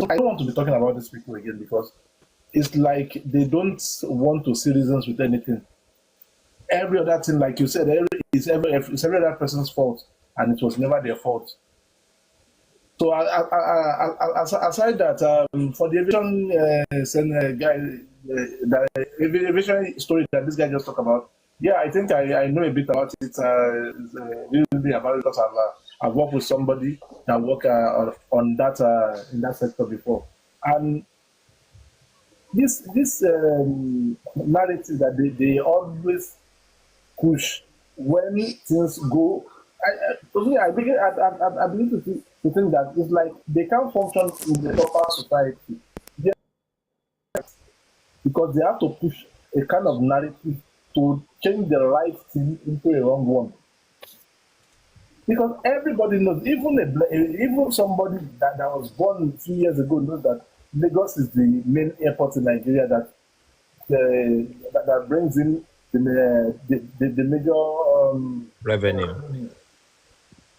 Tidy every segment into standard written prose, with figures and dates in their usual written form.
I don't want to be talking about these people again because it's like they don't want to see reasons with anything. Every other thing, like you said, it's every other person's fault, and it was never their fault. So aside that, for the guy, the aviation story that this guy just talked about, yeah, I think I know a bit about it. Really about it because I've worked with somebody that worked on that in that sector before, and this narrative that they always push when things go. Personally, I begin to think that it's like they can't function in the proper society because they have to push a kind of narrative to change the right thing into a wrong one. Because everybody knows, even somebody that was born a few years ago knows that Lagos is the main airport in Nigeria that brings in the major revenue.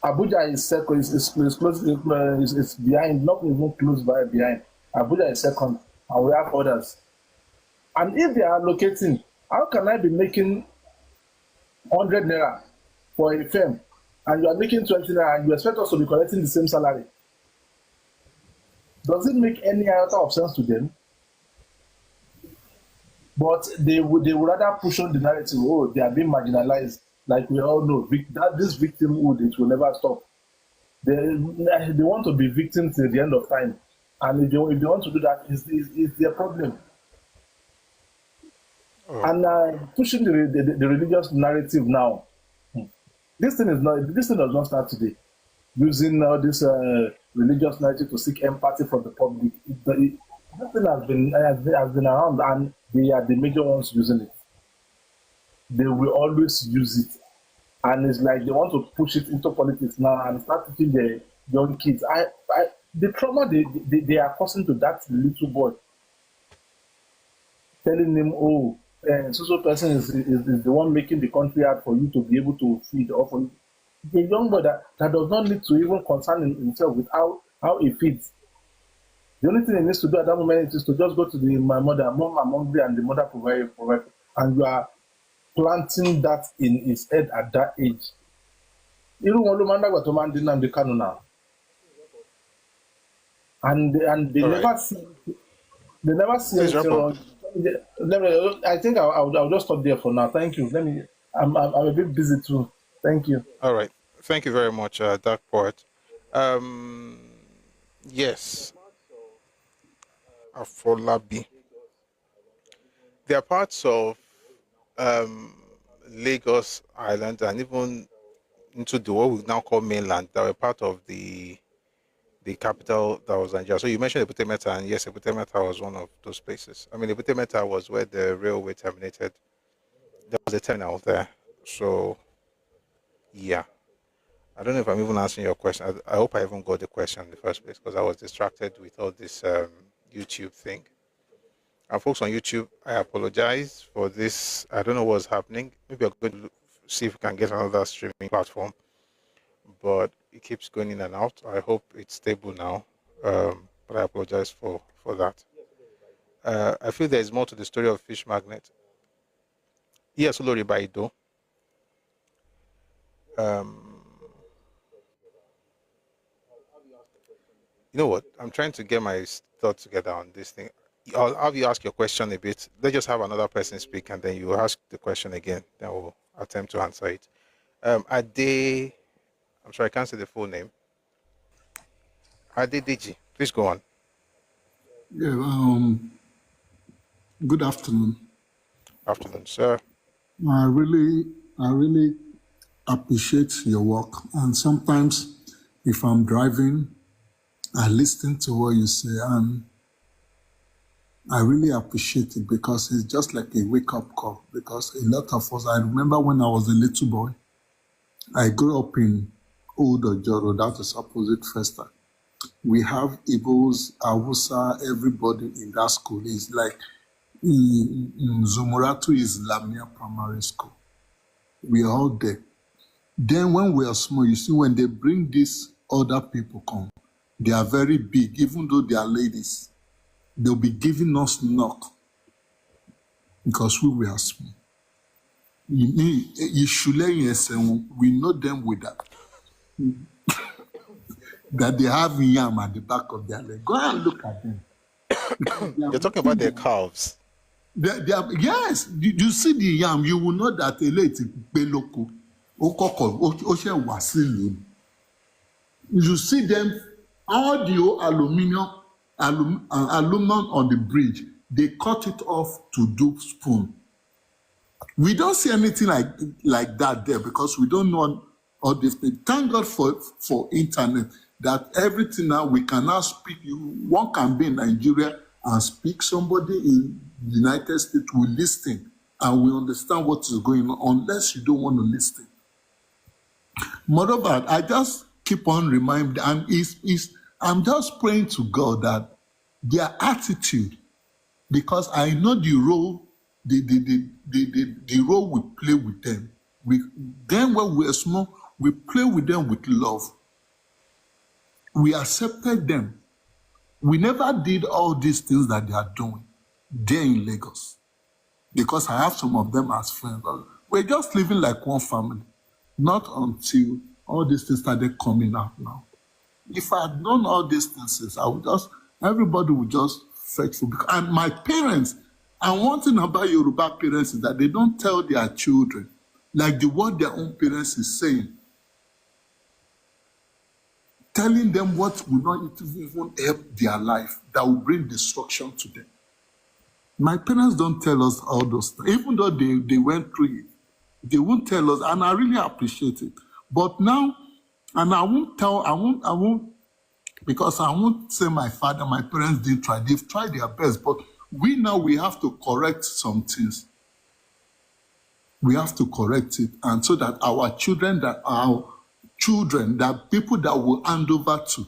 Abuja is second, is close, is behind, not even close by behind. Abuja is second, and we have others. And if they are allocating, how can I be making 100 naira for a firm, and you are making 20 naira, and you expect us to be collecting the same salary? Does it make any iota of sense to them? But they would rather push on the narrative, oh, they are being marginalized. Like we all know, that this victimhood, it will never stop. They want to be victims till the end of time. And if they want to do that, it's their problem. Oh. And pushing the religious narrative now, this thing does not start today. Using this religious narrative to seek empathy from the public. This thing has been around, and they are the major ones using it. They will always use it, and it's like they want to push it into politics now and start teaching the young kids. The trauma they are causing to that little boy, telling him, oh, so person is the one making the country hard for you to be able to feed, or for the young boy that does not need to even concern himself with how he feeds. The only thing he needs to do at that moment is to just go to my mother, mom, I'm hungry, and the mother provide, and you are planting that in his head at that age. And they All never right. see anything wrong. I think I'll just stop there for now. Thank you. I'm a bit busy too. Thank you. All right. Thank you very much, Dark Poet. Yes. Afolabi. There are parts of Lagos Island and even into the what we now call mainland that were part of the capital that was Nigeria. So you mentioned Ebute Metta, and yes, Ebute Metta was one of those places. I mean, Ebute Metta was where the railway terminated. There was a terminal there. So, yeah. I don't know if I'm even answering your question. I hope I even got the question in the first place because I was distracted with all this YouTube thing. And folks on YouTube, I apologize for this. I don't know what's happening. Maybe I'm going to see if we can get another streaming platform. But it keeps going in and out. I hope it's stable now. But I apologize for that. I feel there's more to the story of Fish Magnet. Yes, Olori Baido. You know what? I'm trying to get my thoughts together on this thing. I'll have you ask your question a bit. Let's just have another person speak, and then you ask the question again. Then we'll attempt to answer it. Ade, I'm sorry, I can't say the full name. Ade Deji, please go on. Yeah, good afternoon. Afternoon, sir. I really appreciate your work. And sometimes if I'm driving, I listen to what you say, and I really appreciate it because it's just like a wake-up call. Because a lot of us, I remember when I was a little boy, I grew up in Old Ojoro, that is opposite Festa. We have Igbos, Awusa, everybody in that school. It's like Zumuratu Islamia Primary School. We are all there. Then when we are small, you see, when they bring these other people come, They are very big, even though they are ladies. They'll be giving us knock because we were small. We know them with that. That they have yam at the back of their leg. Go and look at them. You're talking about their calves. Yes, you see the yam, you will know that a lady beloko. You see them, all the aluminum on the bridge, they cut it off to do spoon. We don't see anything like that there because we don't know all this thing. Thank God for internet that everything now we can now speak. One can be in Nigeria and speak. Somebody in the United States will listen and we understand what is going on unless you don't want to listen. Moreover, I just keep on reminding, and I'm just praying to God that their attitude, because I know the role, the role we play with them. Then when we are small, we play with them with love. We accepted them. We never did all these things that they are doing there in Lagos, because I have some of them as friends. We're just living like one family. Not until all these things started coming out now. If I had known all these things, everybody would just fetch food. And my parents, and one thing about Yoruba parents is that they don't tell their children like what their own parents is saying. Telling them what will not even help their life, that will bring destruction to them. My parents don't tell us all those things, even though they went through it. They won't tell us, and I really appreciate it. But now, and I won't, because I won't say my father, my parents didn't try. They've tried their best, but we have to correct some things. We have to correct it, and so that our children, that people that will hand over to,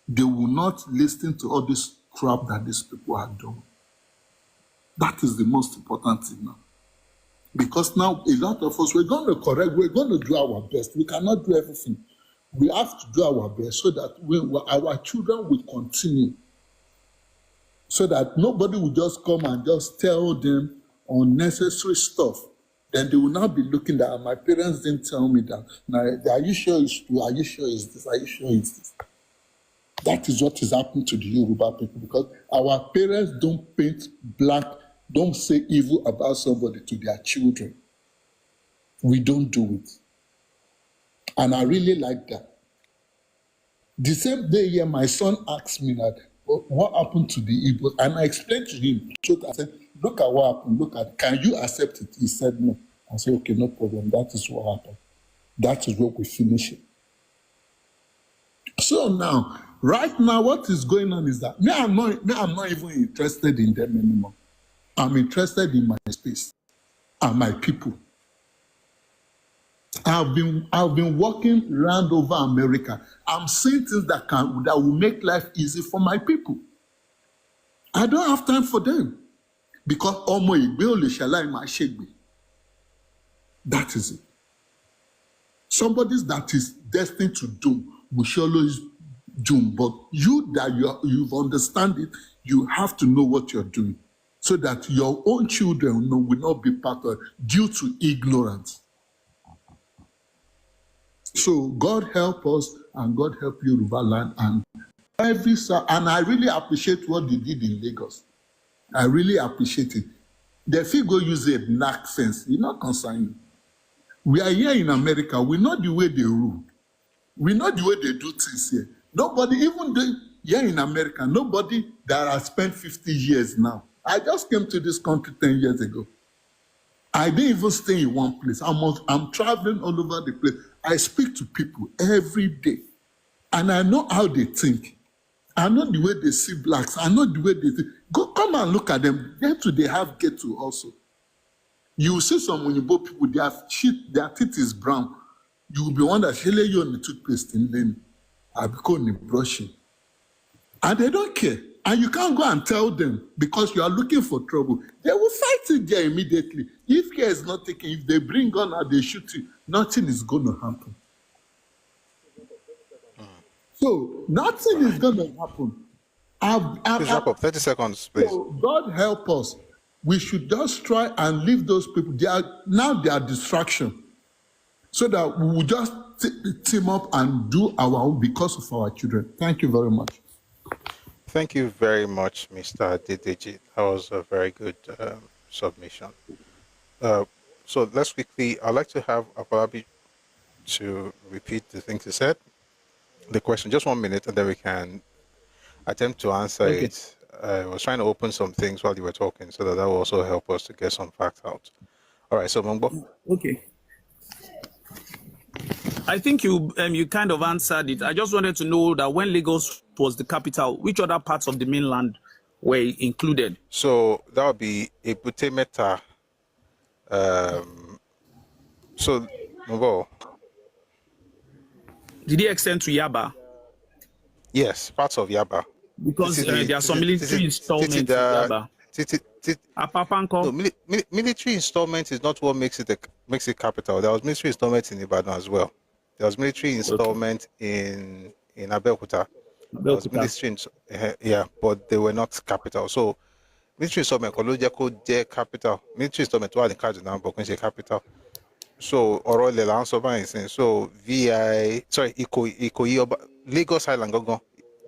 they will not listen to all this crap that these people are doing. That is the most important thing now. Because now a lot of us, we're going to correct, we're going to do our best. We cannot do everything. We have to do our best so that our children will continue. So that nobody will just come and just tell them unnecessary stuff. Then they will not be looking at, my parents didn't tell me that. Now, are you sure it's true? Are you sure it's this? Are you sure it's this? That is what is happening to the Yoruba people, because our parents don't paint black, don't say evil about somebody to their children. We don't do it. And I really like that. The same day here, my son asked me that, what happened to the Igbo? And I explained to him, I said, look at what happened, can you accept it? He said no. I said, okay, no problem, that is what happened. That is what we finish it. So now, right now, what is going on is that I'm not even interested in them anymore. I'm interested in my space and my people. I've been walking around over America. I'm seeing things that will make life easy for my people. I don't have time for them because that is it. Somebody that is destined to doom will surely doom, but you've understand it, you have to know what you're doing, so that your own children will not be part of it due to ignorance. So God help us and God help Yoruba land and and I really appreciate what they did in Lagos. I really appreciate it. The figure use a knack sense. It's not concerned. We are here in America. We know the way they rule. We know the way they do things here. Nobody, even here in America, nobody that has spent 50 years now. I just came to this country 10 years ago. I didn't even stay in one place. I'm traveling all over the place. I speak to people every day. And I know how they think. I know the way they see blacks. I know the way they think. Come and look at them. They have ghetto also. You will see some Wenyibo people, their teeth is brown. You will be wondering, Shele, you on the toothpaste in them. I become brushing. And they don't care. And you can't go and tell them because you are looking for trouble. They will fight it there immediately. If care is not taken, if they bring gun and they shoot you, nothing is going to happen. So nothing is going to happen. Please wrap up. 30 seconds, please. So God help us. We should just try and leave those people. They are distraction. So that we will just team up and do our own because of our children. Thank you very much. Thank you very much, Mr. Dedeji. That was a very good submission. So let's quickly, I'd like to have Apalabi to repeat the things he said. The question, just 1 minute, and then we can attempt to answer it. I was trying to open some things while you were talking so that will also help us to get some facts out. All right, so Mongbo. Okay. I think you kind of answered it. I just wanted to know that when Lagos was the capital, which other parts of the mainland were included? So that would be Ebute Metta. So, Mongbo. Did it extend to Yaba? Yes, parts of Yaba. Because there are some military installments in Yaba. No, military installment is not what makes it capital. There was military installment in Ibadan as well. There was military installment in Abeokuta. There was military, but they were not capital. So military installment, Kolojako capital. Military installment was in Kaduna, but it's capital. So Oro le la so so Ikoyi Lagos Island gogo,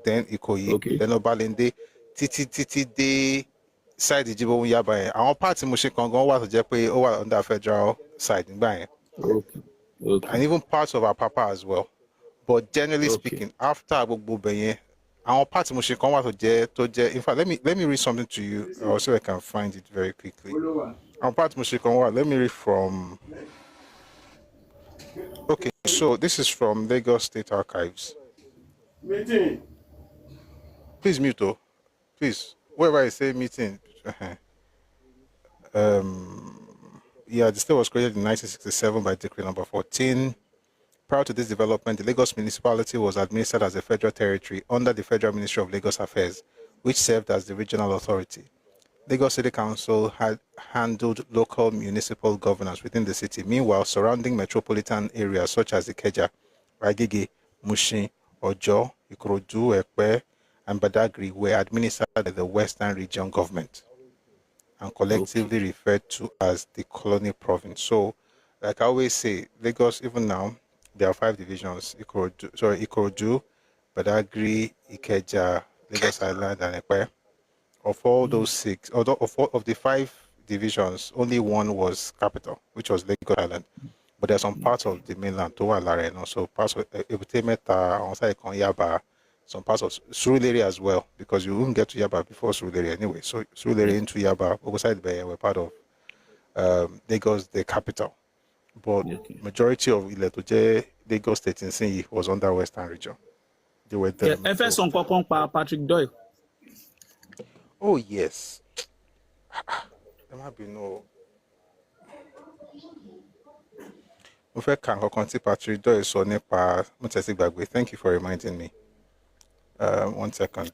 then Ikoyi, then Obalende, titi de side Ijibo Yaba yẹn. Àwọn parts mo ṣe kan gan wà tó jẹ́ pé ó wà under federal side nígbà yẹn. And even parts of our Papa as well. But generally speaking, after gbogbo bẹ̀ yẹn, àwọn parts mo ṣe kan wà tó jẹ́ in fact let me read something to you so I can find it very quickly. Àwọn parts mo ṣe kan wà, let me read from. Okay, so this is from Lagos State Archives. Meeting. Please mute, oh. Please. Wherever I say meeting. The state was created in 1967 by Decree Number 14. Prior to this development, the Lagos municipality was administered as a federal territory under the Federal Ministry of Lagos Affairs, which served as the regional authority. Lagos City Council had handled local municipal governance within the city. Meanwhile, surrounding metropolitan areas such as Ikeja, Agege, Mushin, Ojo, Ikorodu, Ekpe, and Badagry were administered by the Western Region government and collectively referred to as the colony province. So, like I always say, Lagos, even now, there are 5 divisions: Ikorodu, Badagry, Ikeja, Lagos Island, and Ekpe. Of all those 6, of the 5 divisions, only one was capital, which was Lagos Island. But there are some parts of the mainland, and also parts of Ebute Metta, Yaba, some parts of Surulere as well, because you wouldn't get to Yaba before Surulere anyway. So Surulere into Yaba, Ogoside Bay were part of Lagos, the capital. But majority of Iletoje, Lagos State in Sinyi was under Western region. They were there. FS on Patrick Doyle. Oh yes. There might be no. Patrick Doyle so nepa. Thank you for reminding me. 1 second.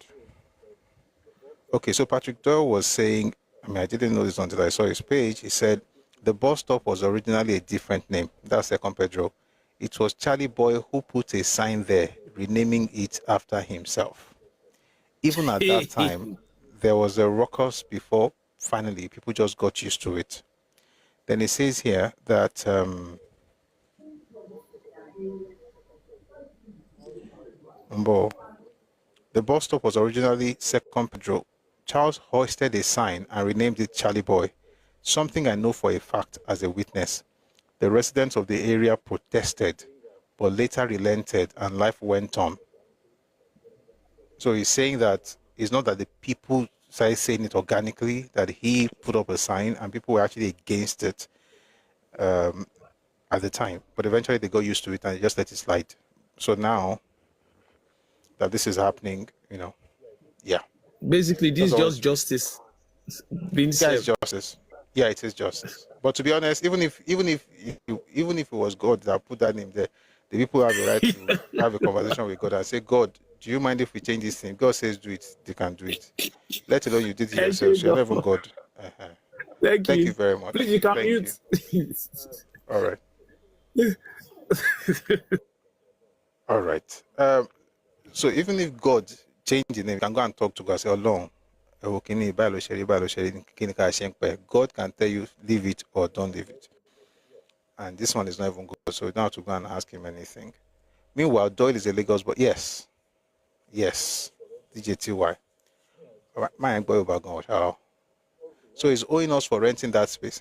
Okay, so Patrick Doyle was saying, I didn't know this until I saw his page. He said the bus stop was originally a different name. That's Second Pedro. It was Charlie Boy who put a sign there, renaming it after himself. Even at that time, there was a ruckus before finally people just got used to it. Then it says here that the bus stop was originally Second Pedro. Charles hoisted a sign and renamed it Charlie Boy, something I know for a fact as a witness. The residents of the area protested, but later relented and life went on. So he's saying that it's not that the people started saying it organically, that he put up a sign and people were actually against it at the time. But eventually they got used to it and just let it slide. So now that this is happening, yeah. Basically, this is just justice being served. Yeah, it's justice. Yeah, it is justice. But to be honest, even if it was God that put that name there, the people have the right to have a conversation with God and say, God, do you mind if we change this thing? God says do it, they can do it. Let alone you did it yourself. So you're not even God. Thank you very much. Please, you can mute. All right. All right. So even if God changed the name, you can go and talk to God, say, "Alone, God can tell you leave it or don't leave it." And this one is not even good, so you don't have to go and ask him anything. Meanwhile, Doyle is a Lagos, but yes, DJTY. My boy about how. So he's owing us for renting that space.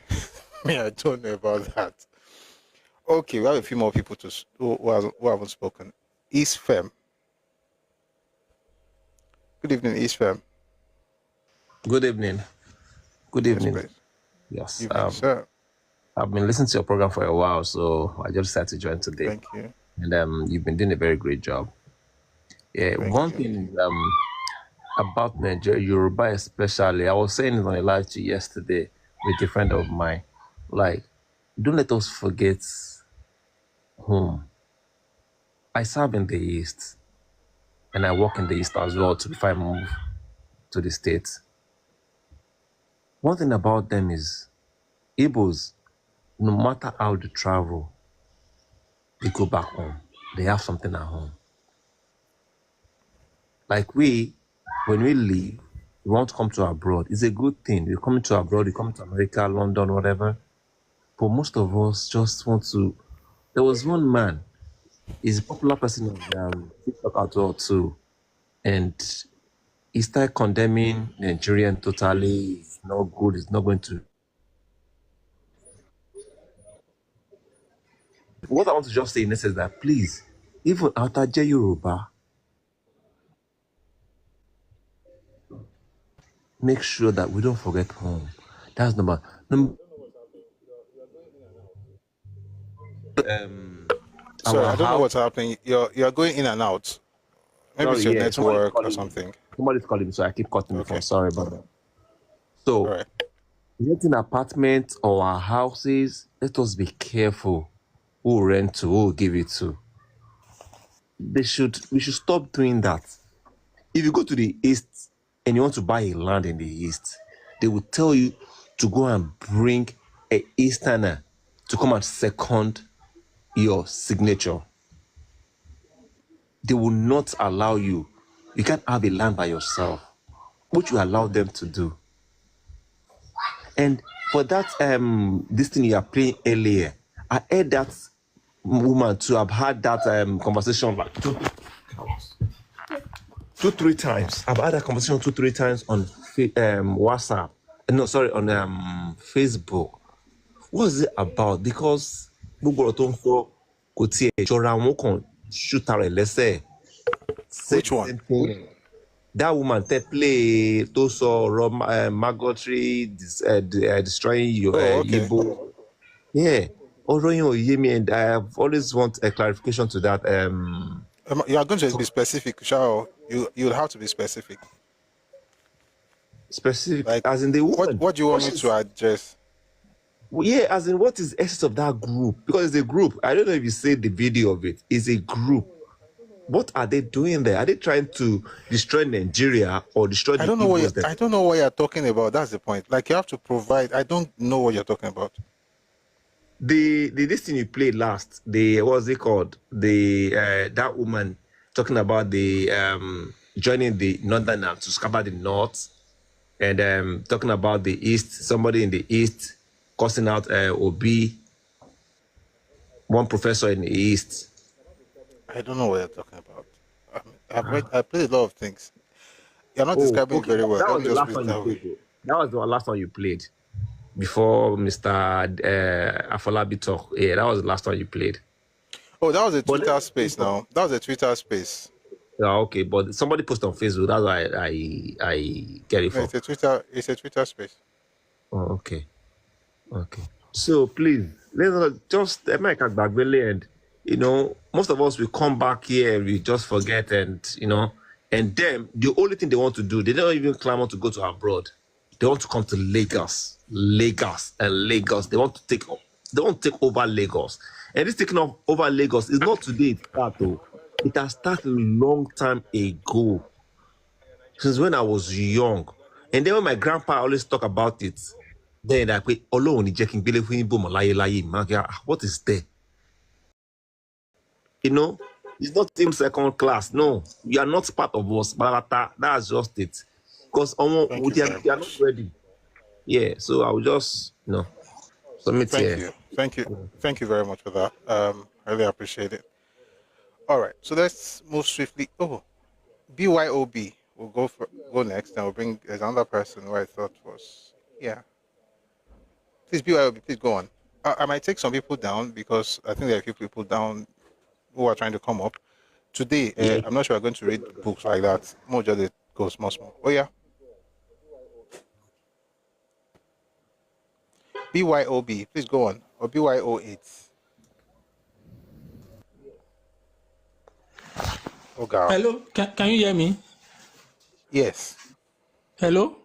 Me, I don't know about that. Okay, we have a few more people who haven't spoken. East Fem. Good evening, East Fem. Good evening. Good Yes, evening. please. Yes. Evening, sir. I've been listening to your program for a while, so I just decided to join today. Thank you. And you've been doing a very great job. Yeah. Thank One you. thing about Nigeria, Yoruba especially, I was saying it on a live to yesterday with a friend of mine. Like, don't let us forget home. I serve in the East, and I work in the East as well before I move to the States. One thing about them is Igbos, no matter how they travel, they go back home. They have something at home. Like when we leave, we want to come to abroad. It's a good thing. We're coming to abroad, we come to America, London, whatever. But most of us just want to. There was one man, he's a popular person on TikTok as well too. And he started condemning Nigerian totally. It's not good, it's not going to. What I want to just say in this is that please, even after J Yoruba, make sure that we don't forget home. That's number. Sorry, Our I don't know house. what's happening. You're going in and out. Maybe it's your Sorry, yeah. network or something. Somebody's calling me, so I keep cutting Okay. before. Sorry about that. All So, right. renting apartments or our houses, let us be careful who rent to, who give it to. We should stop doing that. If you go to the East and you want to buy a land in the East, they will tell you to go and bring a Easterner to come and second your signature. They will not allow you. You can't have a land by yourself, which you allow them to do. And for that, this thing you are playing earlier, I heard that woman too. I've had that conversation like two, 3 times. I've had that conversation 2-3 times on WhatsApp. No, sorry, on Facebook. What is it about? Because gbogbo ọ̀rọ̀ tó ń sọ kò tiẹ̀ jọra wọn kàn shoot ara ẹ̀ lẹ́sẹ̀. Which one? That woman that play to so magotry destroying your okay. Igbo. Yeah. And I have always want a clarification to that. You are going to be specific, Shao. You'll have to be specific. Specific, Like, as in the woman. what do you want me to address? Yeah, as in what is the essence of that group? Because it's a group. I don't know if you see the video of it. It's a group. What are they doing there? Are they trying to destroy Nigeria or destroy the I don't know what you're talking about. That's the point. Like, you have to provide. I don't know what you're talking about. This thing you played last, what's it called? That woman talking about the joining the Northern to scatter the North, and talking about the East, somebody in the East cussing out Obi, one professor in the East. I don't know what you're talking about. I played a lot of things. You're not describing it very well. That was the last one you played. That was the last one you played before Mr. Afolabi talk. Yeah, that was the last one you played. Oh, that was a Twitter space now. That was a Twitter space. Yeah, okay, but somebody posted on Facebook. That's why I get it from. It's a Twitter space. Oh, okay. So please, let's just make a bagbele, and most of us will come back here, we just forget, and and them, the only thing they want to do, they don't even clamor to go to abroad. They want to come to Lagos. They want to take over Lagos. And this taking over Lagos is not today it started. It has started a long time ago. Since when I was young. And then when my grandpa always talk about it, then I pay alone what is there? It's not even second class. No, you are not part of us. That's just it. Because Thank you they very are not much. ready. Yeah, so I will just submit Thank here. you. Thank you very much for that. I really appreciate it. All right, so let's move swiftly. Oh, BYOB will go next, and we'll bring there's another person who I thought was yeah. Please BYOB, please go on. I might take some people down because I think there are a few people down who are trying to come up today. Yeah. I'm not sure I'm going to read books like that. More just it goes small. Oh yeah, BYOB, please go on, or BYO8. Oh God, Hello, can you hear me? yes, Hello?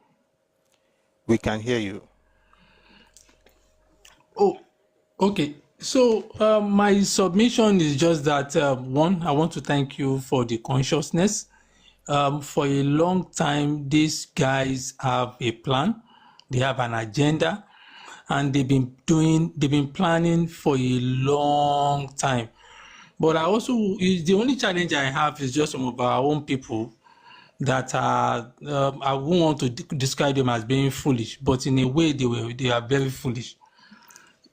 we can hear you. Oh, okay. So my submission is just that one, I want to thank you for the consciousness. For a long time, these guys have a plan, they have an agenda, and they've been planning for a long time. But the only challenge I have is just some of our own people that are, I won't want to describe them as being foolish, but in a way they are very foolish.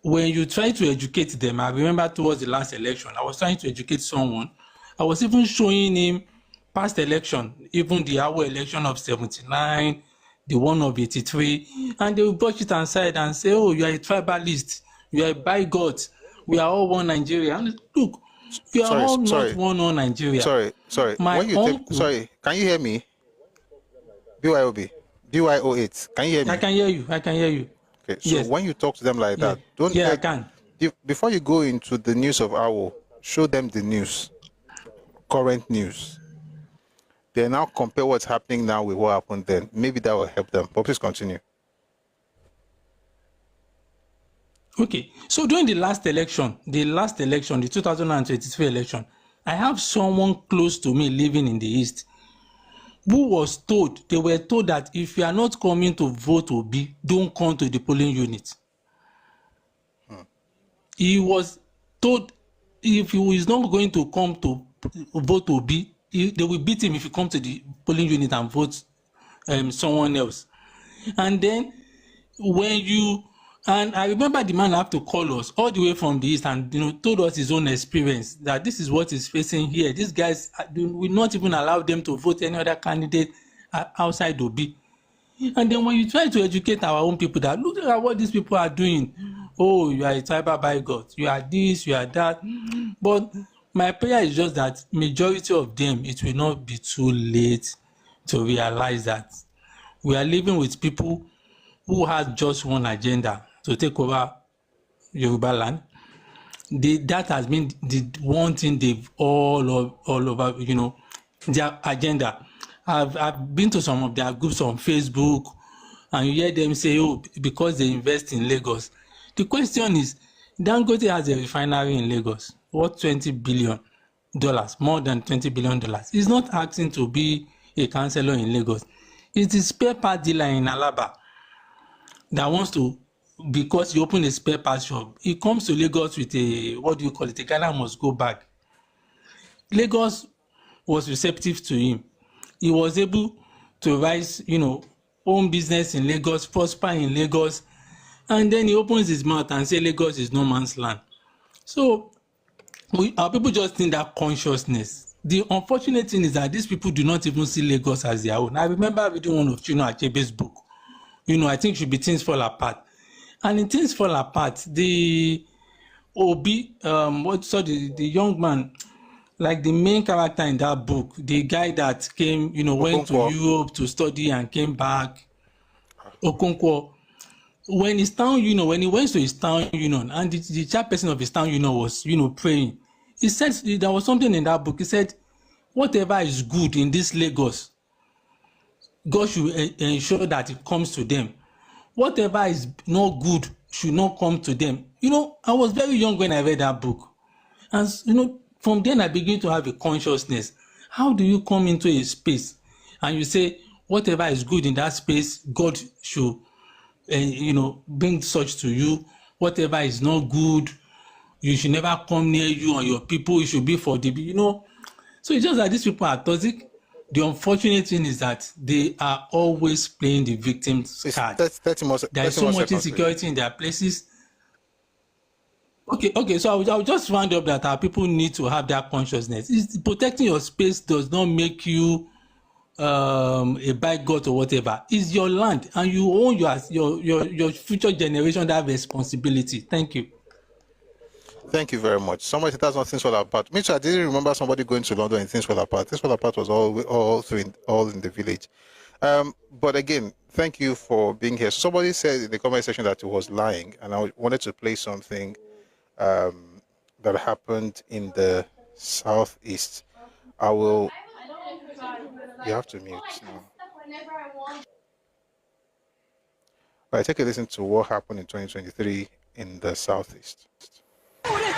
When you try to educate them, I remember towards the last election, I was trying to educate someone. I was even showing him past election, even the our election of 79, the one of 83, and they will brush it aside and say, oh, you are a tribalist, you are a bigot, we are all one Nigeria. And look, we are all not one Nigeria. Sorry. My When you uncle, sorry, can you hear me? BYOB, BYO8, can you hear me? I can hear you. Okay, so Yes, when you talk to them like yeah, that, don't yeah, I can. before you go into the news of Awo, show them the news, current news. They now compare what's happening now with what happened then. Maybe that will help them. But please continue. Okay, so during the last election, the 2023 election, I have someone close to me living in the East who they were told that if you are not coming to vote Obi, don't come to the polling unit. He was told if he is not going to come to vote Obi, they will beat him if he comes to the polling unit and vote someone else. And then and I remember the man have to call us all the way from the East and told us his own experience that this is what he's facing here. These guys will not even allow them to vote any other candidate outside Obi. And then when you try to educate our own people that look at what these people are doing, oh, you are a tribal bigot, you are this, you are that. But my prayer is just that majority of them, it will not be too late to realize that we are living with people who have just one agenda to take over Yoruba land. That has been the one thing they've all over, their agenda. I've been to some of their groups on Facebook, and you hear them say, oh, because they invest in Lagos. The question is, Dangote has a refinery in Lagos, worth $20 billion, more than $20 billion. He's not asking to be a councillor in Lagos. It's a spare part dealer in Alaba that wants to, because he opened a spare part shop, he comes to Lagos with a Ghana must go back. Lagos was receptive to him. He was able to rise, own business in Lagos, prosper in Lagos, and then he opens his mouth and say Lagos is no man's land. So our people just think that consciousness. The unfortunate thing is that these people do not even see Lagos as their own. I remember reading one of Chinua Achebe's book. I think it should be Things Fall Apart. And in Things Fall Apart, the Obi, the young man, like the main character in that book, the guy that came, went to Europe to study and came back, Okonkwo, when he went to his town union, and the chairperson of his town union was, praying, he said, there was something in that book, he said, whatever is good in this Lagos, God should ensure that it comes to them. Whatever is not good should not come to them. I was very young when I read that book. And, from then I began to have a consciousness. How do you come into a space and you say, whatever is good in that space, God should, bring such to you. Whatever is not good, you should never come near you and your people. It should be for the, you know. So it's just that these people are toxic. The unfortunate thing is that they are always playing the victim's It's card. 30 more, There is 30 so more much seconds, please. insecurity in their places. Okay. So I'll just round up that our people need to have that consciousness. Protecting your space does not make you a bigot or whatever. It's your land, and you own your future generation that responsibility. Thank you. Thank you very much. Somebody said that's not Things Fall Apart. Me too, I didn't remember somebody going to London and Things Fall Apart. Things Fall Apart was all in the village. But again, thank you for being here. Somebody said in the comment section that he was lying, and I wanted to play something that happened in the southeast. You have to mute now. All right, take a listen to what happened in 2023 in the southeast.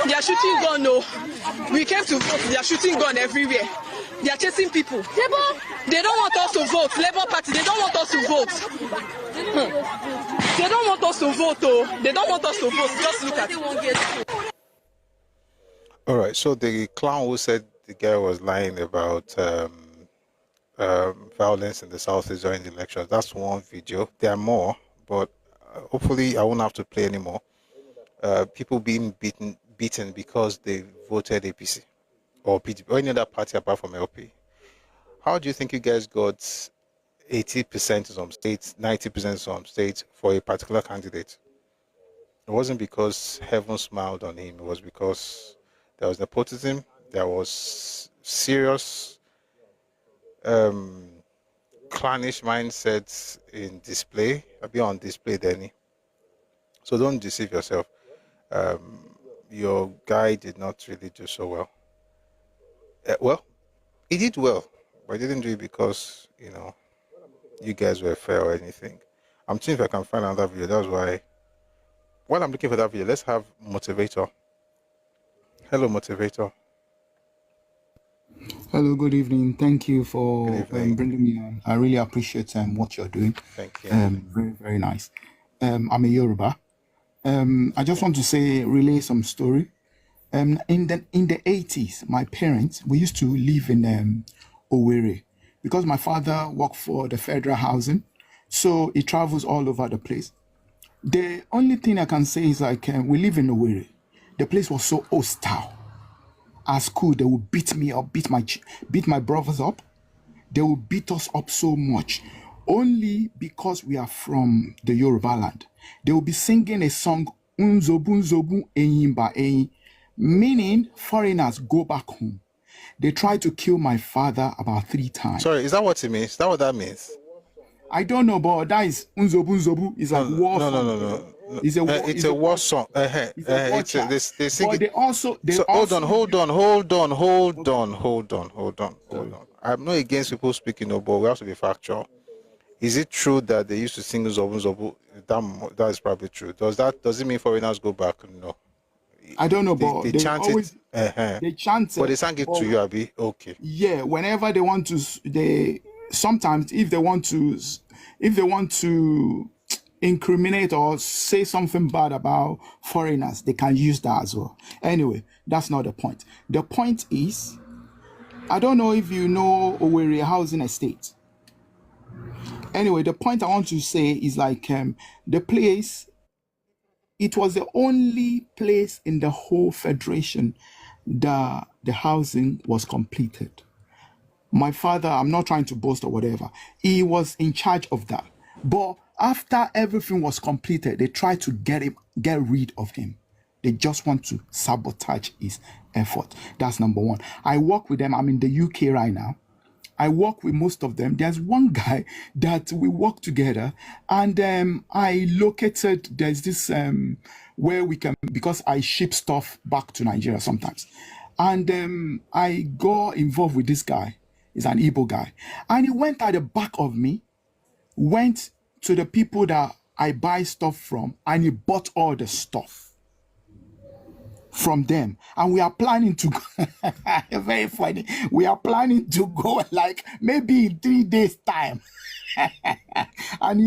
They are shooting gun, no. We came to vote. They are shooting gun everywhere. They are chasing people. They don't want us to vote. Labour Party, they don't want us to vote. They don't want us to vote, oh. They don't want us to vote. Just look at it. All right, so the clown who said the guy was lying about violence in the southeast during the elections, that's one video. There are more, but hopefully I won't have to play anymore. People being beaten because they voted APC or PDP or any other party apart from LP. How do you think you guys got 80% in some states, 90% in some states for a particular candidate? It wasn't because heaven smiled on him. It was because there was nepotism. There was serious clannish mindsets in display. I'll be on display, Danny. So don't deceive yourself. Your guy did not really do so well. Well, he did well, but he didn't do it because, you guys were fair or anything. I'm seeing if I can find another video. That's why, while I'm looking for that video, let's have Motivator. Hello, Motivator. Hello, good evening. Thank you for Good evening. bringing me on. I really appreciate what you're doing. Thank you. Very, very nice. I'm a Yoruba. I just want to relay some story. In the 80s, my parents, we used to live in Owerri because my father worked for the federal housing, so he travels all over the place. The only thing I can say is we live in Owerri. The place was so hostile. At school, they would beat me up, beat my brothers up. They would beat us up so much, only because we are from the Yoruba land. They will be singing a song, Unzobu Nzobu Eyimba Eyin, meaning foreigners go back home. They tried to kill my father about 3 times. Sorry, is that what it means? Is that what that means? I don't know, but that is Unzobu Nzobu. It's like war song. No. It's a war, It's a war song. It's a war They sing but it. Hold on. I'm not against people speaking, but we have to be factual. Is it true that they used to sing Zobu Zobu? That is probably true. Does it mean foreigners go back? No. I don't know, but They they chant always it. they chant it. But they sang it but to you, Abi. Okay. yeah, whenever they want to, sometimes if they want to incriminate or say something bad about foreigners, they can use that as well. Anyway, that's not the point. The point is, I don't know if you know Owerri Housing Estate. Anyway, the point I want to say is the place, it was the only place in the whole federation that the housing was completed. My father, I'm not trying to boast or whatever, he was in charge of that. But after everything was completed, they tried to get rid of him. They just want to sabotage his effort. That's number one. I work with them. I'm in the UK right now. I work with most of them. There's one guy that we work together, and I located, there's this where we can, because I ship stuff back to Nigeria sometimes. And I got involved with this guy. He's an Igbo guy. And he went at the back of me, went to the people that I buy stuff from, and he bought all the stuff from them. And we are planning to go, very funny, we are planning to go maybe in 3 days time. And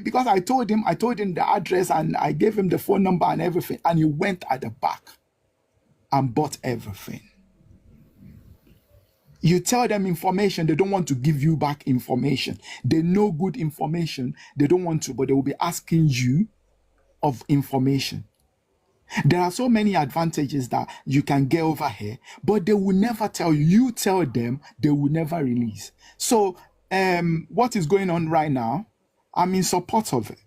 because I told him the address and I gave him the phone number and everything, and he went at the back and bought everything. You tell them information, they don't want to give you back information. They know good information, they don't want to, but they will be asking you of information. There are so many advantages that you can get over here, but they will never tell you. You tell them, they will never release. So what is going on right now, I'm in support of it.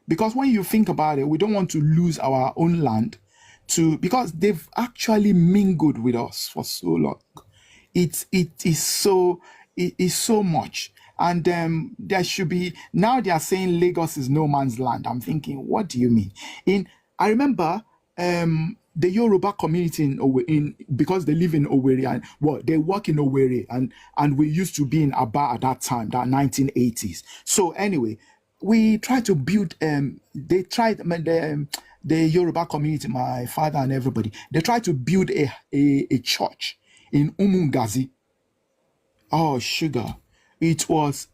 Because when you think about it, we don't want to lose our own land because they've actually mingled with us for so long. It is so much. And there should be, now they are saying Lagos is no man's land. I'm thinking, what do you mean? I remember the Yoruba community because they live in Owerri and they work in Owerri and we used to be in Aba at that time, that 1980s. So anyway, we tried to build. They tried the Yoruba community, my father and everybody. They tried to build a church in Umungazi. Oh, sugar. It was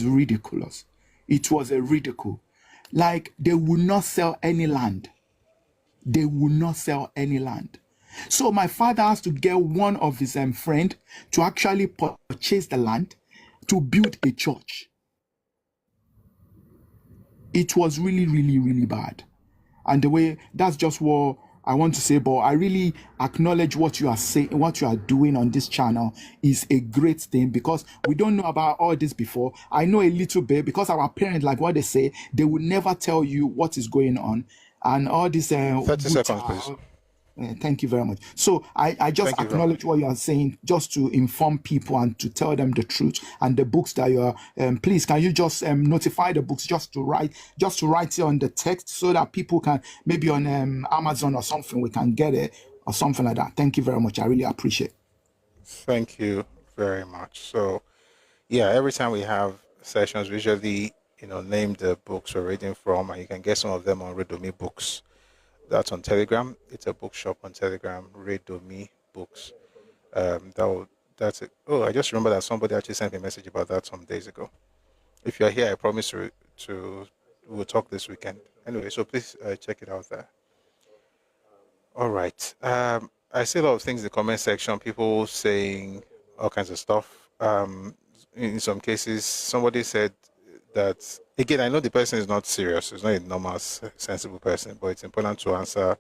ridiculous. It was a ridicule. Like, they would not sell any land. They would not sell any land. So my father has to get one of his friend to actually purchase the land to build a church. It was really, really, really bad. And the way, that's just what I want to say, but I really acknowledge what you are saying, what you are doing on this channel is a great thing, because we don't know about all this before. I know a little bit because our parents, like what they say, they will never tell you what is going on. And all this 30 seconds, please. Thank you very much. So I just acknowledge what you are saying, just to inform people and to tell them the truth. And the books that you are, please, can you just notify the books just to write it on the text so that people can, maybe on Amazon or something, we can get it or something like that. Thank you very much. I really appreciate it. Thank you very much. So yeah, every time we have sessions, we usually, name the books we're reading from, and you can get some of them on Redomi Books. That's on Telegram. It's a bookshop on Telegram, Redomi Books. That's it. Oh, I just remember that somebody actually sent me a message about that some days ago. If you're here, I promise we'll talk this weekend. Anyway, so please check it out there. All right. I see a lot of things in the comment section, people saying all kinds of stuff. In some cases, somebody said that, again, I know the person is not serious. It's not a normal, sensible person, but it's important to answer.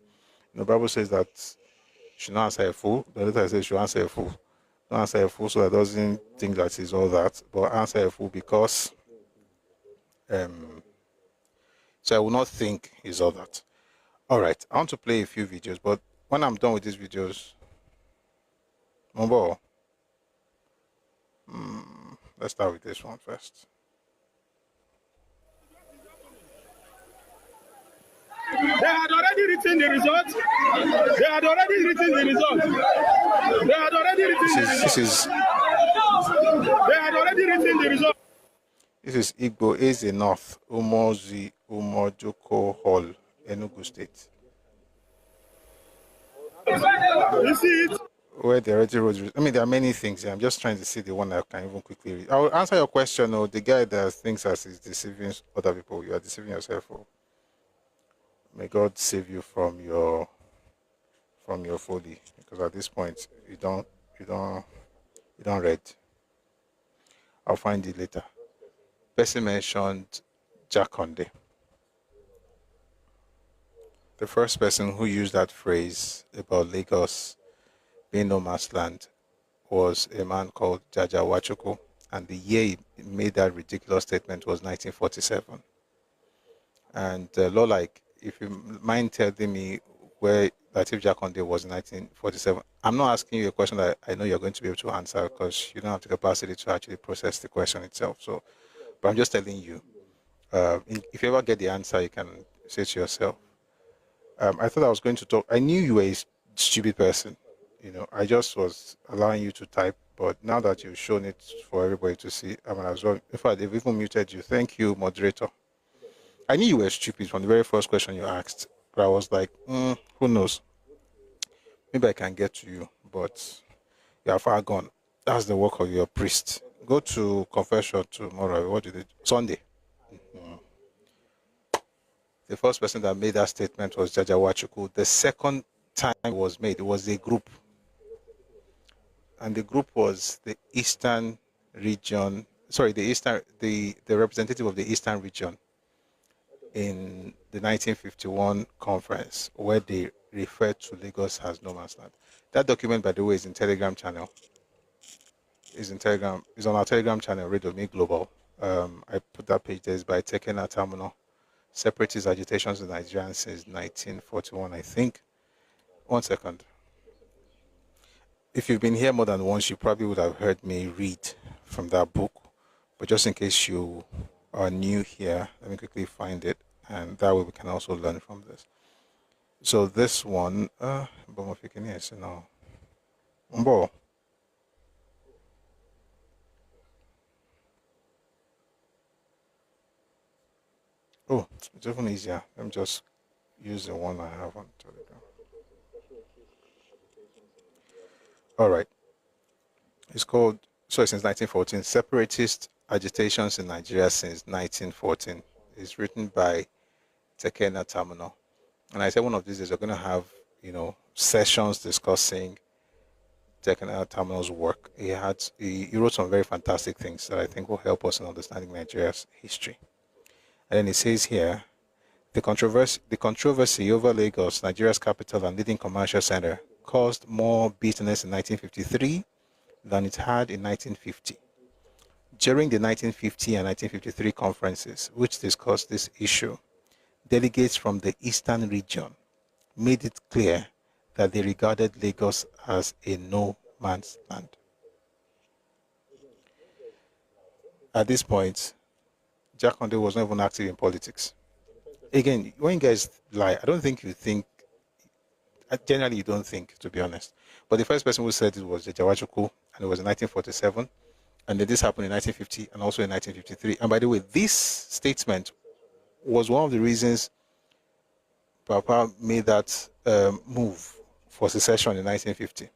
The Bible says that you should not answer a fool. The letter says you should answer a fool. Don't answer a fool so that doesn't think that he's all that, but answer a fool because, so I will not think he's all that. All right, I want to play a few videos, but when I'm done with these videos, Mombo, let's start with this one first. They had already written the result. They had already written the result. They had already written the result. They had already written the result. This is Igbo Eze North, Umozi Umojoko Hall, Enugu State. You see it? Where the already wrote. I mean, there are many things. I'm just trying to see the one I can even quickly read. I'll answer your question. Or the guy that thinks as is deceiving other people, you are deceiving yourself. Or may God save you from your folly, because at this point you don't read. I'll find it later. Person mentioned Jakonde. The first person who used that phrase about Lagos being no man's land was a man called Jaja Wachuku, and the year he made that ridiculous statement was 1947. And like, if you mind telling me where Lateef Jakonde was in 1947, I'm not asking you a question that I know you're going to be able to answer because you don't have the capacity to actually process the question itself. So, but I'm just telling you, if you ever get the answer, you can say to yourself. I thought I was going to talk. I knew you were a stupid person. I just was allowing you to type. But now that you've shown it for everybody to see, I mean, as well. In fact, they've even muted you. Thank you, moderator. I knew you were stupid from the very first question you asked, but I was like, who knows? Maybe I can get to you, but you are far gone. That's the work of your priest. Go to confession tomorrow. What did it? Sunday. The first person that made that statement was Jaja Wachuku. The second time it was made, it was a group. And the group was the Eastern region, sorry, the representative of the Eastern region in the 1951 conference, where they referred to Lagos as no man's land. That document, by the way, is in Telegram channel. Is on our Telegram channel, Radio Me Global. I put that page there. It's by Tekena Terminal. Separatist agitations in Nigeria since 1941, I think. 1 second. If you've been here more than once, you probably would have heard me read from that book. But just in case you are new here, let me quickly find it. And that way we can also learn from this. So this one, Mbo. Oh, it's even easier. Let me just use the one I have on Telegram. All right. It's called, since 1914, Separatist Agitations in Nigeria since 1914. It's written by Tekena Terminal. And I said one of these days we're going to have, sessions discussing Tekena Terminal's work. He wrote some very fantastic things that I think will help us in understanding Nigeria's history. And then it says here, the controversy over Lagos, Nigeria's capital and leading commercial center, caused more bitterness in 1953 than it had in 1950. During the 1950 and 1953 conferences, which discussed this issue, delegates from the Eastern region made it clear that they regarded Lagos as a no man's land. At this point, Jakonde was not even active in politics. Again, when you guys lie, I don't think you think, generally you don't think, to be honest. But the first person who said it was Jawachuku, and it was in 1947. And then this happened in 1950 and also in 1953. And by the way, this statement was one of the reasons Papa made that move for secession in 1950.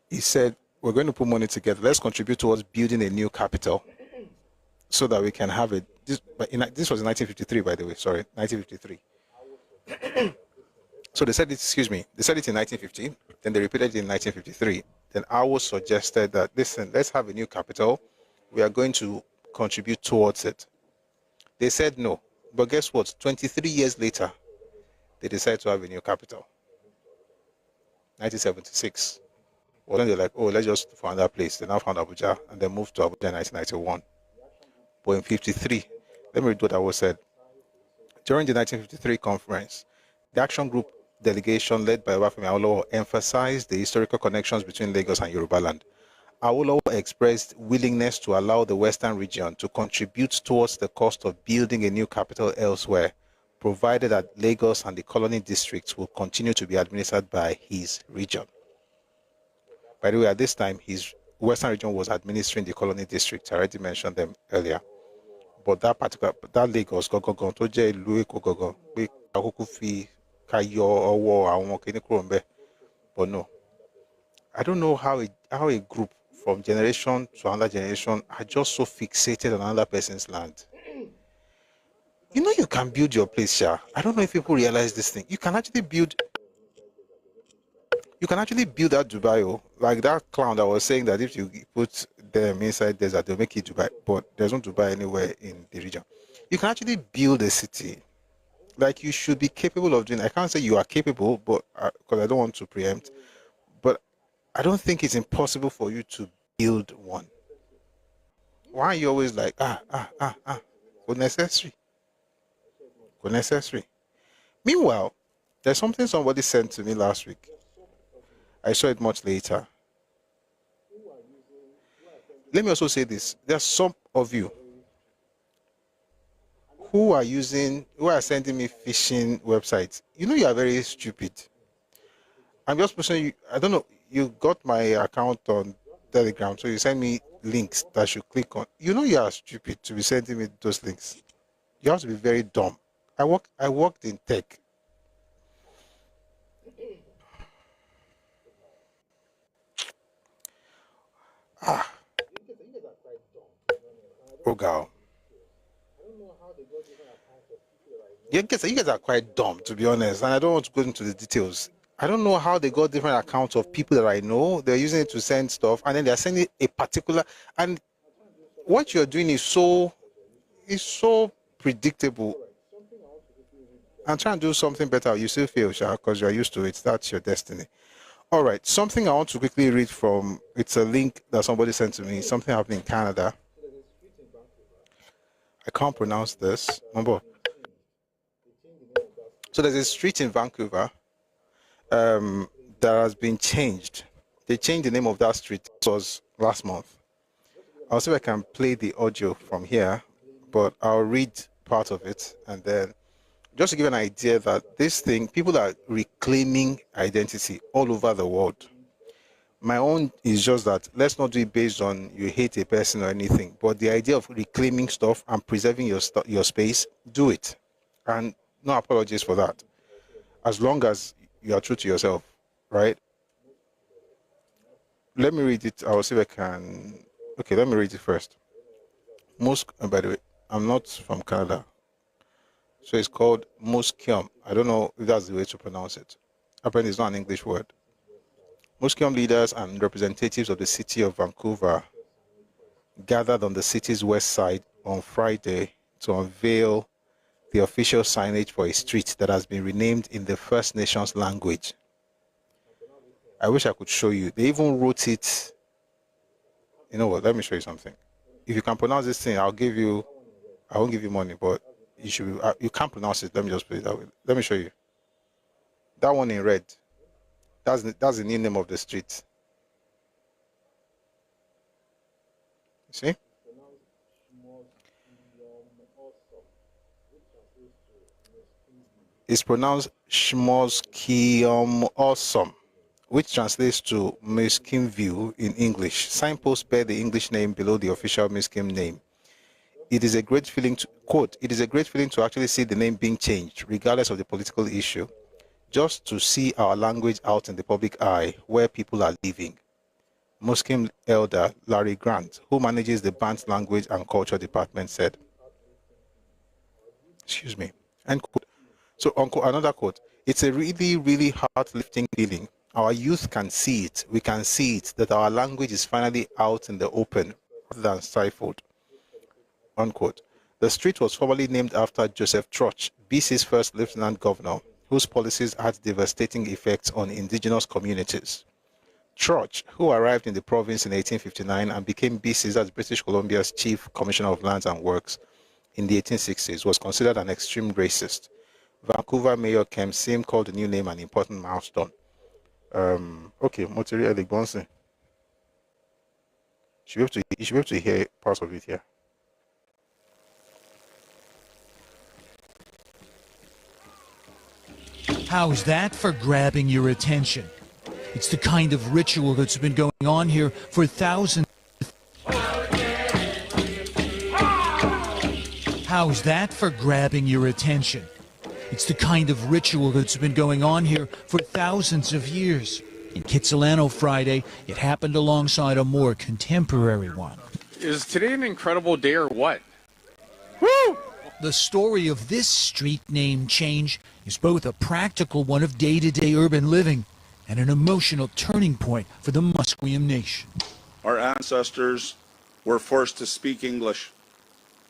He said, we're going to put money together. Let's contribute towards building a new capital so that we can have it. This was in 1953, by the way. Sorry, 1953. So they said it, they said it in 1950. Then they repeated it in 1953. Then Awo suggested that, listen, let's have a new capital. We are going to contribute towards it. They said no. But guess what? 23 years later, they decided to have a new capital. 1976. Well, then they're like, oh, let's just find that place. They now found Abuja and then moved to Abuja in 1991. But in 53, let me read what Awo said. During the 1953 conference, the Action Group delegation led by Obafemi Awolowo emphasized the historical connections between Lagos and Yorubaland. Awolowo expressed willingness to allow the Western region to contribute towards the cost of building a new capital elsewhere, provided that Lagos and the colony districts will continue to be administered by his region. By the way, at this time, his Western region was administering the colony districts. I already mentioned them earlier. But that Lagos, but no. I don't know how a group from generation to another generation are just so fixated on another person's land. You can build your place, Sha. I don't know if people realize this thing. You can actually build that Dubai, like that clown that was saying that if you put them inside desert, they'll make it Dubai. But there's no Dubai anywhere in the region. You can actually build a city. Like you should be capable of doing. I can't say you are capable, but because I don't want to preempt. But I don't think it's impossible for you to build one. Why are you always like unnecessary? Unnecessary. Meanwhile, there's something somebody sent to me last week. I saw it much later. Let me also say this. There are some of you who are sending me phishing websites. You are very stupid. I'm just pushing you. I don't know. You got my account on Telegram, so you send me links that I should click on. You are stupid to be sending me those links. You have to be very dumb. I worked in tech. Oh, girl. You guys are quite dumb, to be honest, and I don't want to go into the details. I don't know how they got different accounts of people that I know. They're using it to send stuff, and then they're sending a particular. And what you're doing is so predictable. I'm trying to do something better. You still fail, Sha, because you're used to it. That's your destiny. All right, something I want to quickly read from. It's a link that somebody sent to me. Something happening in Canada. I can't pronounce this. Number. So there's a street in Vancouver that has been changed. They changed the name of that street. It was last month. I'll see if I can play the audio from here, but I'll read part of it. And then just to give an idea that this thing, people are reclaiming identity all over the world. My own is just that let's not do it based on you hate a person or anything, but the idea of reclaiming stuff and preserving your space, do it. And no apologies for that. As long as you are true to yourself, right? Let me read it. I will see if I can. Okay, let me read it first. By the way, I'm not from Canada. So it's called Muskeum. I don't know if that's the way to pronounce it. Apparently it's not an English word. Muskeum leaders and representatives of the city of Vancouver gathered on the city's west side on Friday to unveil the official signage for a street that has been renamed in the First Nations language. I wish I could show you. They even wrote it. You know what? Let me show you something. If you can pronounce this thing, I won't give you money, but you can't pronounce it. Let me just put it that way. Let me show you. That one in red. That's the new name of the street. You see? It's pronounced Shmoskeum Awesome, which translates to Muskeum View in English. Signposts bear the English name below the official Muskeum name. It is a great feeling to, quote, it is a great feeling to actually see the name being changed, regardless of the political issue, just to see our language out in the public eye where people are living. Muskeum elder Larry Grant, who manages the band's language and culture department, said, excuse me, end quote. So, another quote, it's a really, really heart-lifting feeling. Our youth can see it. We can see it, that our language is finally out in the open rather than stifled. Unquote. The street was formerly named after Joseph Troch, BC's first lieutenant governor, whose policies had devastating effects on indigenous communities. Troch, who arrived in the province in 1859 and became BC's as British Columbia's chief commissioner of lands and works in the 1860s, was considered an extreme racist. Vancouver Mayor Kem Sim called the new name an important milestone. Okay, Motiri Elik Bonson. You should be able to hear parts of it here. How's that for grabbing your attention? It's the kind of ritual that's been going on here for thousands. How's that for grabbing your attention? It's the kind of ritual that's been going on here for thousands of years. In Kitsilano Friday, it happened alongside a more contemporary one. Is today an incredible day or what? Woo! The story of this street name change is both a practical one of day-to-day urban living and an emotional turning point for the Musqueam Nation. Our ancestors were forced to speak English.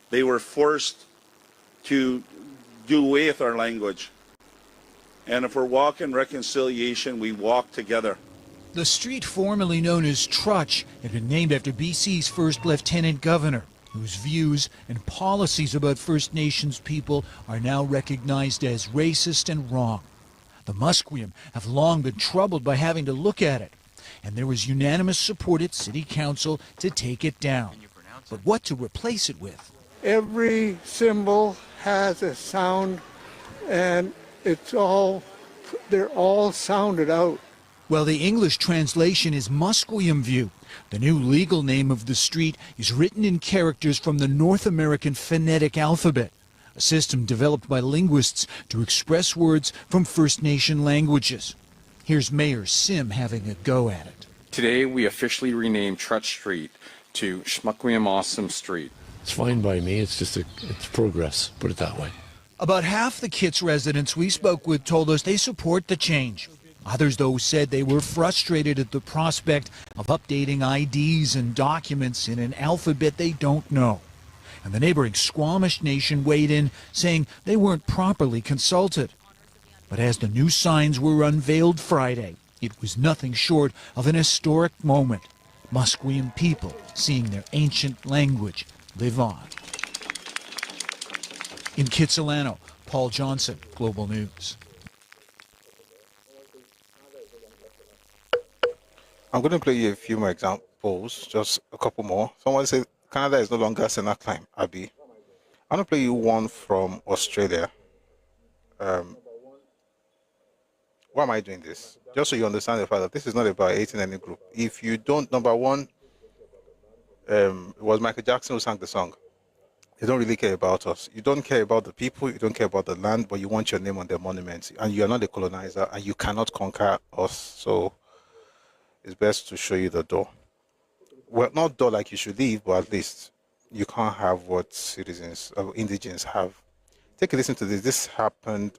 They were forced to do away with our language. And if we're walking reconciliation, we walk together. The street formerly known as Troch had been named after BC's first lieutenant governor, whose views and policies about First Nations people are now recognized as racist and wrong. The Musqueam have long been troubled by having to look at it, and there was unanimous support at City Council to take it down. But what to replace it with? Every symbol has a sound, and they're all sounded out. Well, the English translation is Musqueam View. The new legal name of the street is written in characters from the North American phonetic alphabet, a system developed by linguists to express words from First Nation languages. Here's Mayor Sim having a go at it. Today we officially renamed Troch Street to Shmukweem Awesome Street. It's fine by me. It's just it's progress, put it that way. About half the Kits residents we spoke with told us they support the change. Others, though, said they were frustrated at the prospect of updating IDs and documents in an alphabet they don't know. And the neighboring Squamish Nation weighed in, saying they weren't properly consulted. But as the new signs were unveiled Friday, it was nothing short of an historic moment. Musqueam people seeing their ancient language live on. In Kitsilano, Paul Johnson, Global News. I'm going to play you a few more examples, just a couple more. Someone said Canada is no longer Senna climb, Abby. I'm going to play you one from Australia. Why am I doing this? Just so you understand the fact that this is not about hating any group. If you don't, number one, it was Michael Jackson who sang the song. They don't really care about us. You don't care about the people, you don't care about the land, but you want your name on their monuments. And you are not a colonizer, and you cannot conquer us. So it's best to show you the door. Well, not door like you should leave, but at least you can't have what citizens or indigenous have. Take a listen to this. This happened.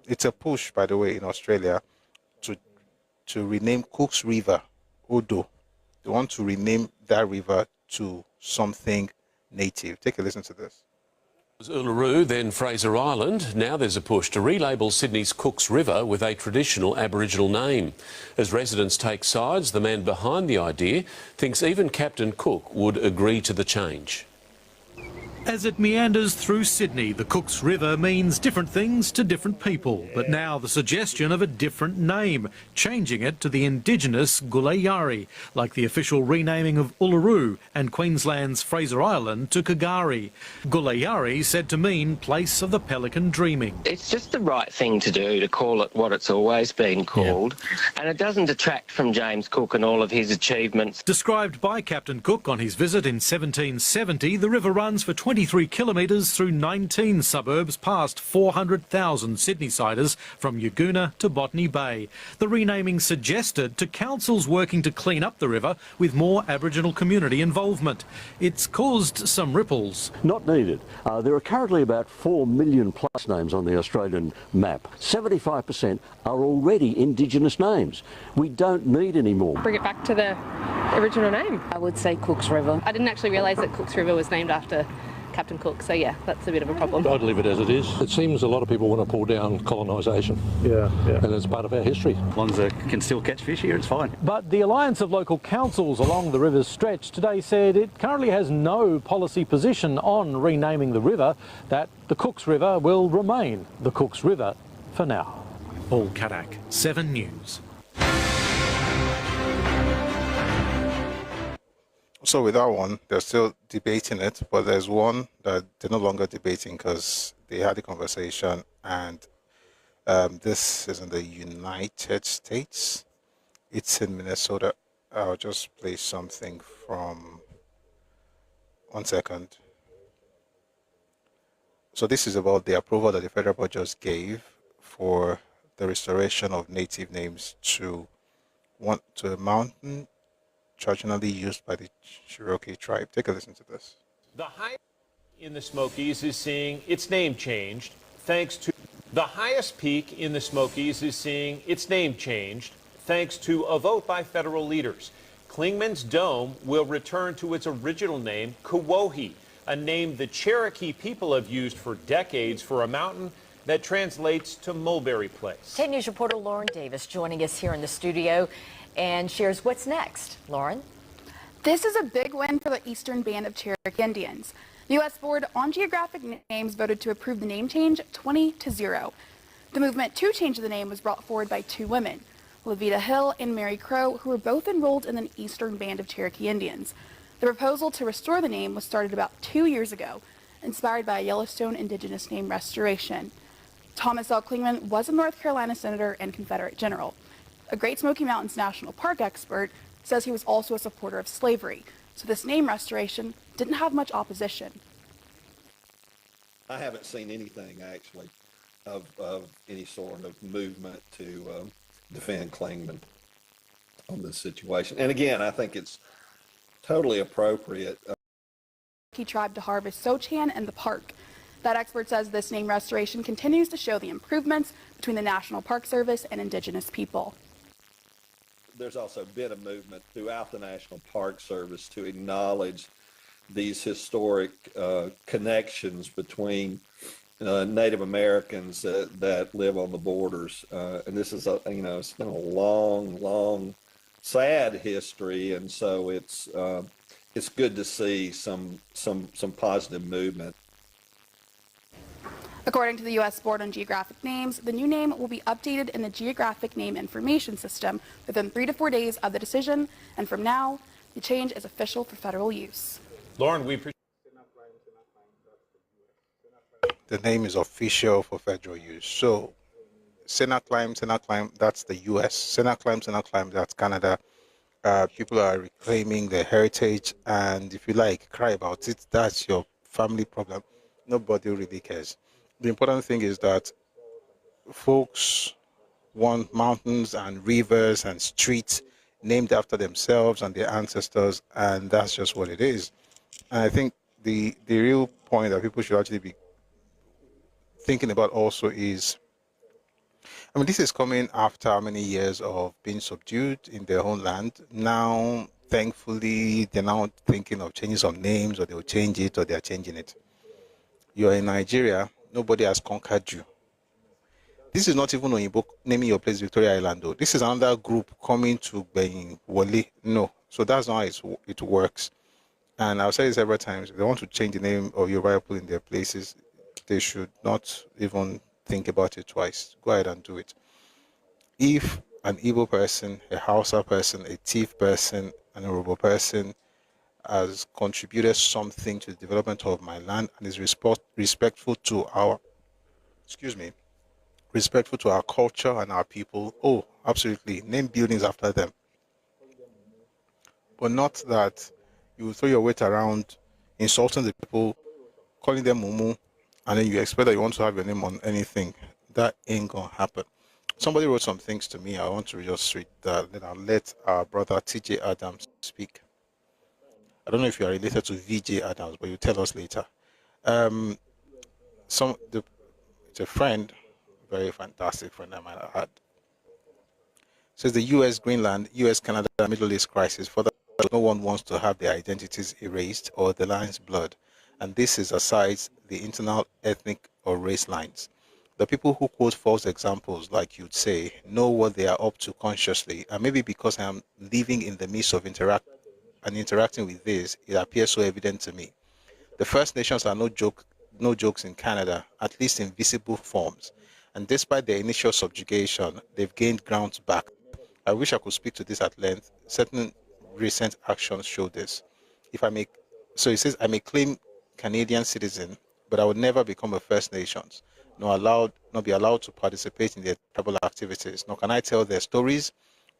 It's a push, by the way, in Australia to rename Cook's River Odo. They want to rename that river to something native. Take a listen to this. Uluru, then Fraser Island. Now there's a push to relabel Sydney's Cook's River with a traditional Aboriginal name. As residents take sides, the man behind the idea thinks even Captain Cook would agree to the change. As it meanders through Sydney, the Cook's River means different things to different people, but now the suggestion of a different name, changing it to the indigenous Gulayari, like the official renaming of Uluru and Queensland's Fraser Island to Kagari. Gulayari said to mean place of the pelican dreaming. It's just the right thing to do, to call it what it's always been called, and it doesn't detract from James Cook and all of his achievements. Described by Captain Cook on his visit in 1770, the river runs for 23 kilometres through 19 suburbs past 400,000 Sydneysiders from Yagoona to Botany Bay. The renaming suggested to councils working to clean up the river with more Aboriginal community involvement. It's caused some ripples. Not needed. There are currently about 4 million plus names on the Australian map. 75% are already Indigenous names. We don't need any more. Bring it back to the original name. I would say Cook's River. I didn't actually realise that Cook's River was named after Captain Cook, so yeah, that's a bit of a problem. I'd leave it as it is. It seems a lot of people want to pull down colonisation. Yeah. And it's part of our history. Ones that can still catch fish here, it's fine. But the Alliance of Local Councils along the river's stretch today said it currently has no policy position on renaming the river, that the Cook's River will remain the Cook's River for now. Paul Kadak, 7 News. So with that one, they're still debating it, but there's one that they're no longer debating because they had a conversation, and this is in the United States. It's in Minnesota. I'll just play something from 1 second. So this is about the approval that the federal board just gave for the restoration of native names to a mountain traditionally used by the Cherokee tribe. Take a listen to this. The highest in the Smokies is seeing its name changed thanks to a vote by federal leaders. Klingman's Dome will return to its original name, Kewohi, a name the Cherokee people have used for decades for a mountain that translates to Mulberry Place. 10 News reporter Lauren Davis joining us here in the studio and shares what's next. Lauren? This is a big win for the Eastern Band of Cherokee Indians. The U.S. Board on Geographic Names voted to approve the name change 20-0. The movement to change the name was brought forward by 2 women, Levita Hill and Mary Crow, who were both enrolled in the Eastern Band of Cherokee Indians. The proposal to restore the name was started about 2 years ago, inspired by a Yellowstone indigenous name restoration. Thomas L. Klingman was a North Carolina senator and Confederate general. A Great Smoky Mountains National Park expert says he was also a supporter of slavery, so this name restoration didn't have much opposition. I haven't seen anything, actually, of any sort of movement to defend Klingman on this situation. And again, I think it's totally appropriate. He tried to harvest Sochan in the park. That expert says this name restoration continues to show the improvements between the National Park Service and Indigenous people. There's also been a movement throughout the National Park Service to acknowledge these historic connections between Native Americans that live on the borders. And this is, it's been a long, sad history. And so it's good to see some positive movement. According to the U.S. Board on Geographic Names, the new name will be updated in the Geographic Name Information System within 3 to 4 days of the decision, and from now, the change is official for federal use. Lauren, we appreciate. The name is official for federal use. So, Senaclim, that's the U.S. Senaclim, that's Canada. People are reclaiming their heritage, and if you like, cry about it. That's your family problem. Nobody really cares. The important thing is that folks want mountains and rivers and streets named after themselves and their ancestors, and that's just what it is. And I think the real point that people should actually be thinking about also is, this is coming after how many years of being subdued in their own land. Now, thankfully, they're now thinking of changing some names, or they'll change it, or they're changing it. You're in Nigeria. Nobody has conquered you. This is not even Oyinbo naming your place Victoria Island, though. This is another group coming to Benin Wole. No. So that's not how it works. And I've said it several times. If they want to change the name of your people in their places, they should not even think about it twice. Go ahead and do it. If an Igbo person, a Hausa person, a Tiv person, an Yoruba person has contributed something to the development of my land and is respectful to our, respectful to our culture and our people, oh, absolutely, name buildings after them. But not that you throw your weight around insulting the people, calling them mumu, and then you expect that you want to have your name on anything. That ain't gonna happen. Somebody wrote some things to me. I want to just read that, then I'll let our brother TJ Adams speak. I don't know if you are related to VJ Adams, but you tell us later. It's a friend, very fantastic friend I might have had. Says the U.S. Greenland, U.S. Canada, Middle East crisis. Further, no one wants to have their identities erased or the lines blurred, and this is aside the internal ethnic or race lines. The people who quote false examples, like you'd say, know what they are up to consciously, and maybe because I am living in the midst of interacting with this, it appears so evident to me. The First Nations are no jokes in Canada, at least in visible forms. And despite their initial subjugation, they've gained ground back. I wish I could speak to this at length. Certain recent actions show this. So he says, I may claim Canadian citizen, but I would never become a First Nations, nor be allowed to participate in their tribal activities, nor can I tell their stories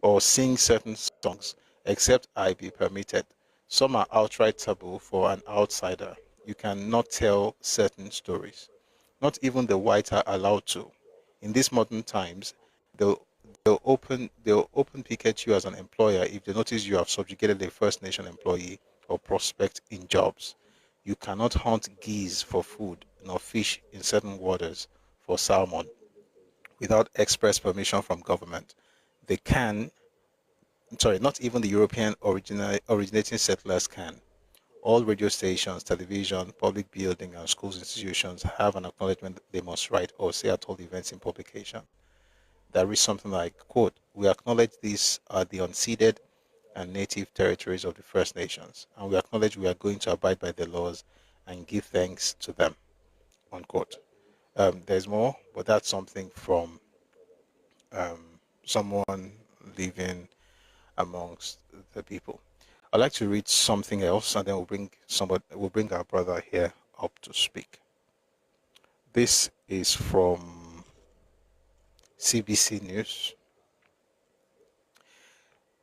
or sing certain songs, except I be permitted. Some are outright taboo for an outsider. You cannot tell certain stories. Not even the white are allowed to. In these modern times, they'll open picket you as an employer if they notice you have subjugated a First Nation employee or prospect in jobs. You cannot hunt geese for food, nor fish in certain waters for salmon without express permission from government. Not even the European originating settlers can. All radio stations, television, public building, and schools institutions have an acknowledgement they must write or say at all events in publication. There is something like, quote, we acknowledge these are the unceded and native territories of the First Nations, and we acknowledge we are going to abide by the laws and give thanks to them, unquote. There's more, but that's something from someone living amongst the people. I'd like to read something else, and then we'll bring our brother here up to speak. This is from CBC News,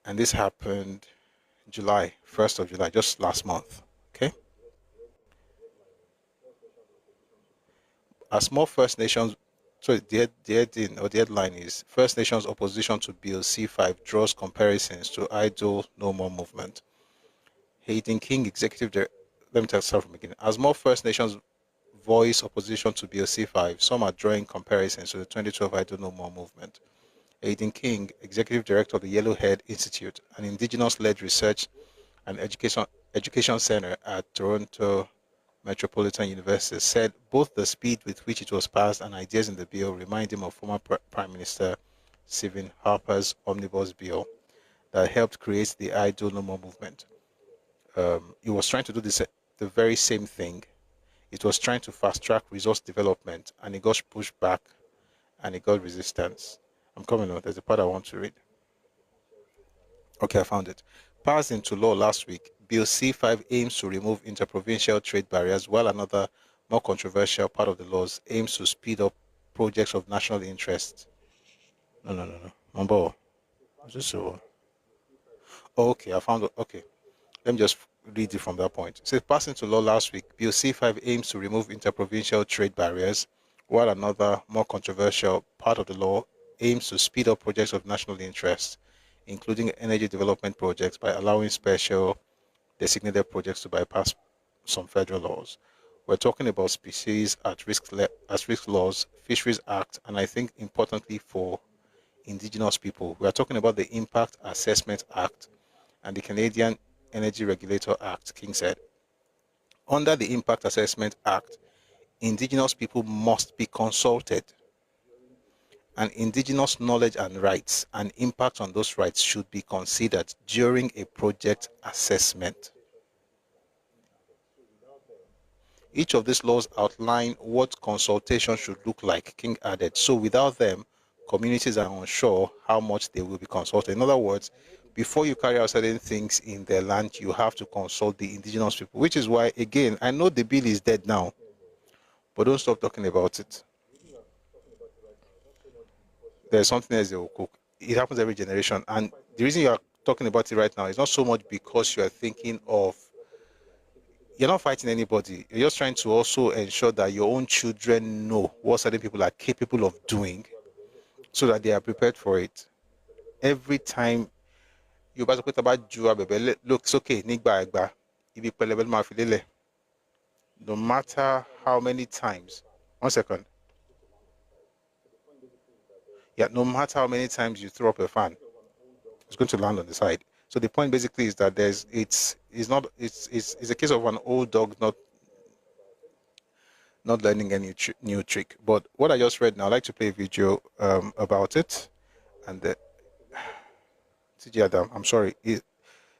and this happened July 1st of July, just last month. Okay. As more First Nations, so the headline is First Nations opposition to Bill C5 draws comparisons to Idle No More movement. Hayden King, executive director. Let me start from the beginning. As more First Nations voice opposition to Bill C5. Some are drawing comparisons to the 2012 I Do No More movement. Aidan King, Executive Director of the Yellowhead Institute, an indigenous-led research and education center at Toronto Metropolitan University, said both the speed with which it was passed and ideas in the bill remind him of former Prime Minister Stephen Harper's omnibus bill that helped create the I Do No More movement. It was trying to do the very same thing. It was trying to fast-track resource development, and it got pushed back, and it got resistance. I'm coming on. There's a part I want to read. Okay, I found it. Passed into law last week, Bill C5 aims to remove interprovincial trade barriers, while another more controversial part of the laws aims to speed up projects of national interest. No. Mambo. Is this so? Oh, okay, I found it. Okay. Let me just read it from that point. It says, passed into law last week, Bill C5 aims to remove interprovincial trade barriers, while another more controversial part of the law aims to speed up projects of national interest, including energy development projects, by allowing special designated projects to bypass some federal laws. We're talking about species at risk laws, Fisheries Act, and I think importantly for indigenous people, we are talking about the Impact Assessment Act and the Canadian Energy Regulator Act, King said. Under the Impact Assessment Act, indigenous people must be consulted, and indigenous knowledge and rights and impact on those rights should be considered during a project assessment. Each of these laws outline what consultation should look like, King added. So without them, communities are unsure how much they will be consulted. In other words, before you carry out certain things in their land, you have to consult the indigenous people, which is why, again, I know the bill is dead now, but don't stop talking about it. There's something else they will cook. It happens every generation. And the reason you are talking about it right now is not so much because you are thinking of, you're not fighting anybody. You're just trying to also ensure that your own children know what certain people are capable of doing so that they are prepared for it. Every time you talk about Jua, look, it's okay. No matter how many times. 1 second. Yeah, no matter how many times you throw up a fan, it's going to land on the side. So the point basically is that it's a case of an old dog not learning any new trick. But what I just read now, I'd like to play a video about it. And TJ Adam, I'm sorry, that's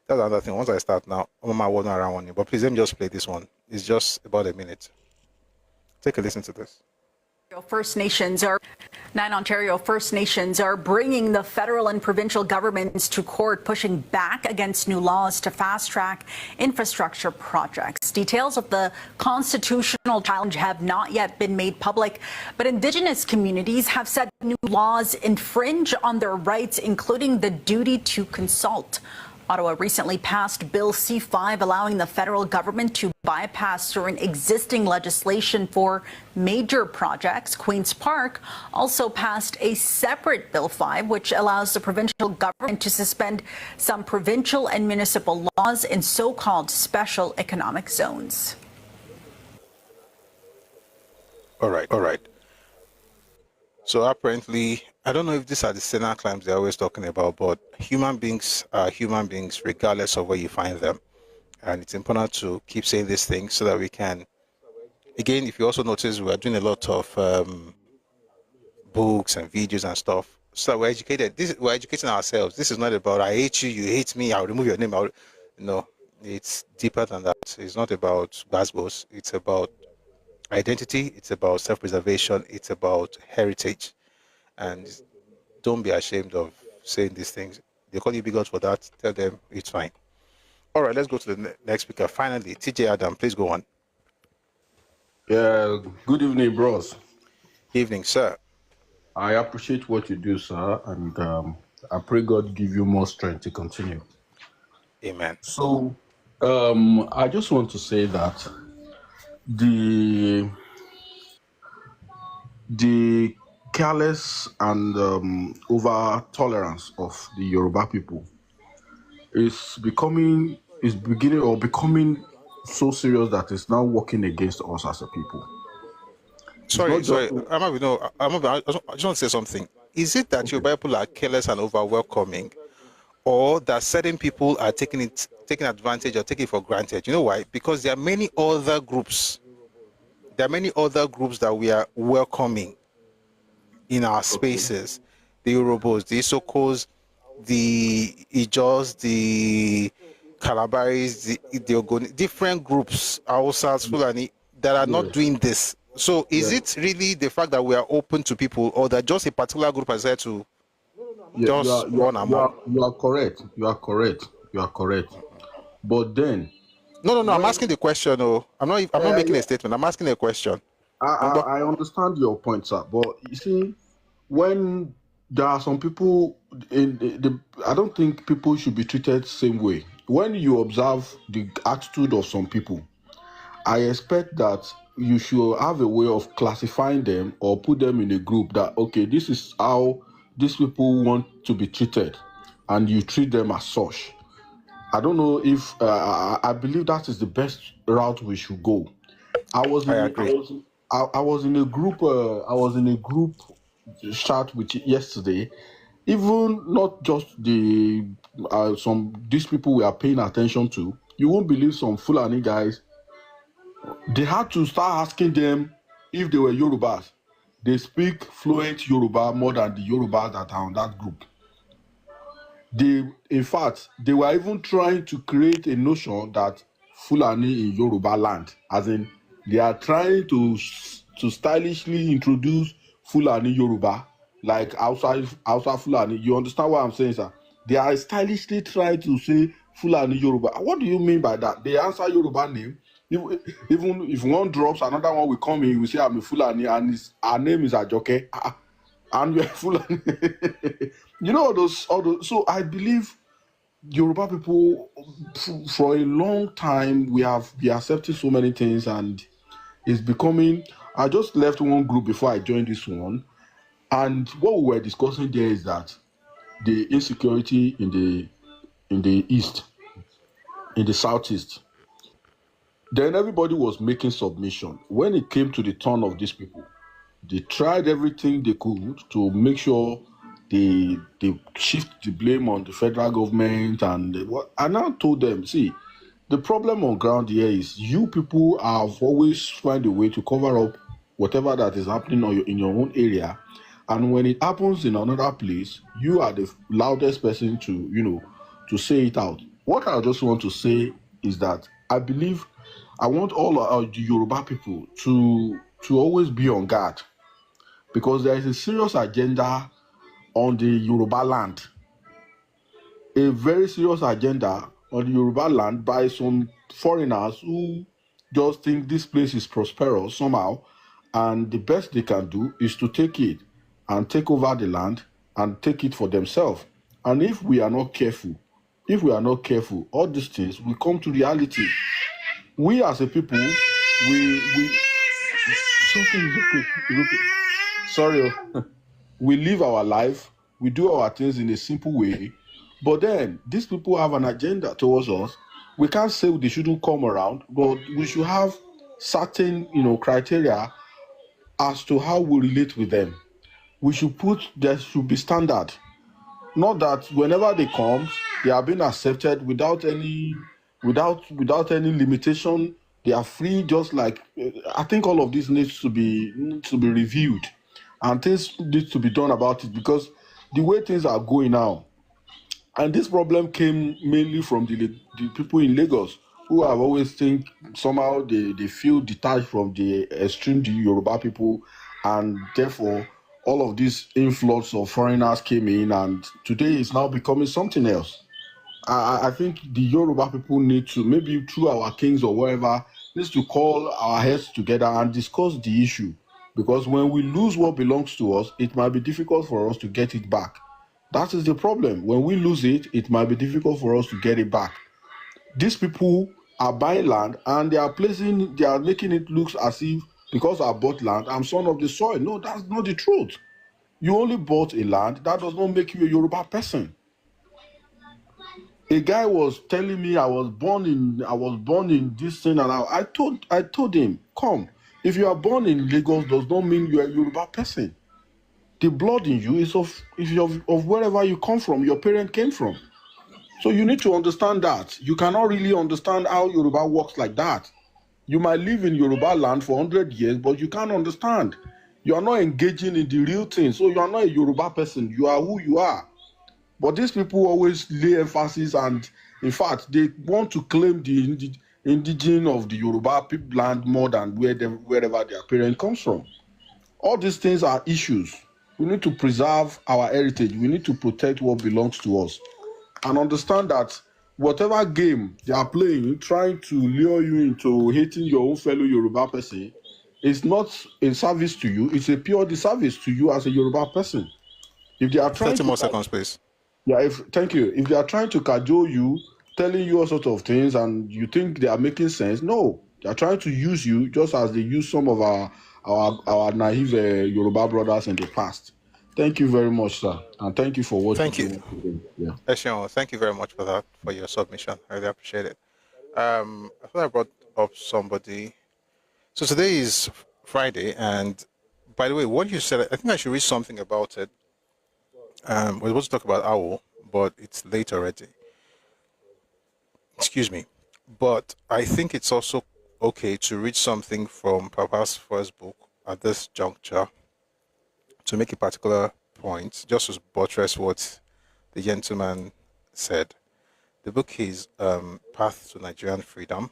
another thing. Once I start now, I'm not around one. But please let me just play this one. It's just about a minute. Take a listen to this. Nine Ontario First Nations are bringing the federal and provincial governments to court, pushing back against new laws to fast-track infrastructure projects. Details of the constitutional challenge have not yet been made public, but Indigenous communities have said new laws infringe on their rights, including the duty to consult. Ottawa recently passed Bill C5, allowing the federal government to bypass certain existing legislation for major projects. Queen's Park also passed a separate Bill 5, which allows the provincial government to suspend some provincial and municipal laws in so-called special economic zones. All right. So apparently, I don't know if these are the Senate claims they're always talking about, but human beings are human beings regardless of where you find them. And it's important to keep saying these things so that we can, again, if you also notice, we are doing a lot of books and videos and stuff. So we're educated. We're educating ourselves. This is not about, I hate you, you hate me, I'll remove your name. No, it's deeper than that. It's not about buzzwords. It's about identity. It's about self-preservation. It's about heritage. And don't be ashamed of saying these things. They call you bigots for that. Tell them it's fine. All right, let's go to the next speaker. Finally, TJ Adam, please go on. Yeah, good evening, bros. Evening, sir. I appreciate what you do, sir, and I pray God give you more strength to continue. Amen. So, I just want to say that the careless and over tolerance of the Yoruba people is becoming so serious that it's now working against us as a people. Sorry. I just want to say something. Is it that your people are careless and over welcoming, or that certain people are taking advantage or taking it for granted? You know why? Because there are many other groups. There are many other groups that we are welcoming in our spaces. The Yorubas, the Isokos, the Ijos, the Calabaris, the Ogoni, different groups, Hausas, Fulani, that are not doing this. So is it really the fact that we are open to people, or that just a particular group has had to just run amok? You are correct. You are correct. You are correct. But then, no, I'm asking the question. No, I'm not making a statement. I'm asking a question. I understand your point, sir. But you see, when there are some people I don't think people should be treated the same way. When you observe the attitude of some people, I expect that you should have a way of classifying them or put them in a group that, okay, this is how these people want to be treated, and you treat them as such. I don't know if I believe that is the best route we should go. I was in a group. I was in a group chat with yesterday. Even not just the these people we are paying attention to. You won't believe some Fulani guys. They had to start asking them if they were Yorubas. They speak fluent Yoruba more than the Yorubas that are on that group. In fact, they were even trying to create a notion that Fulani in Yoruba land, as in they are trying to stylishly introduce Fulani Yoruba, like outside Fulani. You understand what I'm saying, sir? They are stylishly trying to say Fulani Yoruba. What do you mean by that? They answer Yoruba name. Even if one drops, another one will come in, we say I'm a Fulani, and our name is Ajoke, and we're Fulani. You know all those. So I believe Yoruba people, for a long time, we accepted so many things, and it's becoming. I just left one group before I joined this one, and what we were discussing there is that the insecurity in the east, in the southeast. Then everybody was making submission. When it came to the turn of these people, they tried everything they could to make sure they shift the blame on the federal government. And I now told them, see, the problem on ground here is you people have always find a way to cover up whatever that is happening in your own area. And when it happens in another place, you are the loudest person to say it out. What I just want to say is that I want all the Yoruba people to always be on guard, because there is a serious agenda on the Yoruba land, a very serious agenda on the Yoruba land by some foreigners who just think this place is prosperous somehow, and the best they can do is to take it and take over the land and take it for themselves. And if we are not careful, all these things will come to reality. We as a people, it's okay. Sorry, we live our life, we do our things in a simple way, but then these people have an agenda towards us. We can't say they shouldn't come around, but we should have certain, criteria as to how we relate with them. There should be standard. Not that whenever they come, they are being accepted without any limitation. They are free, just like I think all of this needs to be reviewed, and things need to be done about it, because the way things are going now, and this problem came mainly from the people in Lagos who have always think somehow they feel detached from the extreme Yoruba people, and therefore all of this influx of foreigners came in, and today it's now becoming something else. I think the Yoruba people need to, maybe through our kings or whatever, needs to call our heads together and discuss the issue. Because when we lose what belongs to us, it might be difficult for us to get it back. That is the problem. When we lose it, it might be difficult for us to get it back. These people are buying land, and they are making it look as if, because I bought land, I'm son of the soil. No, that's not the truth. You only bought a land. That does not make you a Yoruba person. A guy was telling me I was born in this thing, and I told him, come, If you are born in Lagos, does not mean you are a Yoruba person. The blood in you is of wherever you come from, your parent came from. So you need to understand that. You cannot really understand how Yoruba works like that. You might live in Yoruba land for 100 years, but you can't understand. You are not engaging in the real thing. So you are not a Yoruba person. You are who you are. But these people always lay emphasis, and in fact, they want to claim the indigenous of the Yoruba people land more than wherever their parent comes from. All these things are issues. We need to preserve our heritage. We need to protect what belongs to us. And understand that whatever game they are playing, trying to lure you into hating your own fellow Yoruba person, is not a service to you. It's a pure disservice to you as a Yoruba person. If they are trying 30 more seconds, please. Yeah, thank you. If they are trying to cajole you, telling you all sorts of things, and you think they are making sense, no. They are trying to use you just as they use some of our naive Yoruba brothers in the past. Thank you very much, sir. And thank you for what Thank you you. do. Yeah. Eshion, thank you very much for that, for your submission. I really appreciate it. I thought I brought up somebody. So today is Friday, and by the way, what you said, I think I should read something about it. We're supposed to talk about Owl, but it's late already. Excuse me. But I think it's also okay to read something from Papa's first book at this juncture to make a particular point, just to buttress what the gentleman said. The book is Path to Nigerian Freedom.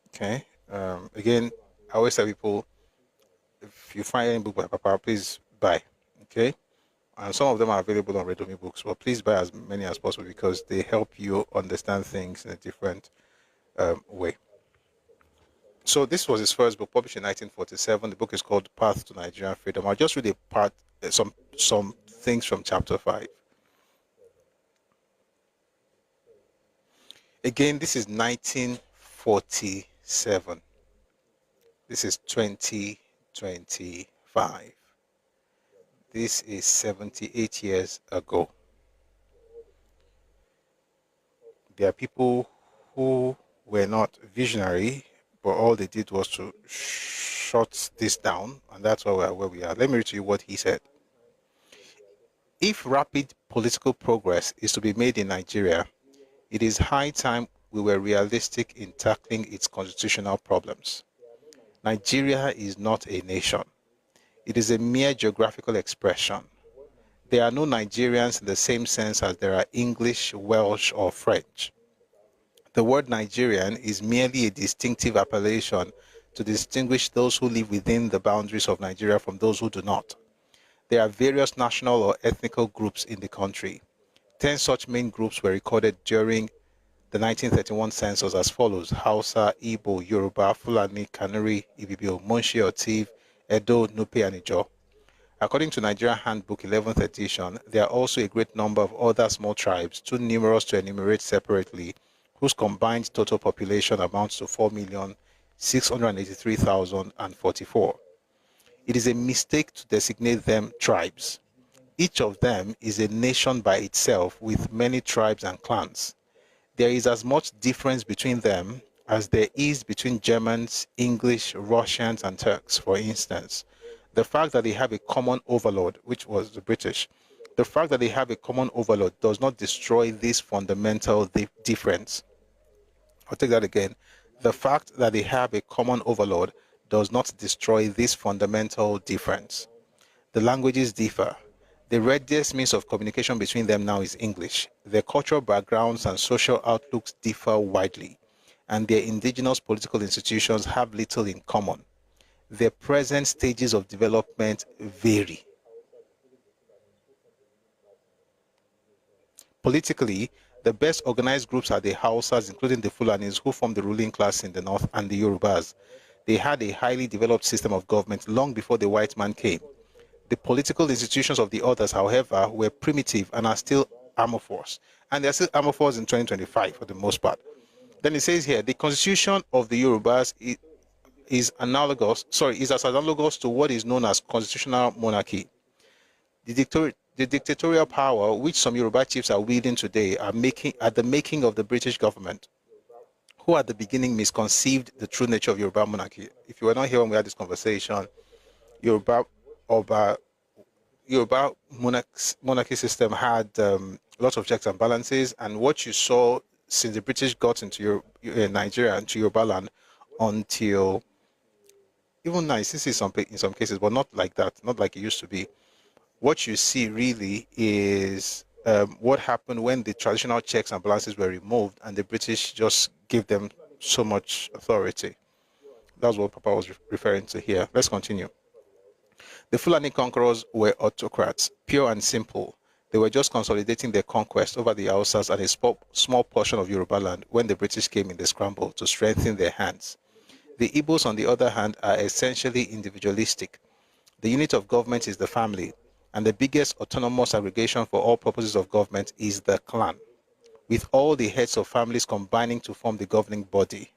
Okay. Again, I always tell people, if you find any book by Papa, please buy. Okay. And some of them are available on Redomi Books, but please buy as many as possible because they help you understand things in a different way. So this was his first book, published in 1947. The book is called Path to Nigerian Freedom. I'll just read a part, some things from chapter 5. Again, this is 1947. This is 2025. This is 78 years ago. There are people who were not visionary, but all they did was to shut this down, and that's why we are where we are. Let me read to you what he said. If rapid political progress is to be made in Nigeria, it is high time we were realistic in tackling its constitutional problems. Nigeria is not a nation. It is a mere geographical expression. There are no Nigerians in the same sense as there are English, Welsh, or French. The word Nigerian is merely a distinctive appellation to distinguish those who live within the boundaries of Nigeria from those who do not. There are various national or ethnical groups in the country. 10 such main groups were recorded during the 1931 census as follows: Hausa, Igbo, Yoruba, Fulani, Kanuri, Ibibio, Munshi, Otiv, Edo, Nupe, and Ijo. According to Nigerian Handbook 11th edition, there are also a great number of other small tribes, too numerous to enumerate separately, whose combined total population amounts to 4,683,044. It is a mistake to designate them tribes. Each of them is a nation by itself with many tribes and clans. There is as much difference between them as there is between Germans, English, Russians, and Turks, for instance. The fact that they have a common overlord, which was the British, the fact that they have a common overlord does not destroy this fundamental difference. I'll take that again. The fact that they have a common overlord does not destroy this fundamental difference. The languages differ. The readiest means of communication between them now is English. Their cultural backgrounds and social outlooks differ widely, and their indigenous political institutions have little in common. Their present stages of development vary. Politically, the best organized groups are the Hausas, including the Fulanis, who form the ruling class in the north, and the Yorubas. They had a highly developed system of government long before the white man came. The political institutions of the others, however, were primitive and are still amorphous. And they're still amorphous in 2025 for the most part. Then it says here, the constitution of the Yorubas is as analogous to what is known as constitutional monarchy. The dictatorial power which some Yoruba chiefs are wielding today are the making of the British government, who at the beginning misconceived the true nature of Yoruba monarchy. If you were not here when we had this conversation, Yoruba monarchy system had lots of checks and balances, and what you saw since the British got into Nigeria and to Yoruba land until even now, this is in some cases, but not like that, not like it used to be. What you see really is what happened when the traditional checks and balances were removed and the British just gave them so much authority. That's what Papa was referring to here. Let's continue. The Fulani conquerors were autocrats, pure and simple. They were just consolidating their conquest over the Hausas and a small portion of Yoruba land when the British came in the scramble to strengthen their hands. The Igbos, on the other hand, are essentially individualistic. The unit of government is the family, and the biggest autonomous aggregation for all purposes of government is the clan, with all the heads of families combining to form the governing body.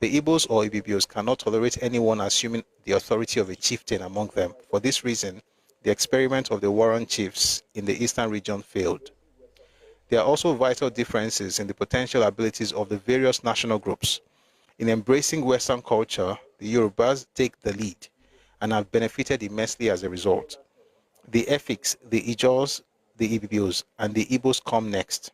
The Igbos or Ibibios cannot tolerate anyone assuming the authority of a chieftain among them. For this reason, the experiment of the Warren chiefs in the eastern region failed. There are also vital differences in the potential abilities of the various national groups. In embracing Western culture, the Yorubas take the lead and have benefited immensely as a result. The Efiks, the Ijaws, the Ibibios, and the Igbos come next.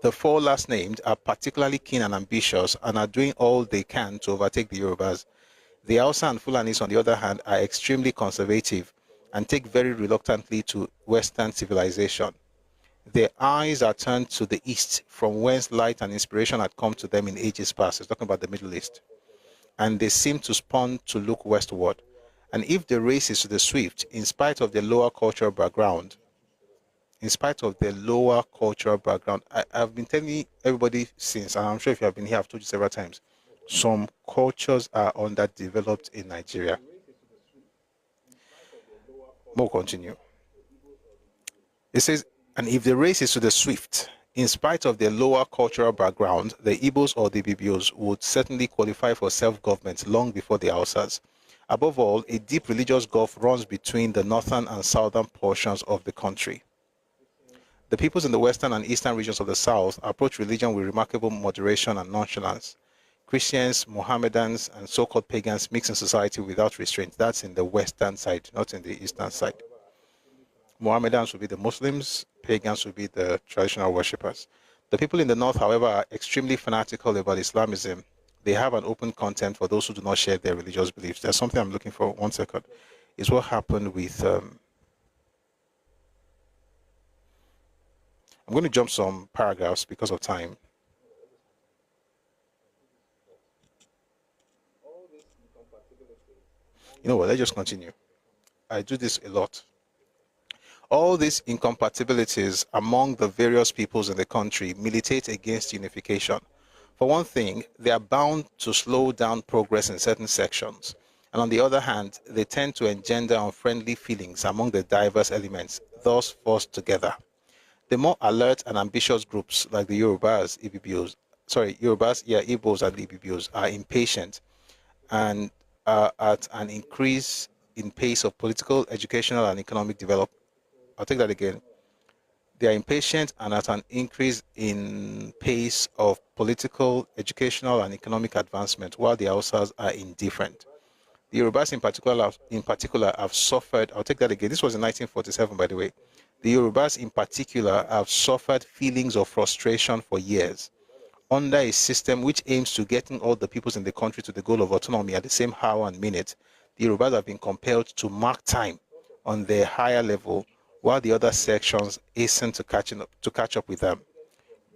The four last named are particularly keen and ambitious and are doing all they can to overtake the Yorubas. The Hausa and Fulanis, on the other hand, are extremely conservative and take very reluctantly to Western civilization. Their eyes are turned to the east, from whence light and inspiration had come to them in ages past. It's talking about the Middle East. And they seem to spawn to look westward. And if the race is to the swift, in spite of their lower cultural background, I've been telling everybody since, and I'm sure if you have been here, I've told you several times, some cultures are underdeveloped in Nigeria. More continue. It says, and if the race is to the swift, in spite of their lower cultural background, the Igbos or the Bibios would certainly qualify for self-government long before the Hausas. Above all, a deep religious gulf runs between the northern and southern portions of the country. The peoples in the western and eastern regions of the south approach religion with remarkable moderation and nonchalance. Christians, Mohammedans, and so-called pagans mix in society without restraint. That's in the western side, not in the eastern side. Mohammedans will be the Muslims, pagans will be the traditional worshippers. The people in the north, however, are extremely fanatical about Islamism. They have an open contempt for those who do not share their religious beliefs. There's something I'm looking for. 1 second. It's what happened with... I'm going to jump some paragraphs because of time. You know what? Let's just continue. I do this a lot. All these incompatibilities among the various peoples in the country militate against unification. For one thing, they are bound to slow down progress in certain sections. And on the other hand, they tend to engender unfriendly feelings among the diverse elements, thus forced together. The more alert and ambitious groups like the Igbos and the Ibibios are impatient and are at an increase in pace of political, educational, and economic development. I'll take that again. They are impatient and at an increase in pace of political, educational, and economic advancement, while the Hausas are indifferent. The Yorubas in particular have suffered, I'll take that again, this was in 1947, by the way. The Yorubas in particular have suffered feelings of frustration for years. Under a system which aims to getting all the peoples in the country to the goal of autonomy at the same hour and minute, the Yorubas have been compelled to mark time on their higher level, while the other sections hasten to catch up with them.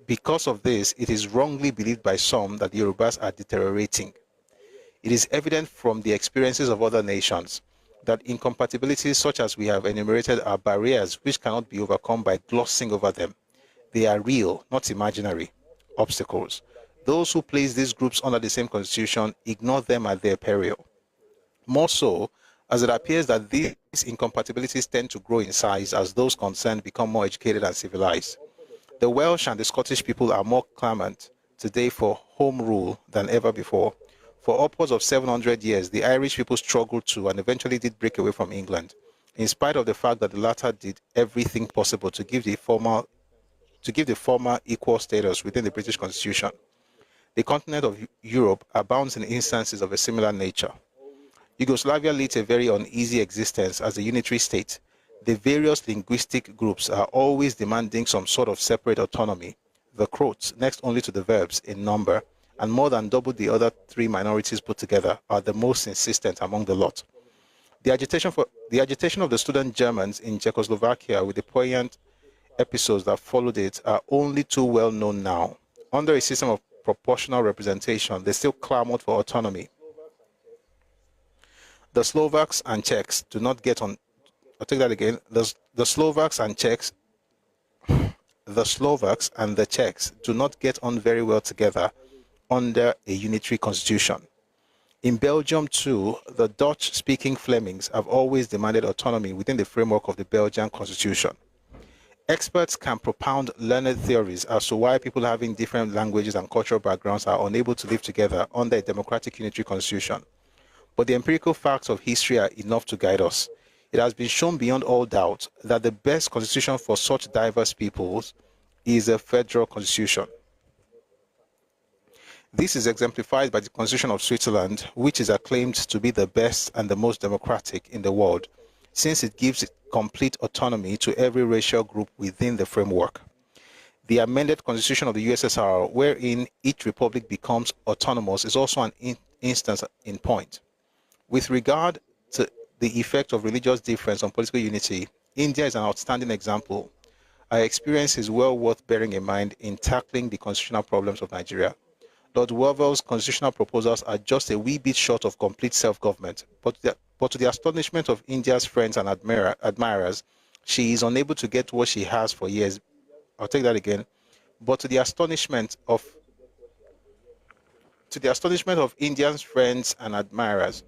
Because of this, it is wrongly believed by some that the Yorubas are deteriorating. It is evident from the experiences of other nations that incompatibilities such as we have enumerated are barriers which cannot be overcome by glossing over them. They are real, not imaginary, obstacles. Those who place these groups under the same constitution ignore them at their peril. More so, as it appears that these incompatibilities tend to grow in size as those concerned become more educated and civilized. The Welsh and the Scottish people are more clamant today for home rule than ever before. For upwards of 700 years, the Irish people struggled to and eventually did break away from England, in spite of the fact that the latter did everything possible to give the former equal status within the British Constitution. The continent of Europe abounds in instances of a similar nature. Yugoslavia leads a very uneasy existence as a unitary state. The various linguistic groups are always demanding some sort of separate autonomy. The Croats, next only to the verbs in number, and more than double the other three minorities put together, are the most insistent among the lot. The agitation of the student Germans in Czechoslovakia with the poignant episodes that followed it are only too well known now. Under a system of proportional representation, they still clamored for autonomy. The Slovaks and Czechs do not get on. I'll take that again. The Slovaks and Czechs, the Slovaks and the Czechs do not get on very well together under a unitary constitution. In Belgium, too, the Dutch-speaking Flemings have always demanded autonomy within the framework of the Belgian constitution. Experts can propound learned theories as to why people having different languages and cultural backgrounds are unable to live together under a democratic unitary constitution. But the empirical facts of history are enough to guide us. It has been shown beyond all doubt that the best constitution for such diverse peoples is a federal constitution. This is exemplified by the Constitution of Switzerland, which is acclaimed to be the best and the most democratic in the world, since it gives complete autonomy to every racial group within the framework. The amended Constitution of the USSR, wherein each republic becomes autonomous, is also an instance in point. With regard to the effect of religious difference on political unity, India is an outstanding example. Our experience is well worth bearing in mind in tackling the constitutional problems of Nigeria. Lord Wavell's constitutional proposals are just a wee bit short of complete self-government, but to the astonishment of India's friends and admirers, she is unable to get what she has for years. I'll take that again. But to the astonishment of India's friends and admirers,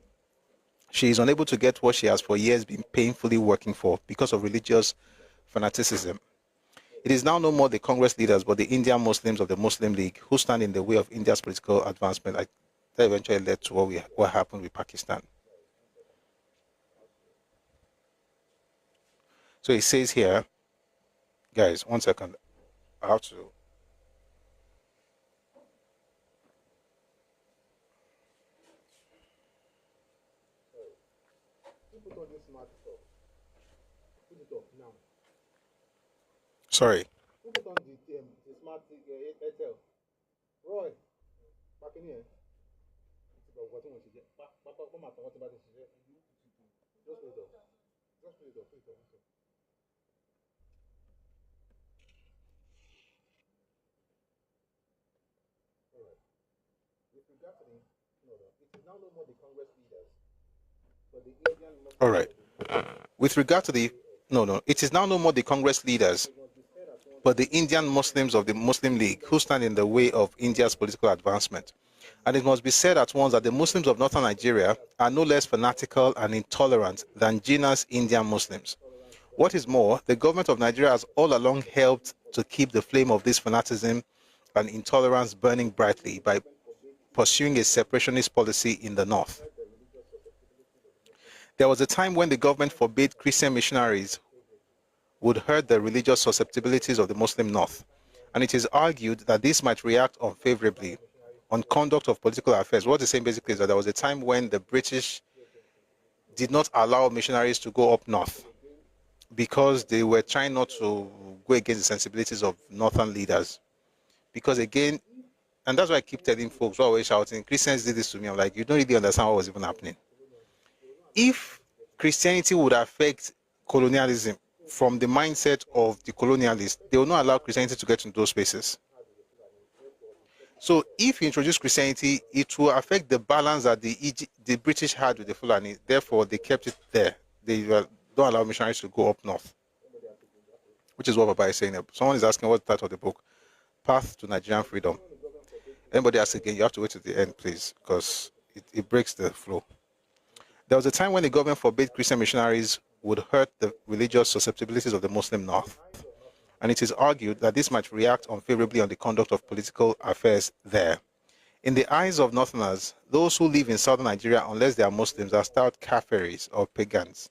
she is unable to get what she has for years been painfully working for because of religious fanaticism. It is now no more the Congress leaders, but the Indian Muslims of the Muslim League who stand in the way of India's political advancement. That eventually led to what happened with Pakistan. So it says here, guys, 1 second. I have to. Sorry. Roy, back in here. All right. With regard to the it is now no more the Congress leaders, but the Indian Muslims of the Muslim League who stand in the way of India's political advancement. And it must be said at once that the Muslims of northern Nigeria are no less fanatical and intolerant than Jinnah's Indian Muslims. What is more, the government of Nigeria has all along helped to keep the flame of this fanaticism and intolerance burning brightly by pursuing a separationist policy in the north. There was a time when the government forbade Christian missionaries would hurt the religious susceptibilities of the Muslim North, and it is argued that this might react unfavorably on conduct of political affairs. What they're saying basically is that there was a time when the British did not allow missionaries to go up north because they were trying not to go against the sensibilities of northern leaders. Because again, and that's why I keep telling folks who are always shouting, Christians did this to me. I'm like, you don't really understand what was even happening. If Christianity would affect colonialism from the mindset of the colonialists, they will not allow Christianity to get into those spaces. So if you introduce Christianity, it will affect the balance that the British had with the Fulani. Therefore, they kept it there. They don't allow missionaries to go up north, which is what Baba is saying. Someone is asking what's the title of the book, Path to Nigerian Freedom. Anybody asks again, you have to wait to the end, please, because it breaks the flow. There was a time when the government forbade Christian missionaries would hurt the religious susceptibilities of the Muslim North. And it is argued that this might react unfavorably on the conduct of political affairs there. In the eyes of Northerners, those who live in southern Nigeria, unless they are Muslims, are styled Kafiris or pagans,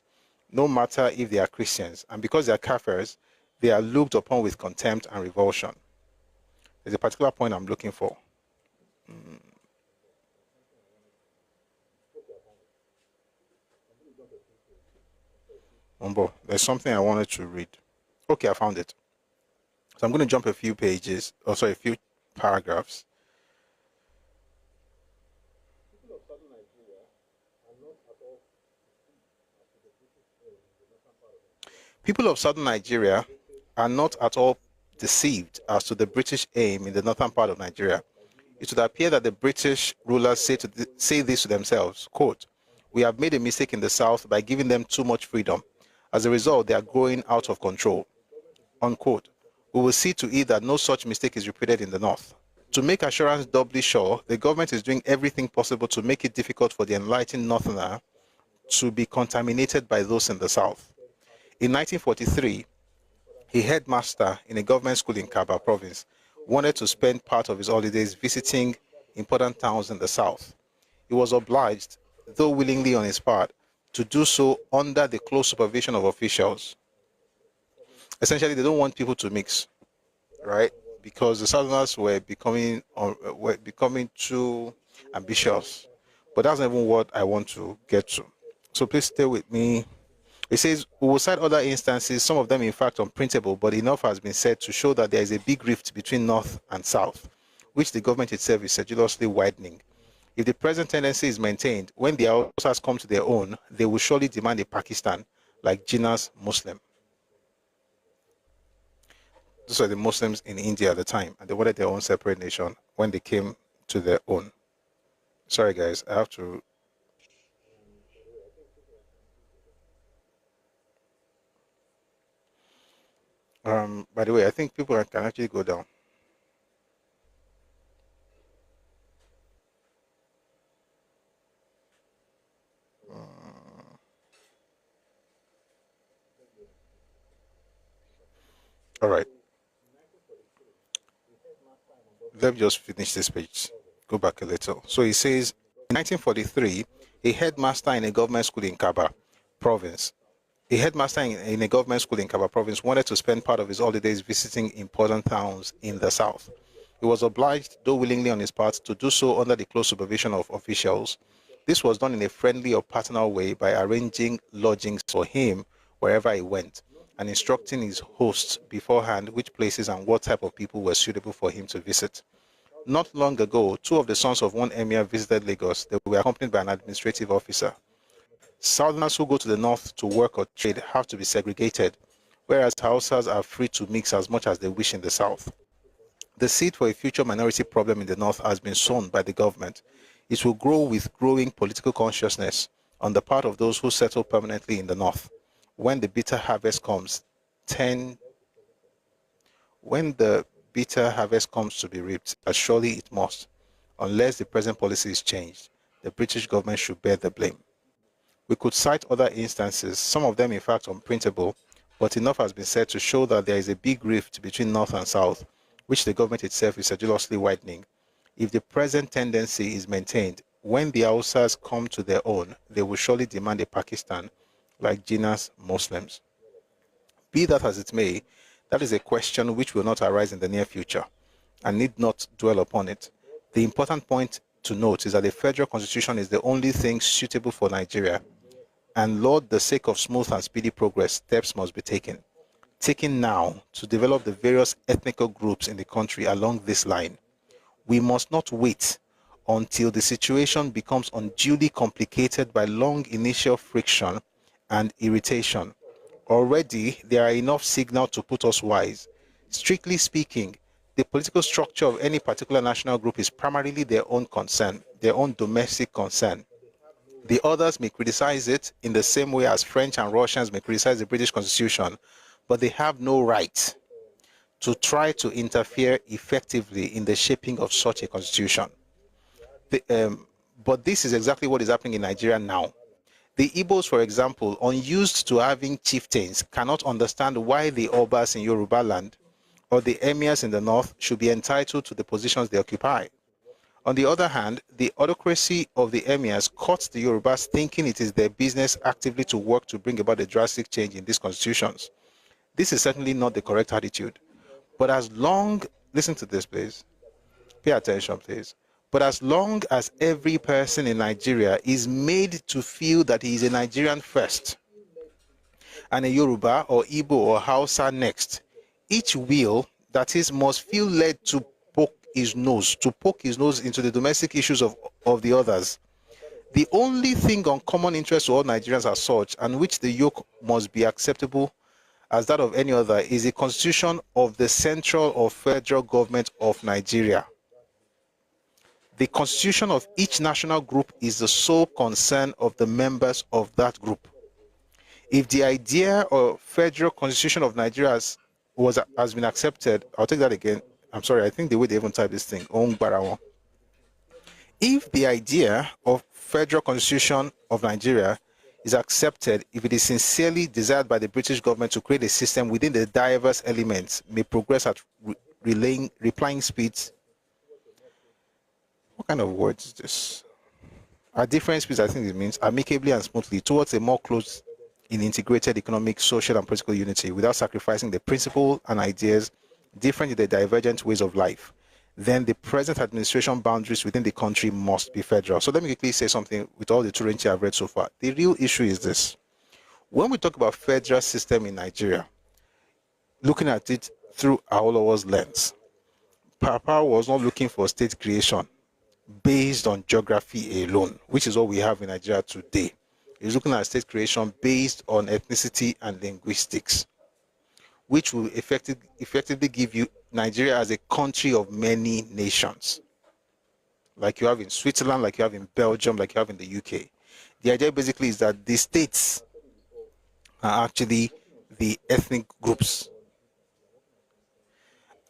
no matter if they are Christians. And because they are Kafirs, they are looked upon with contempt and revulsion. There's a particular point I'm looking for. Umbo, there's something I wanted to read. Okay, I found it. So I'm going to jump a few pages, a few paragraphs. People of southern Nigeria are not at all deceived as to the British aim in the northern part of Nigeria. It would appear that the British rulers say this to themselves, quote, "We have made a mistake in the south by giving them too much freedom. As a result, they are growing out of control," unquote. We will see to it that no such mistake is repeated in the north. To make assurance doubly sure, the government is doing everything possible to make it difficult for the enlightened northerner to be contaminated by those in the south. In 1943, a headmaster in a government school in Kaba province wanted to spend part of his holidays visiting important towns in the south. He was obliged, though willingly on his part, to do so under the close supervision of officials. Essentially, they don't want people to mix, right? Because the southerners were becoming too ambitious. But that's not even what I want to get to. So please stay with me. It says, we will cite other instances, some of them in fact unprintable, but enough has been said to show that there is a big rift between north and south, which the government itself is sedulously widening. If the present tendency is maintained, when the Hausas come to their own, they will surely demand a Pakistan like Jinnah's Muslim. Those were the Muslims in India at the time, and they wanted their own separate nation when they came to their own. Sorry guys, I have to... by the way, I think people can actually go down. All right. Let me just finish this page. Go back a little. So he says, in 1943, a headmaster in a government school in Kaba province in a government school in Kaba province wanted to spend part of his holidays visiting important towns in the south. He was obliged, though willingly on his part, to do so under the close supervision of officials. This was done in a friendly or paternal way by arranging lodgings for him wherever he went and instructing his hosts beforehand which places and what type of people were suitable for him to visit. Not long ago, two of the sons of one emir visited Lagos. They were accompanied by an administrative officer. Southerners who go to the north to work or trade have to be segregated, whereas Hausas are free to mix as much as they wish in the south. The seed for a future minority problem in the north has been sown by the government. It will grow with growing political consciousness on the part of those who settle permanently in the north. When the bitter harvest comes, when the bitter harvest comes to be reaped, as surely it must, unless the present policy is changed, the British government should bear the blame. We could cite other instances, some of them in fact unprintable, but enough has been said to show that there is a big rift between north and south, which the government itself is sedulously widening. If the present tendency is maintained, when the Hausas come to their own, they will surely demand a Pakistan like Jinnah's Muslims. Be that as it may, that is a question which will not arise in the near future and need not dwell upon it. The important point to note is that the federal constitution is the only thing suitable for Nigeria, and Lord, the sake of smooth and speedy progress, steps must be taken now to develop the various ethnical groups in the country along this line. We must not wait until the situation becomes unduly complicated by long initial friction and irritation. Already, there are enough signals to put us wise. Strictly speaking, the political structure of any particular national group is primarily their own concern, their own domestic concern. The others may criticize it in the same way as French and Russians may criticize the British Constitution, but they have no right to try to interfere effectively in the shaping of such a constitution. But this is exactly what is happening in Nigeria now. The Igbos, for example, unused to having chieftains, cannot understand why the Obas in Yoruba land or the emirs in the north should be entitled to the positions they occupy. On the other hand, the autocracy of the emirs caught the Yorubas thinking it is their business actively to work to bring about a drastic change in these constitutions. This is certainly not the correct attitude. But as long, listen to this please, pay attention please, but as long as every person in Nigeria is made to feel that he is a Nigerian first, and a Yoruba or Igbo or Hausa next, each will, that is, must feel led to poke his nose into the domestic issues of the others. The only thing on common interest to all Nigerians as such, and which the yoke must be acceptable as that of any other, is the constitution of the central or federal government of Nigeria. The constitution of each national group is the sole concern of the members of that group. If the idea of federal constitution of Nigeria has been accepted, I'll take that again. I'm sorry, I think the way they even type this thing, if the idea of federal constitution of Nigeria is accepted, if it is sincerely desired by the British government to create a system within the diverse elements may progress at replying speeds. What kind of words is this? At different speeds, I think it means amicably and smoothly towards a more close in integrated economic, social, and political unity without sacrificing the principle and ideas different in the divergent ways of life. Then the present administration boundaries within the country must be federal. So let me quickly say something with all the Turanchi I've read so far. The real issue is this. When we talk about federal system in Nigeria, looking at it through Awolowo's lens, Papa was not looking for state creation based on geography alone, which is what we have in Nigeria today. He's looking at state creation based on ethnicity and linguistics, which will effectively give you Nigeria as a country of many nations, like you have in Switzerland, like you have in Belgium, like you have in the UK. The idea basically is that the states are actually the ethnic groups.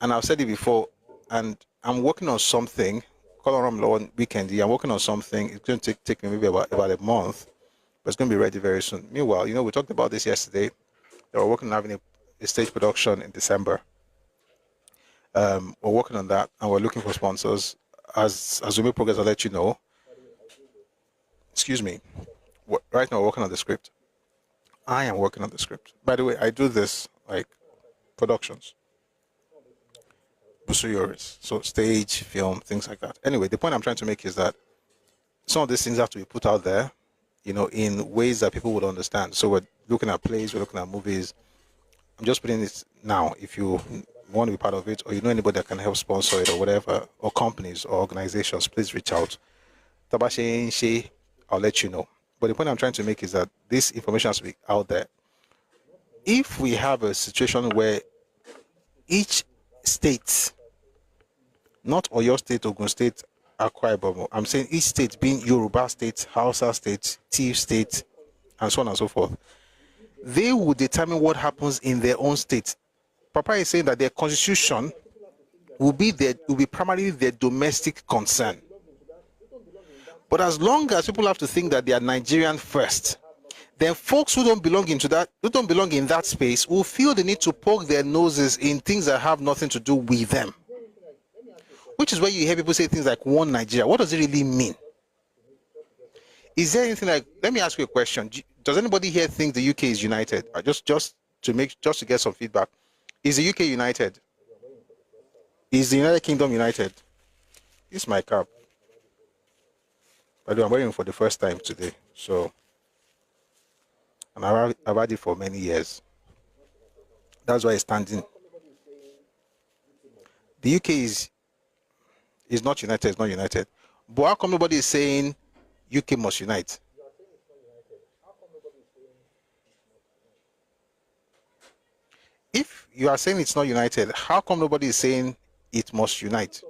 And I've said it before, and I'm working on something, on weekend, I'm working on something. It's going to take me maybe about a month, but it's going to be ready very soon. Meanwhile, we talked about this yesterday. They were working on having a stage production in December. We're working on that, and we're looking for sponsors. As we make progress, I'll let you know. Excuse me. Right now, we're working on the script. I am working on the script. By the way, I do this, like, productions. So stage, film, things like that. Anyway, the point I'm trying to make is that some of these things have to be put out there, in ways that people would understand. So we're looking at plays, we're looking at movies. I'm just putting it now. If you want to be part of it, or anybody that can help sponsor it or whatever, or companies or organizations, please reach out. I'll let you know. But the point I'm trying to make is that this information has to be out there. If we have a situation where each state, not Oyo State, Ogun State, Akwa Ibom, I'm saying each state being Yoruba State, Hausa State, Tiv State, and so on and so forth, they will determine what happens in their own state. Papa is saying that their constitution will be primarily their domestic concern. But as long as people have to think that they are Nigerian first, then folks who don't belong in that space will feel the need to poke their noses in things that have nothing to do with them. Which is why you hear people say things like one Nigeria. What does it really mean? Is there anything like, let me ask you a question. Does anybody here think the UK is united? Just to get some feedback. Is the UK united? Is the United Kingdom united? It's my cap. By the way, I'm wearing it for the first time today. So, and I've had it for many years. That's why it's standing. The UK is not united, it's not united. But how come nobody is saying UK must unite? If you are saying it's not united, how come nobody is saying it must unite?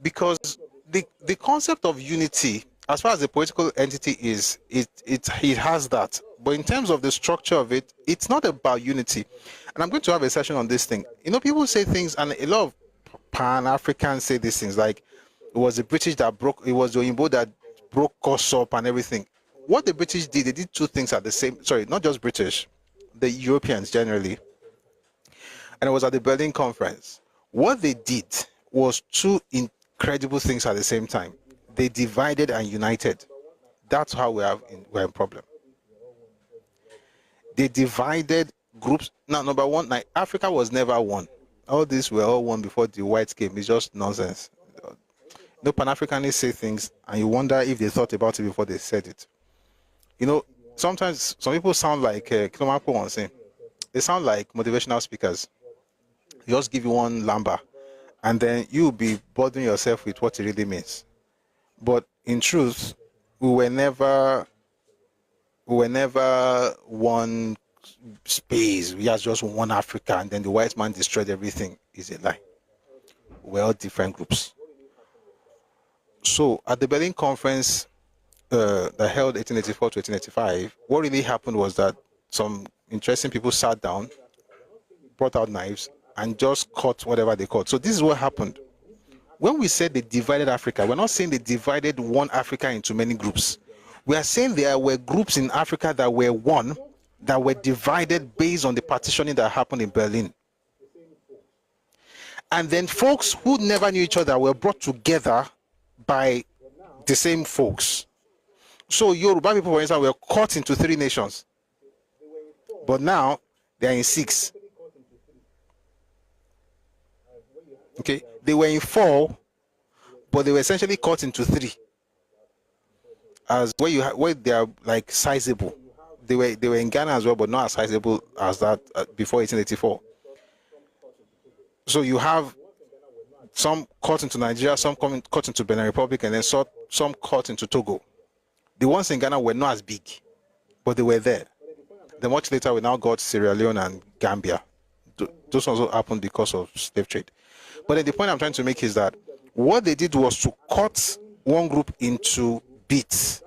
Because the concept of unity, as far as the political entity is, it has that. But in terms of the structure of it, it's not about unity. And I'm going to have a session on this thing. People say things, and a lot of Pan-Africans say these things, like it was the British that broke, it was the Oyinbo that broke us up and everything. What the British did, they did two things at the same, sorry, not just British, the Europeans generally. And it was at the Berlin Conference. What they did was two incredible things at the same time. They divided and united. That's how we're in problem. They divided groups. Now, number one, like Africa was never one. All these were all one before the whites came. It's just nonsense. Pan-Africanists say things, and you wonder if they thought about it before they said it. You know, sometimes some people sound like they sound like motivational speakers. They just give you one lamba, and then you'll be bothering yourself with what it really means. But in truth, we were never one space. We had just one Africa, and then the white man destroyed everything. Is a lie. We're all different groups. So at the Berlin Conference that held 1884 to 1885, what really happened was that some interesting people sat down, brought out knives, and just cut whatever they cut. So this is what happened. When we said they divided Africa, we're not saying they divided one Africa into many groups. We are saying there were groups in Africa that were one, that were divided based on the partitioning that happened in Berlin. And then folks who never knew each other were brought together by the same folks. So Yoruba people, for instance, were cut into 3 nations. But now they are in 6. Okay, they were in 4, but they were essentially cut into 3. As where they are like sizable. They were in Ghana as well, but not as sizable as that before 1884. So you have some cut into Nigeria, some cut into Benin Republic, and then some cut into Togo. The ones in Ghana were not as big, but they were there. Then much later, we now got Sierra Leone and Gambia. Those also happened because of slave trade. But then the point I'm trying to make is that what they did was to cut one group into bits.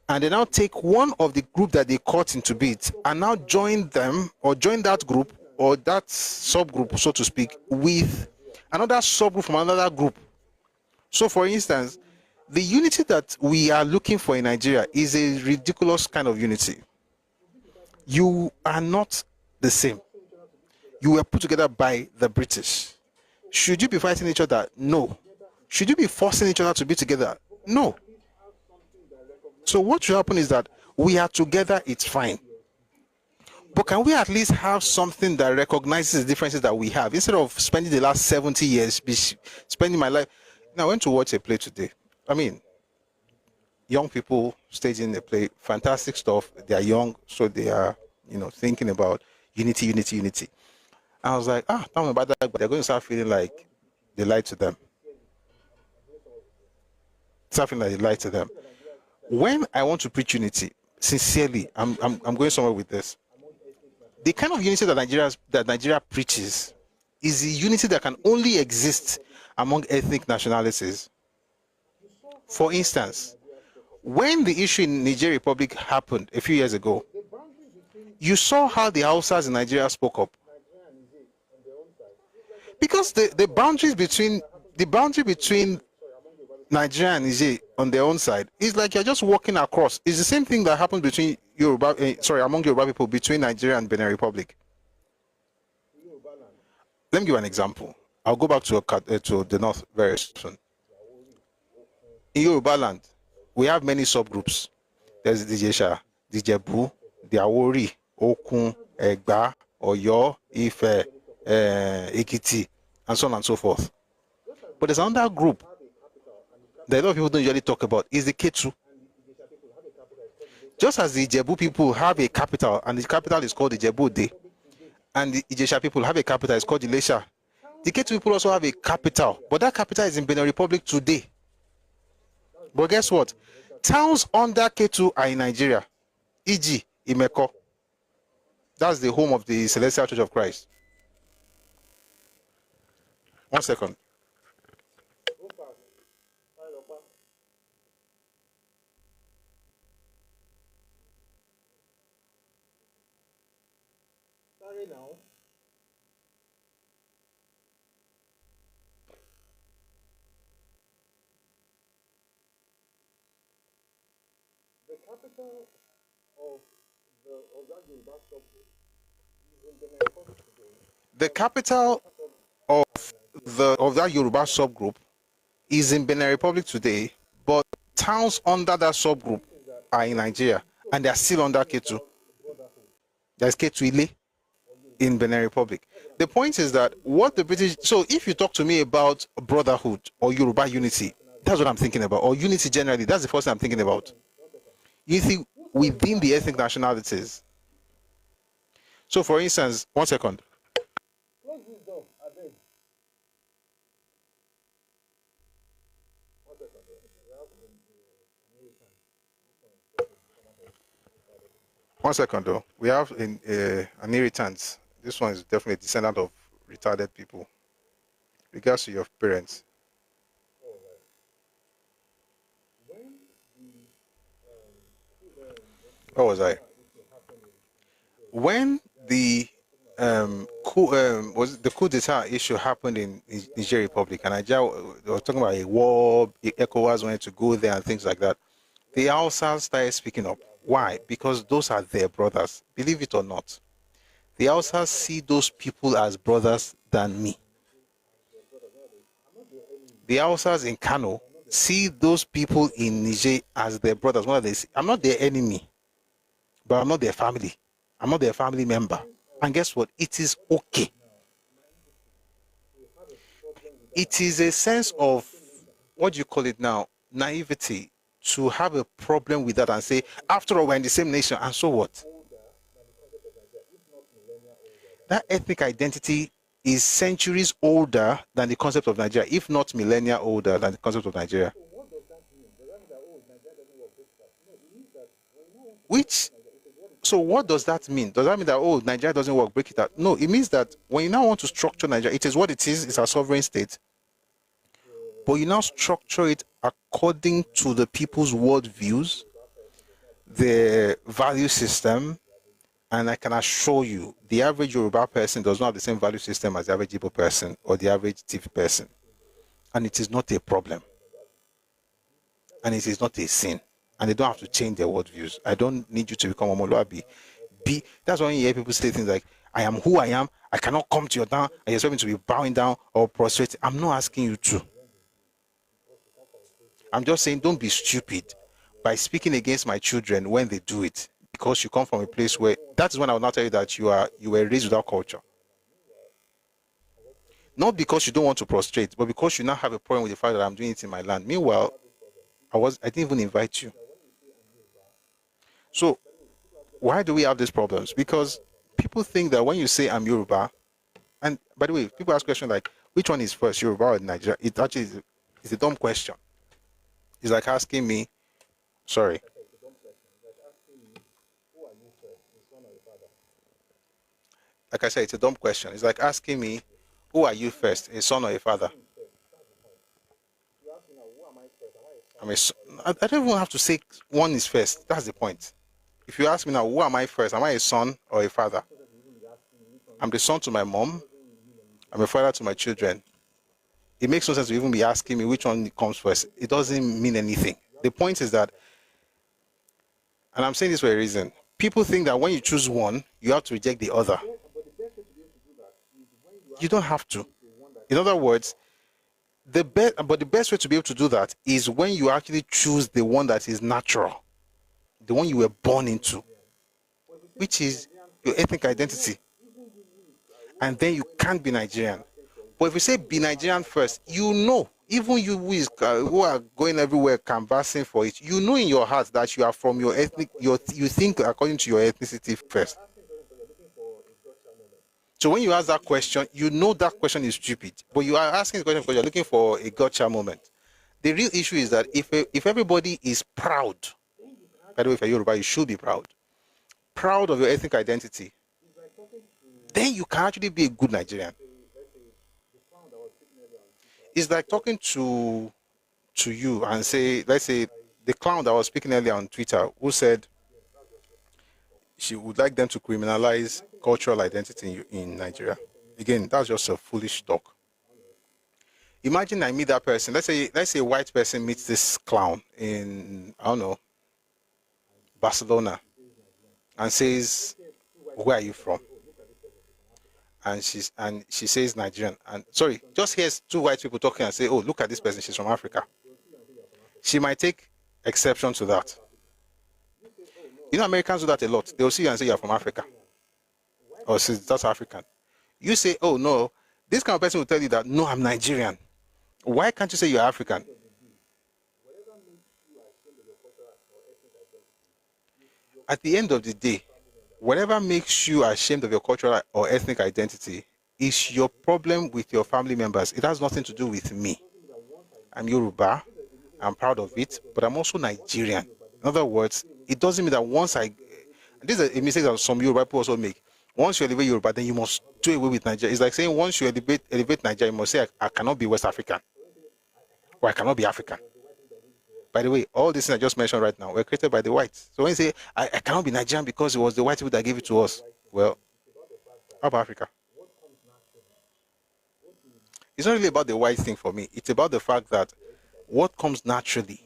And they now take one of the group that they cut into bits and now join them, or join that group or that subgroup, so to speak, with another subgroup from another group. So for instance, the unity that we are looking for in Nigeria is a ridiculous kind of unity. You are not the same. You were put together by the British. Should you be fighting each other? No. Should you be forcing each other to be together? No. So what should happen is that we are together, it's fine. But can we at least have something that recognizes the differences that we have, instead of spending the last 70 years spending my life? Now, I went to watch a play today. I mean, young people staging the play, fantastic stuff. They are young, so they are, thinking about unity. I was like, tell me about that, but they're going to start feeling like they lied to them. When I want to preach unity, sincerely, I'm going somewhere with this. The kind of unity that Nigeria preaches is the unity that can only exist among ethnic nationalities. For instance, when the issue in Nigeria Republic happened a few years ago, you saw how the Hausas in Nigeria spoke up. Because the boundary between Nigeria and Niger on their own side is like you're just walking across. It's the same thing that happened between among Yoruba people between Nigeria and Benin Republic. Let me give an example. I'll go back to the north very soon. In Yoruba land, we have many subgroups. There's the Jesha, the Jebu, the Awori, Okun, Egba, Oyo, Ife, Ekiti, and so on and so forth. But there's another group that a lot of people don't usually talk about, is the Ketu. Just as the Ijebu people have a capital, and the capital is called the Ijebu-Ode, and the Ijesha people have a capital, it's called Ilesha. The Ketu people also have a capital, but that capital is in Benin Republic today. But guess what? Towns under Ketu are in Nigeria. E.g., Imeko. That's the home of the Celestial Church of Christ. 1 second. The capital of that Yoruba subgroup is in Benin Republic today, but towns under that subgroup are in Nigeria, and they are still under Ketu. There's Ketu Ile in Benin Republic. The point is that what the British... So if you talk to me about brotherhood or Yoruba unity, that's what I'm thinking about. Or unity generally, that's the first thing I'm thinking about. You see, within the ethnic nationalities. So, for instance, 1 second. One second, though. We have an inheritance. This one is definitely a descendant of retarded people. Regards to your parents. Where was I? When the was it the coup d'etat issue happened in Nigeria Republic, and Nigeria was talking about a war, ECOWAS wanted to go there and things like that. The Hausas started speaking up. Why? Because those are their brothers. Believe it or not, the Hausas see those people as brothers than me. The Hausas in Kano see those people in Niger as their brothers. What they say? I'm not their enemy, but I'm not their family. I'm not their family member. And guess what? It is okay. It is a sense of, what do you call it now, naivety, to have a problem with that and say, after all, we're in the same nation, and so what? That ethnic identity is centuries older than the concept of Nigeria, if not millennia older than the concept of Nigeria. So what does that mean? Does that mean that, oh, Nigeria doesn't work, break it out? No, it means that when you now want to structure Nigeria, it is what it is, it's a sovereign state. But you now structure it according to the people's worldviews, their value system, and I can assure you, the average Yoruba person does not have the same value system as the average Igbo person or the average Tiv person. And it is not a problem. And it is not a sin. And they don't have to change their worldviews. I don't need you to become Omoluabi. That's why you hear people say things like, I am who I am, I cannot come to your down, and you expect me to be bowing down or prostrating. I'm not asking you to. I'm just saying, don't be stupid by speaking against my children when they do it, because you come from a place where, that is when I will not tell you that you were raised without culture. Not because you don't want to prostrate, but because you now have a problem with the fact that I'm doing it in my land. Meanwhile, I didn't even invite you. So why do we have these problems? Because people think that when you say I'm Yoruba, and by the way, people ask questions like, which one is first, Yoruba or Nigeria? It actually is a dumb question. It's like asking me, sorry. Like I said, it's a dumb question. It's like asking me, who are you first, a son or a father? I don't even have to say one is first. That's the point. If you ask me now, who am I first? Am I a son or a father? I'm the son to my mom. I'm a father to my children. It makes no sense to even be asking me which one comes first. It doesn't mean anything. The point is that, and I'm saying this for a reason, people think that when you choose one, you have to reject the other. You don't have to. In other words, the best way to be able to do that is when you actually choose the one that is natural, the one you were born into, which is your ethnic identity. And then you can't be Nigerian. But if you say be Nigerian first, you know, even you who are going everywhere canvassing for it, you know in your heart that you are from your ethnic, you think according to your ethnicity first. So when you ask that question, you know that question is stupid. But you are asking the question because you're looking for a gotcha moment. The real issue is that if everybody is proud, by the way, if you're Yoruba, you should be proud of your ethnic identity, then you can actually be a good Nigerian. It's like talking to you and say, let's say the clown that was speaking earlier on Twitter, who said she would like them to criminalize cultural identity in Nigeria. Again, that's just a foolish talk. Imagine I meet that person. Let's say a white person meets this clown in, I don't know, Barcelona, and says, where are you from? And she says Nigerian. And sorry, just hears two white people talking and say, oh, look at this person, she's from Africa. She might take exception to that. You know, Americans do that a lot. They'll see you and say you're from Africa. Or she's South African. You say, oh no, this kind of person will tell you that, no, I'm Nigerian. Why can't you say you're African? at the end of the day, whatever makes you ashamed of your cultural or ethnic identity is your problem with your family members. It has nothing to do with me. I'm Yoruba. I'm proud of it, but I'm also Nigerian. In other words, it doesn't mean that once this is a mistake that some Yoruba people also make. Once you elevate Yoruba, then you must do away with Nigeria. It's like saying once you elevate Nigeria, you must say, I cannot be West African, or I cannot be African. By the way, all these things I just mentioned right now were created by the whites. So when you say, I cannot be Nigerian because it was the white people that gave it to us, well, how about Africa? It's not really about the white thing for me. It's about the fact that what comes naturally,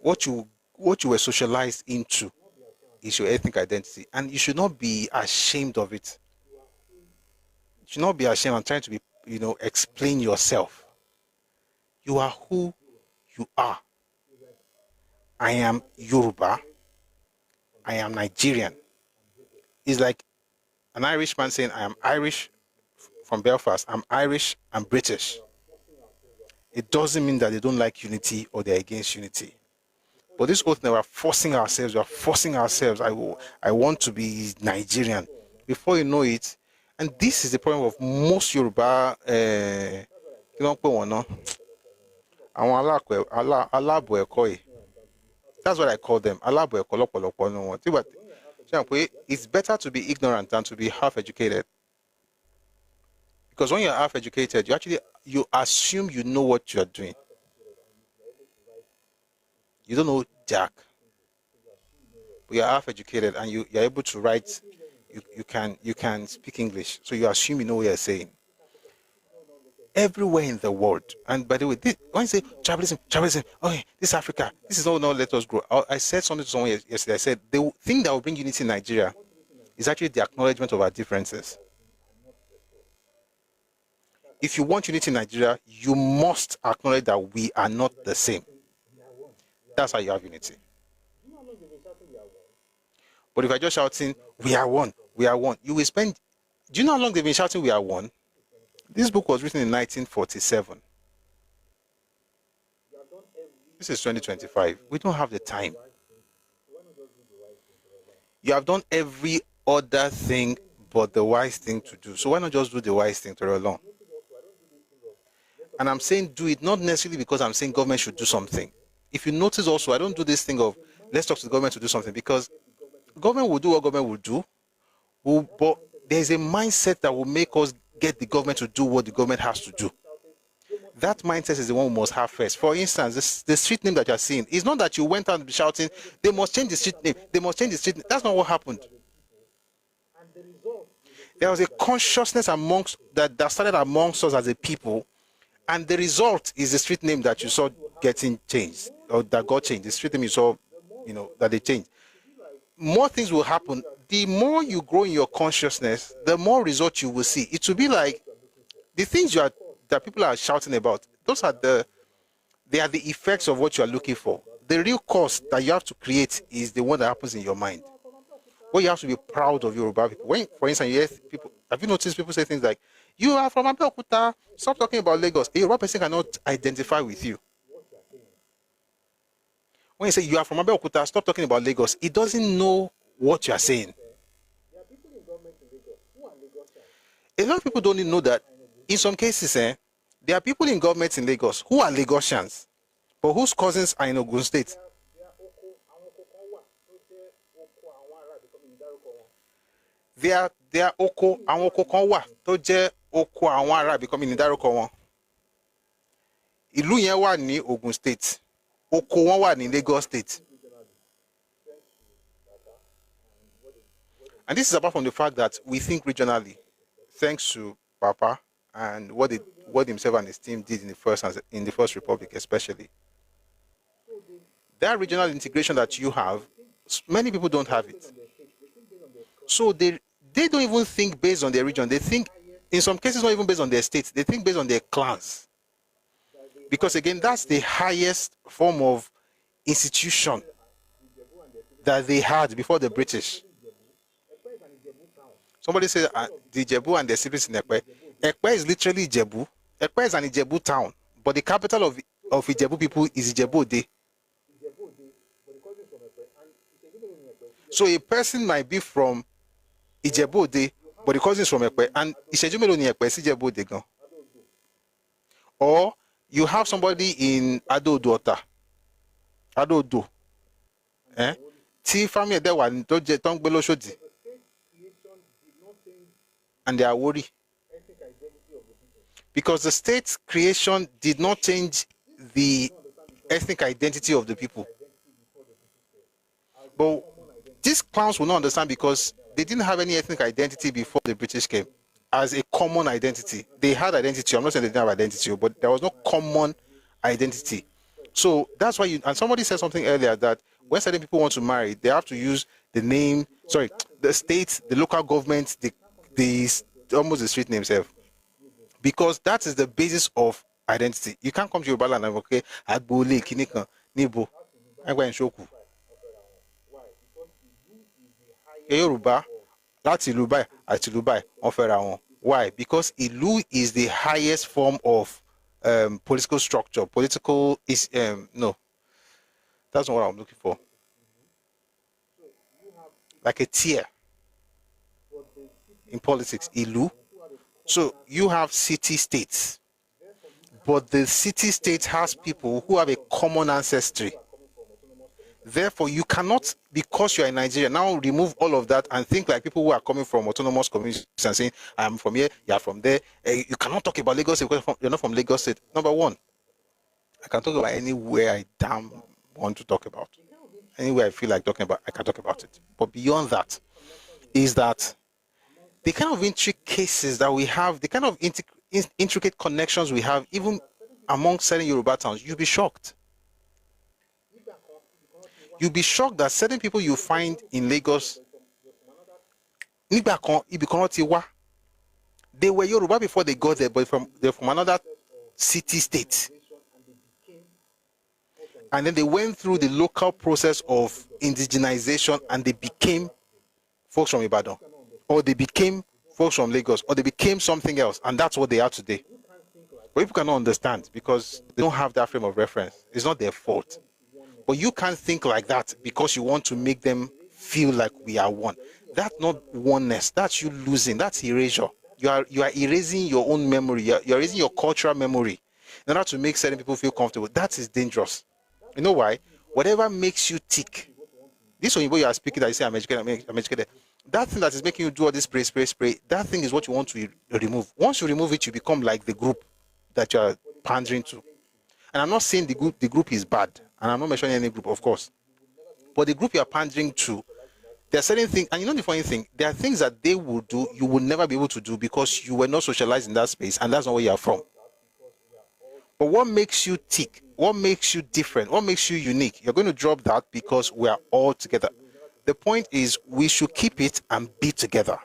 what you were socialized into is your ethnic identity. And you should not be ashamed of it. You should not be ashamed and trying to be, explain yourself. You are who you are. I am Yoruba. I am Nigerian. It's like an Irish man saying, I am Irish from Belfast. I'm Irish, I'm British. It doesn't mean that they don't like unity or they're against unity. But this whole thing, we're forcing ourselves. I want to be Nigerian. Before you know it, and this is the problem of most Yoruba, that's what I call them. It's better to be ignorant than to be half-educated. Because when you're half-educated, you assume you know what you're doing. You don't know jack. But you're half-educated and you're able to write. You can speak English. So you assume you know what you're saying. Everywhere in the world. And by the way, when you say tribalism, okay, this is Africa. This is all not let us grow. I said something to someone yesterday. I said, the thing that will bring unity in Nigeria is actually the acknowledgement of our differences. If you want unity in Nigeria, you must acknowledge that we are not the same. That's how you have unity. But if you're just shouting, we are one, you will spend... Do you know how long they've been shouting we are one? This book was written in 1947. This is 2025. We don't have the time. You have done every other thing but the wise thing to do. So why not just do the wise thing to along? And I'm saying do it, not necessarily because I'm saying government should do something. If you notice also, I don't do this thing of let's talk to the government to do something, because government will do what government will do, but there's a mindset that will make us get the government to do what the government has to do. That mindset is the one we must have first. For instance, the street name that you're seeing, it's not that you went out and be shouting, they must change the street name, they must change the street name. That's not what happened. There was a consciousness that started amongst us as a people, and the result is the street name that you saw getting changed, or that got changed. The street name you saw, that they changed. More things will happen. The more you grow in your consciousness, the more results you will see. It will be like the things that people are shouting about. They are the effects of what you are looking for. The real cause that you have to create is the one that happens in your mind. Well, you have to be proud of Yoruba people. When, for instance, you hear people, have you noticed people say things like, you are from Abeokuta, stop talking about Lagos. A Yoruba person cannot identify with you. When you say you are from Abeokuta, stop talking about Lagos, it doesn't know what you are saying. A lot of people don't even know that in some cases, there are people in government in Lagos who are Lagosians, but whose cousins are in Ogun State. They are oko, àwọn oko kan wà tó jẹ́ oko àwọn ará becoming ní dárúkọ wọn. Ìlú yẹn wà ní Ogun State. Oko wọn wà ní Lagos State. And this is apart from the fact that we think regionally, thanks to Papa and what himself and his team did in the First Republic especially. That regional integration that you have, many people don't have it. So they don't even think based on their region. They think, in some cases, not even based on their states. They think based on their clans. Because again, that's the highest form of institution that they had before the British. Somebody said the Ijebu and their siblings in Ekpe. Ekpe is literally Ijebu. Ekpe is an Ijebu town, but the capital of Ijebu people is Ijebu Ode. So a person might be from Ijebu-Ode, but the cousin is from Ekpe, and Ìṣẹ́jú mélòó ni Ekpe sí Ijebu-Ode gan. Or you have somebody in Ado-Odo, Tí family there wà tó jẹ́ tó ń gbé l'Óṣòdì, and they are worried because the state creation did not change the ethnic identity of the people. But these clowns will not understand because they didn't have any ethnic identity before the British came as a common identity. They had identity. I'm not saying they didn't have identity, but there was no common identity. So that's why and somebody said something earlier that when certain people want to marry, they have to use the name, the state, the local government, the almost the street name itself. Because that is the basis of identity. You can't come to Yoruba land and okay, Agbole, Kinikan, Nibo, Agba Nshoku. Yoruba, that's Ilubai, at Ilubai, Ofera. Why? Because Ilu is the highest form of political structure. Political is no. That's not what I'm looking for. Like a tier in politics, Ilu. So you have city-states, but the city-state has people who have a common ancestry. Therefore, you cannot, because you are in Nigeria, now remove all of that and think like people who are coming from autonomous communities and saying, I'm from here, you are from there. You cannot talk about Lagos State because you're not from Lagos State. Number one, I can talk about anywhere I damn want to talk about. Anywhere I feel like talking about, I can talk about it. But beyond that, is that the kind of intricate cases that we have, the kind of intricate connections we have, even among certain Yoruba towns, you'll be shocked. You'll be shocked that certain people you find in Lagos, they were Yoruba before they got there, but they're from another city-state. And then they went through the local process of indigenization and they became folks from Ibadan. Or they became folks from Lagos, or they became something else, and that's what they are today. But people cannot understand because they don't have that frame of reference. It's not their fault. But you can't think like that because you want to make them feel like we are one. That's not oneness. That's you losing. That's erasure. You are erasing your own memory. You're erasing your cultural memory in order to make certain people feel comfortable. That is dangerous. You know why? Whatever makes you tick. This Oyinbo you are speaking that you say I'm educated. That thing that is making you do all this spray, that thing is what you want to remove. Once you remove it, you become like the group that you are pandering to. And I'm not saying the group is bad. And I'm not mentioning any group, of course. But the group you are pandering to, there are certain things, and you know the funny thing, there are things that they will do you will never be able to do because you were not socialized in that space, and that's not where you are from. But what makes you tick? What makes you different? What makes you unique? You're going to drop that because we are all together. The point is we should keep it and be together.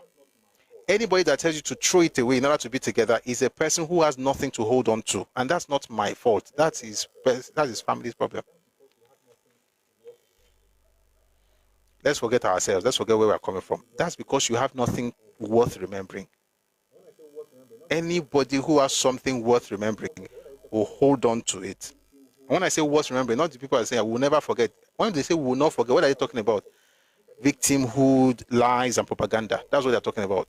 Anybody that tells you to throw it away in order to be together is a person who has nothing to hold on to. And that's not my fault. That's his family's problem. Let's forget ourselves. Let's forget where we're coming from. That's because you have nothing worth remembering. Anybody who has something worth remembering will hold on to it. And when I say worth remembering, not the people that say I will never forget. When they say we will not forget, what are they talking about? Victimhood, lies, and propaganda. That's what they're talking about.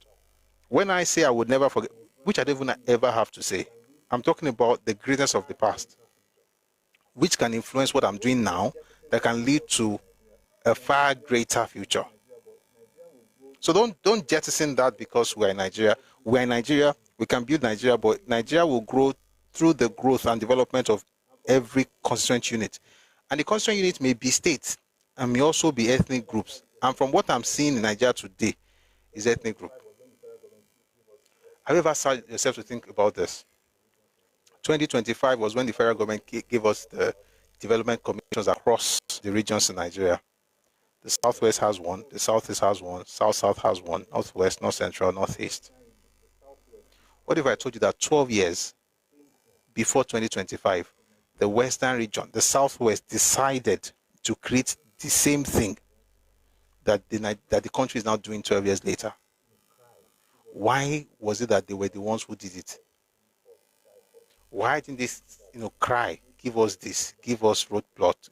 When I say I would never forget, which I don't even ever have to say, I'm talking about the greatness of the past, which can influence what I'm doing now, that can lead to a far greater future. So don't jettison that because we're in Nigeria. We're in Nigeria, we can build Nigeria, but Nigeria will grow through the growth and development of every constituent unit. And the constituent unit may be states and may also be ethnic groups. And from what I'm seeing in Nigeria today is ethnic group. Have you ever started yourself to think about this? 2025 was when the federal government gave us the development commissions across the regions in Nigeria. The Southwest has one, the Southeast has one, South-South has one, Northwest, North Central, Northeast. What if I told you that 12 years before 2025, the Western region, the Southwest, decided to create the same thing that the country is now doing 12 years later? Why was it that they were the ones who did it? Why didn't they, cry, give us this, give us road plots,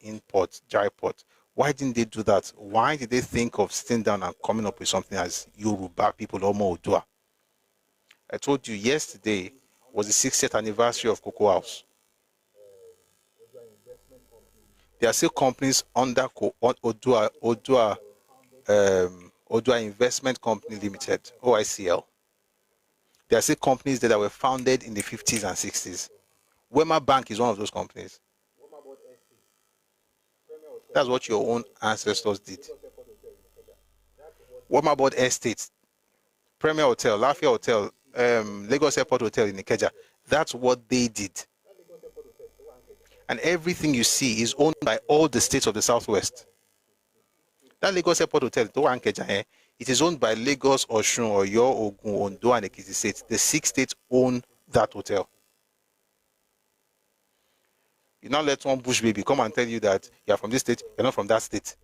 import, dry port? Why didn't they do that? Why did they think of sitting down and coming up with something as Yoruba people Omo Odua? I told you yesterday was the 60th anniversary of Cocoa House. There are still companies under Odua Investment Company Limited, OICL. There are still companies that were founded in the 50s and 60s. Wema Bank is one of those companies. That's what your own ancestors did. Wema bought estates, Premier Hotel, Lafayette Hotel, Lagos Airport Hotel in Ikeja. That's what they did. And everything you see is owned by all the states of the Southwest. That Lagos Airport Hotel, it is owned by Lagos, Osun, Oyo, Ogun, Ondo, and Ekiti states. The 6 states own that hotel. You now let one bush baby come and tell you that you're from this state, you're not from that state.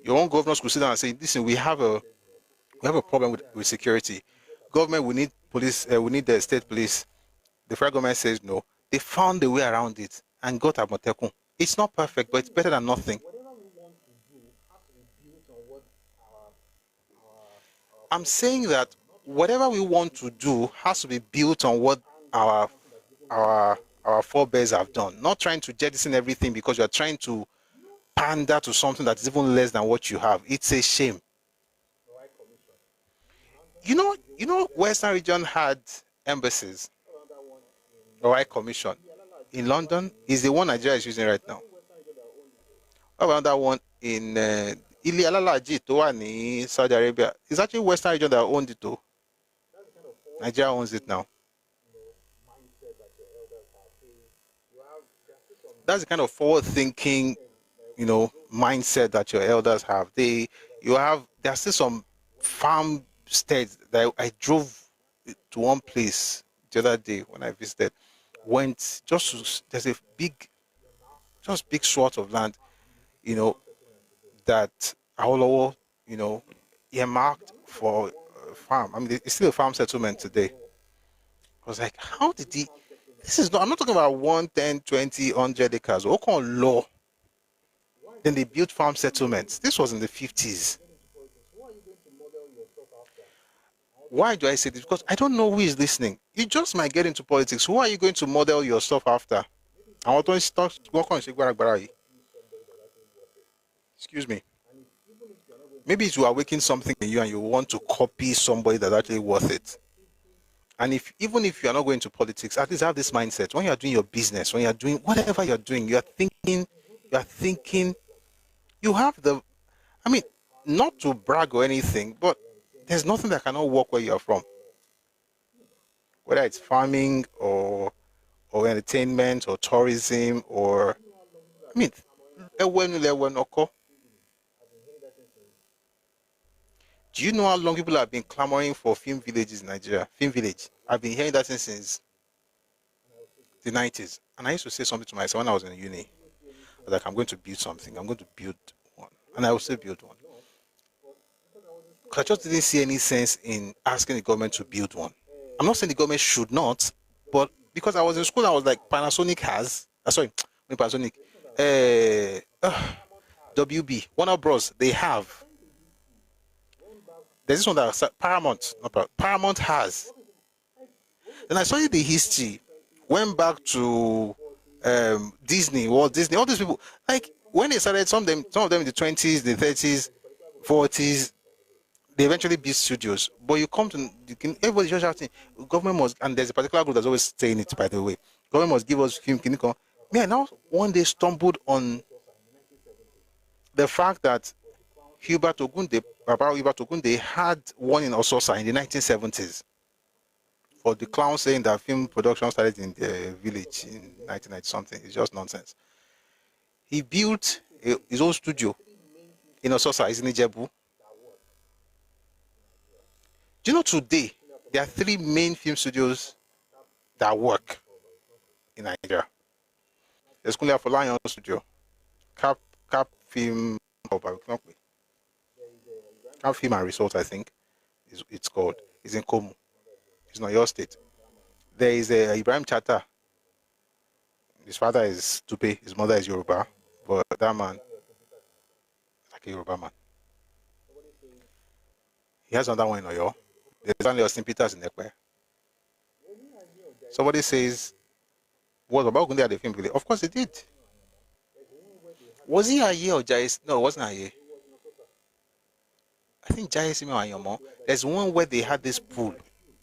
Your own governors could sit down and say, listen, we have a problem with security. Government, we need police, we need the state police. The federal government says no. They found a way around it and got Amotekun. It's not perfect, but it's better than nothing. I'm saying that whatever we want to do has to be built on what our forebears have done. Not trying to jettison everything because you're trying to pander to something that is even less than what you have. It's a shame. You know, Western region had embassies. The High Commission in London is the one Nigeria is using right now. Another one in Ili Alalaji in Saudi Arabia. It's actually Western region that owned it too. Nigeria owns it now. That's the kind of forward-thinking, mindset that your elders have. There's still some farmsteads that I drove to one place the other day when I visited. There's a big swath of land, that Awolowo, earmarked for farm. I mean, it's still a farm settlement today. I was like, how did he? I'm not talking about 1, 10, 20, 100 acres. What kind of law? Then they built farm settlements. This was in the 50s. Why do I say this? Because I don't know who is listening. You just might get into politics. Who are you going to model your stuff after? Excuse me. Maybe it will awaken something in you and you want to copy somebody that's actually worth it. And even if you are not going to politics, at least have this mindset. When you are doing your business, when you are doing whatever you're doing, you have not to brag or anything, but there's nothing that cannot work where you're from. Whether it's farming or entertainment or tourism do you know how long people have been clamoring for film villages in Nigeria? Film village. I've been hearing that since the 90s. And I used to say something to myself when I was in uni. I was like, I'm going to build something. I'm going to build one. And I will still build one. Because I just didn't see any sense in asking the government to build one. I'm not saying the government should not, but because I was in school, I was like, Panasonic has, Panasonic, WB, Warner Bros, they have. There's this one that Paramount has. Then I studied the history, went back to Disney, Walt Disney, all these people. Like when they started, some of them in the 20s, the 30s, 40s, they eventually built studios. But everybody's just shouting, government must, and there's a particular group that's always saying it, by the way. Government must give us film. Me, I now one day stumbled on the fact that Hubert Ogunde had one in Ososa in the 1970s for the clown saying that film production started in the village in 1990 something. It's just nonsense. He built his own studio in Ososa, is in Ijebu. Do you know today there are 3 main film studios that work in Nigeria? There's Kunle Afolayan Studio, Cap Film, Cap Film and Resort, I think it's called. It's in Komu. It's not your state. There is Ibrahim Chata. His father is Tupe, his mother is Yoruba, but that man is like a Yoruba man. He has another one in Oyo. There's only Austin Peters in Ekpe. Somebody says, was Baba Ogunde at the film village? Of course he did. Was he Aye or Jais? No, it wasn't Aye. I think Jais Ime Ayomo. There's one where they had this pool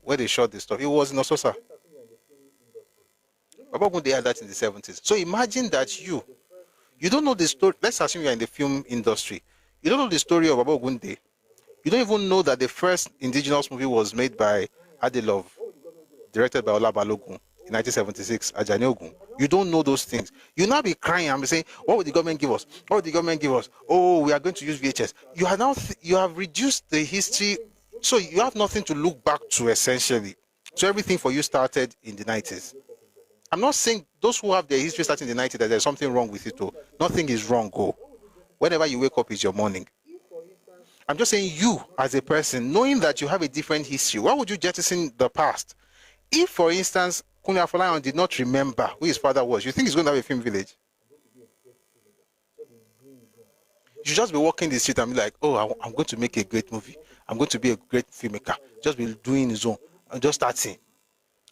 where they shot this stuff. It was in Ososa. Baba Ogunde had that in the 70s. So imagine that you don't know the story. Let's assume you're in the film industry. You don't know the story of Baba Ogunde. You don't even know that the first indigenous movie was made by Adelove, directed by Ola Balogun in 1976, Ajani Ogun. You don't know those things. You now be crying and be saying, what would the government give us? What would the government give us? Oh, we are going to use VHS. You are now, you have reduced the history, so you have nothing to look back to essentially. So everything for you started in the 90s. I'm not saying those who have their history starting in the 90s that there's something wrong with it. Oh. Nothing is wrong. Oh. Whenever you wake up is your morning. I'm just saying you as a person, knowing that you have a different history, why would you jettison the past? If, for instance, Kunle Afolayan did not remember who his father was, you think he's going to have a film village? You should just be walking the street and be like, oh, I'm going to make a great movie. I'm going to be a great filmmaker. Just be doing his own and just start seeing.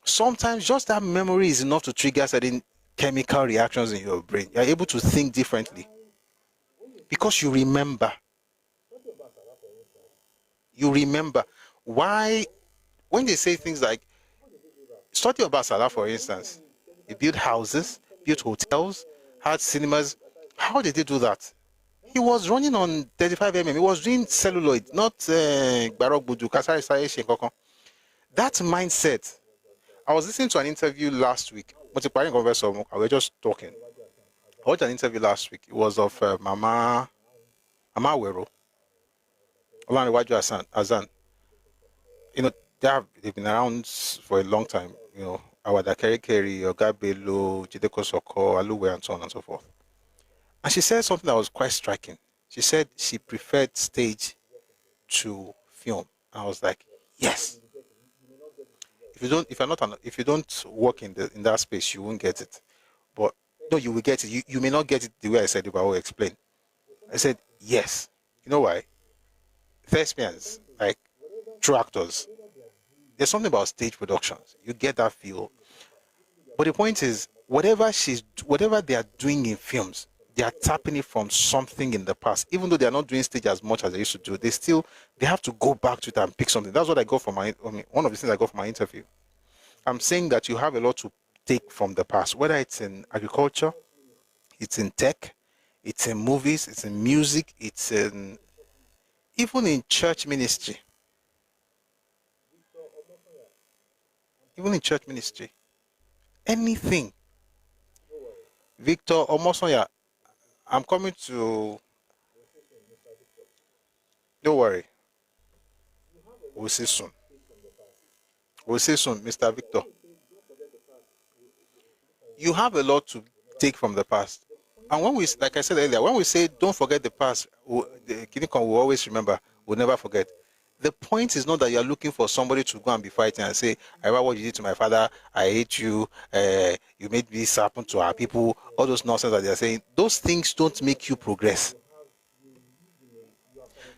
Sometimes just that memory is enough to trigger certain chemical reactions in your brain. You're able to think differently because you remember. You remember why, when they say things like, study about Salah, for instance, he built houses, built hotels, had cinemas. How did he do that? He was running on 35mm. He was doing celluloid, not Barok Budu, Kasari Saye Shenkoko. That mindset. I was listening to an interview last week. We were just talking. I watched an interview last week. It was of Mama Awolowo. Olaniwaju Azan. You know, they've been around for a long time. You know, Awada Keri, Ogabelo, Jideko Soko, Aluwe, and so on and so forth. And she said something that was quite striking. She said she preferred stage to film. I was like, yes. If you don't work in that space, you won't get it. But no, you will get it. You may not get it the way I said it, but I will explain. I said yes. You know why? Thespians, like true actors, there's something about stage productions. You get that feel. But the point is, whatever they are doing in films, they are tapping it from something in the past. Even though they are not doing stage as much as they used to do, they have to go back to it and pick something. That's what I got from one of the things I got from my interview. I'm saying that you have a lot to take from the past, whether it's in agriculture, it's in tech, it's in movies, it's in music, it's in even in church ministry. Even in church ministry. Anything. Victor Omosoya, I'm coming to... Don't worry. We'll see soon. We'll see soon, Mr. Victor. You have a lot to take from the past. And when we, like I said earlier, when we say don't forget the past, the Kinikon will always remember, we'll never forget. The point is not that you're looking for somebody to go and be fighting and say, I remember what you did to my father, I hate you, you made this happen to our people, all those nonsense that they're saying. Those things don't make you progress.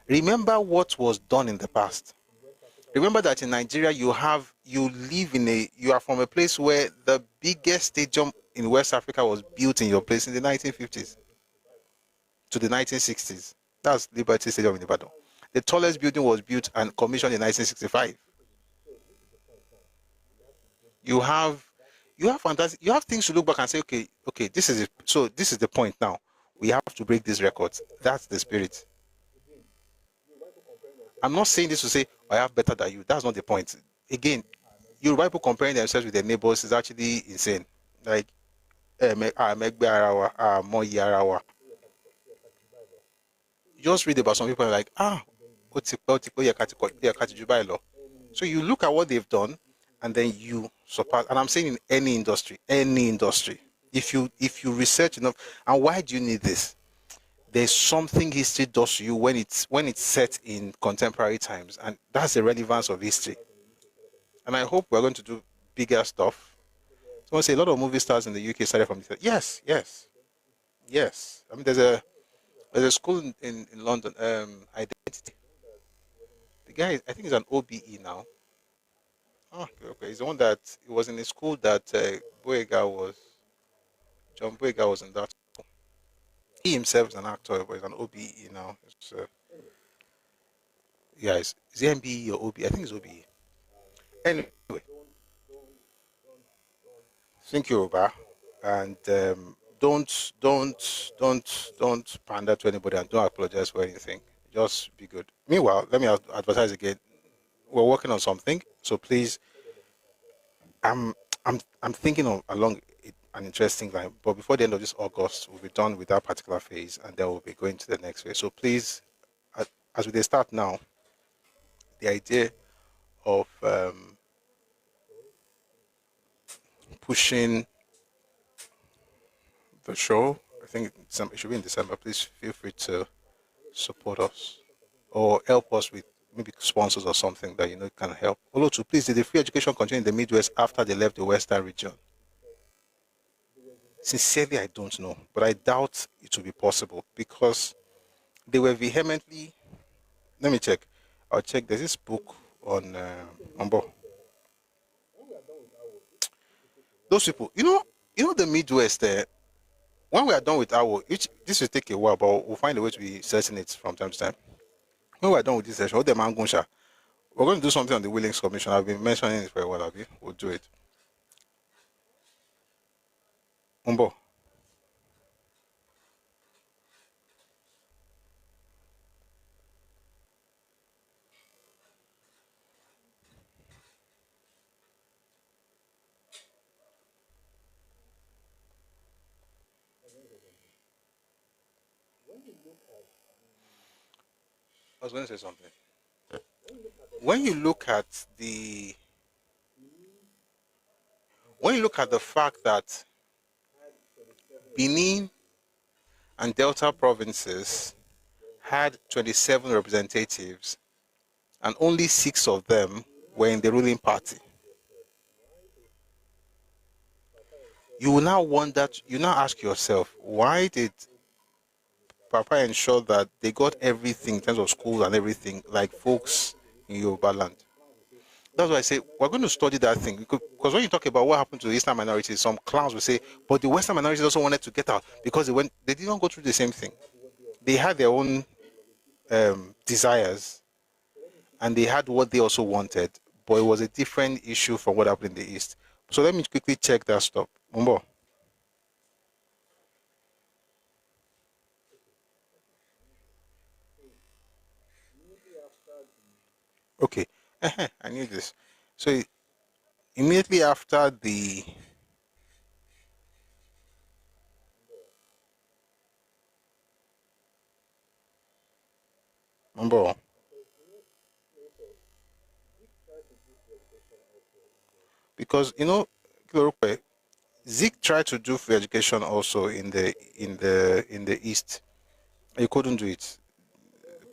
Remember what was done in the past. Remember that in Nigeria, you are from a place where the biggest stadium in West Africa was built in your place in the 1950s to the 1960s. That's Liberty Stadium in Ibadan. The tallest building was built and commissioned in 1965. You have fantastic. You have things to look back and say, okay, this is it. So this is the point now. We have to break these records. That's the spirit. I'm not saying this to say I have better than you. That's not the point. Again, Yoruba people comparing themselves with their neighbors is actually insane. Like, you just read about some people and like, so you look at what they've done and then you surpass. And I'm saying in any industry, if you research enough, and why do you need this? There's something history does to you when it's set in contemporary times, and that's the relevance of history. And I hope we're going to do bigger stuff. Someone say a lot of movie stars in the UK started from this. Yes, yes, yes. I mean, there's a school in London, Identity. The guy, I think, is an OBE now. Oh, okay, okay. He's the one that it was in a school that John Boyega was in that school. He himself is an actor, but he's an OBE now. Yeah, is it MBE or OBE? I think it's OBE. Anyway, think Yoruba, and don't pander to anybody and don't apologize for anything. Just be good. Meanwhile, let me advertise again. We're working on something, so please. I'm I'm thinking of along an interesting line, but before the end of this August, we'll be done with that particular phase, and then we'll be going to the next phase. So please, as we start now, the idea of pushing the show, I think it should be in December. Please feel free to support us or help us with maybe sponsors or something that you know can help. Olotu, please, did the free education continue in the Midwest after they left the Western region? Sincerely, I don't know, but I doubt it will be possible because they were vehemently. Let me check. I'll check. There's this book on those people. You know the Midwest. When we are done with this will take a while, but we'll find a way to be certain it from time to time. When we are done with this session, we're going to do something on the Willings Commission. I've been mentioning it for a while, Abby. We'll do it. Umbo. I was going to say something. When you look at the fact that Benin and Delta provinces had 27 representatives and only 6 of them were in the ruling party, you will now ask yourself, why did Papa ensure that they got everything in terms of schools and everything like folks in Yoruba land? That's why I say we're going to study that thing, because when you talk about what happened to the Eastern minorities, some clowns will say, but the Western minorities also wanted to get out because they didn't go through the same thing. They had their own desires, and they had what they also wanted, but it was a different issue from what happened in the East. So let me quickly check that stuff. Mumbo. Okay, I knew this. So immediately after the Mumbo. Because Zeke tried to do free education also in the East. You couldn't do it.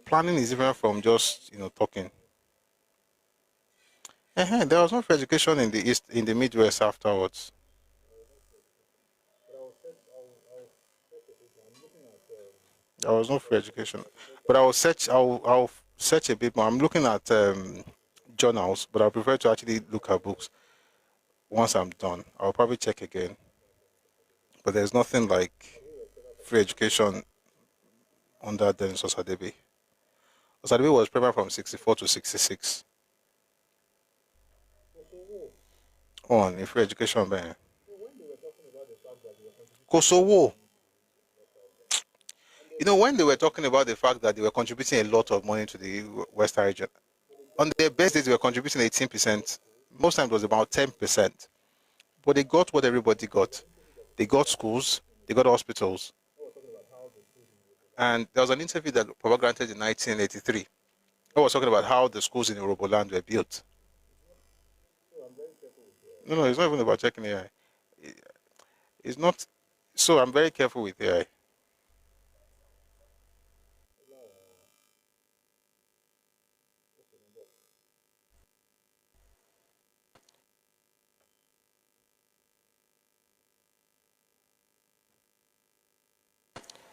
Planning is different from just talking. There was no free education in the East, in the Midwest afterwards. There was no free education, but I'll search a bit more. I'm looking at journals, but I prefer to actually look at books. Once I'm done, I'll probably check again. But there's nothing like free education under Dennis Osadebe. Osadebe was premier from 64 to 66. On in free education, man. Kosovo. When they were talking about the fact that they were contributing a lot of money to the Western region, on their best days they were contributing 18%. Most times it was about 10%. But they got what everybody got. They got schools, they got hospitals. And there was an interview that Papa granted in 1983. I was talking about how the schools in Yorubaland were built. No, it's not even about checking AI. It's not. So I'm very careful with AI.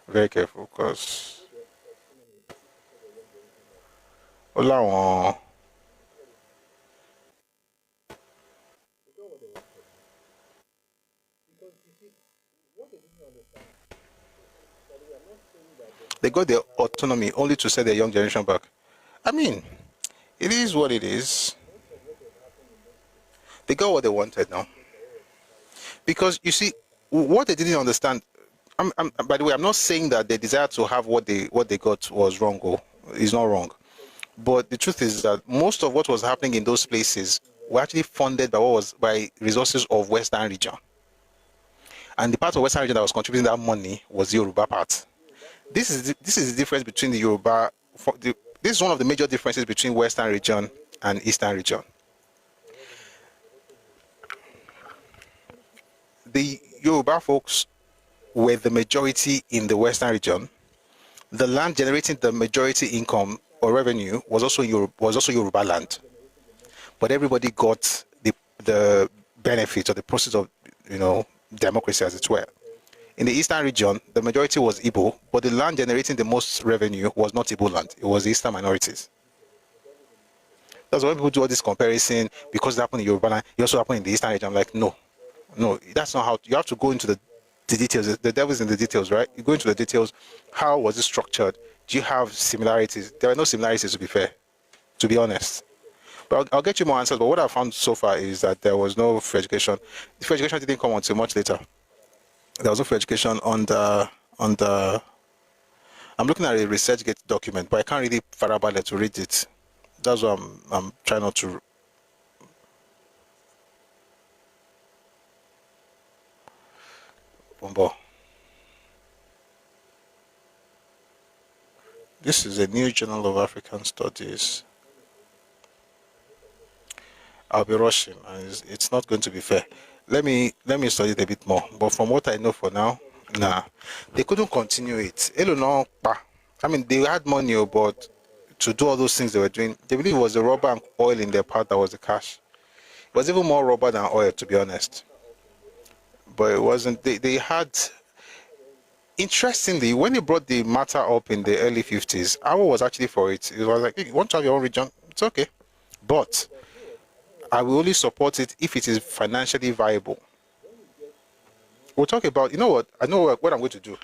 Very careful, because Olawo. They got their autonomy only to set their young generation back. I mean, it is what it is. They got what they wanted now. Because you see, what they didn't understand. By the way, I'm not saying that they desire to have what they got was wrong or is not wrong. But the truth is that most of what was happening in those places were actually funded by resources of Western region. And the part of Western region that was contributing that money was the Yoruba part. This is the difference between the Yoruba. This is one of the major differences between Western region and Eastern region. The Yoruba folks were the majority in the Western region. The land generating the majority income or revenue was also Yoruba land. But everybody got the benefit or the process of democracy, as it were. In the Eastern region, the majority was Igbo, but the land generating the most revenue was not Igbo land. It was the Eastern minorities. That's why people do all this comparison, because it happened in Yoruba land, it also happened in the Eastern region. I'm like, no, that's not how. You have to go into the details. The devil's in the details, right? You go into the details. How was it structured? Do you have similarities? There are no similarities, to be fair, to be honest. But I'll get you more answers. But what I found so far is that there was no free education. The free education didn't come until much later. There was no free education on the. I'm looking at a ResearchGate document, but I can't really farabale to read it. That's why I'm trying not to. This is a new Journal of African Studies. I'll be rushing, and it's not going to be fair. Let me study it a bit more. But from what I know for now, they couldn't continue it. I mean, they had money, but to do all those things they were doing, they believe it was the rubber and oil in their part that was the cash. It was even more rubber than oil, to be honest. But it wasn't. They had. Interestingly, when they brought the matter up in the early 50s, Awo was actually for it. It was like, hey, you want to have your own region? It's okay. But I will only support it if it is financially viable. We'll talk about, you know what? I know what I'm going to do.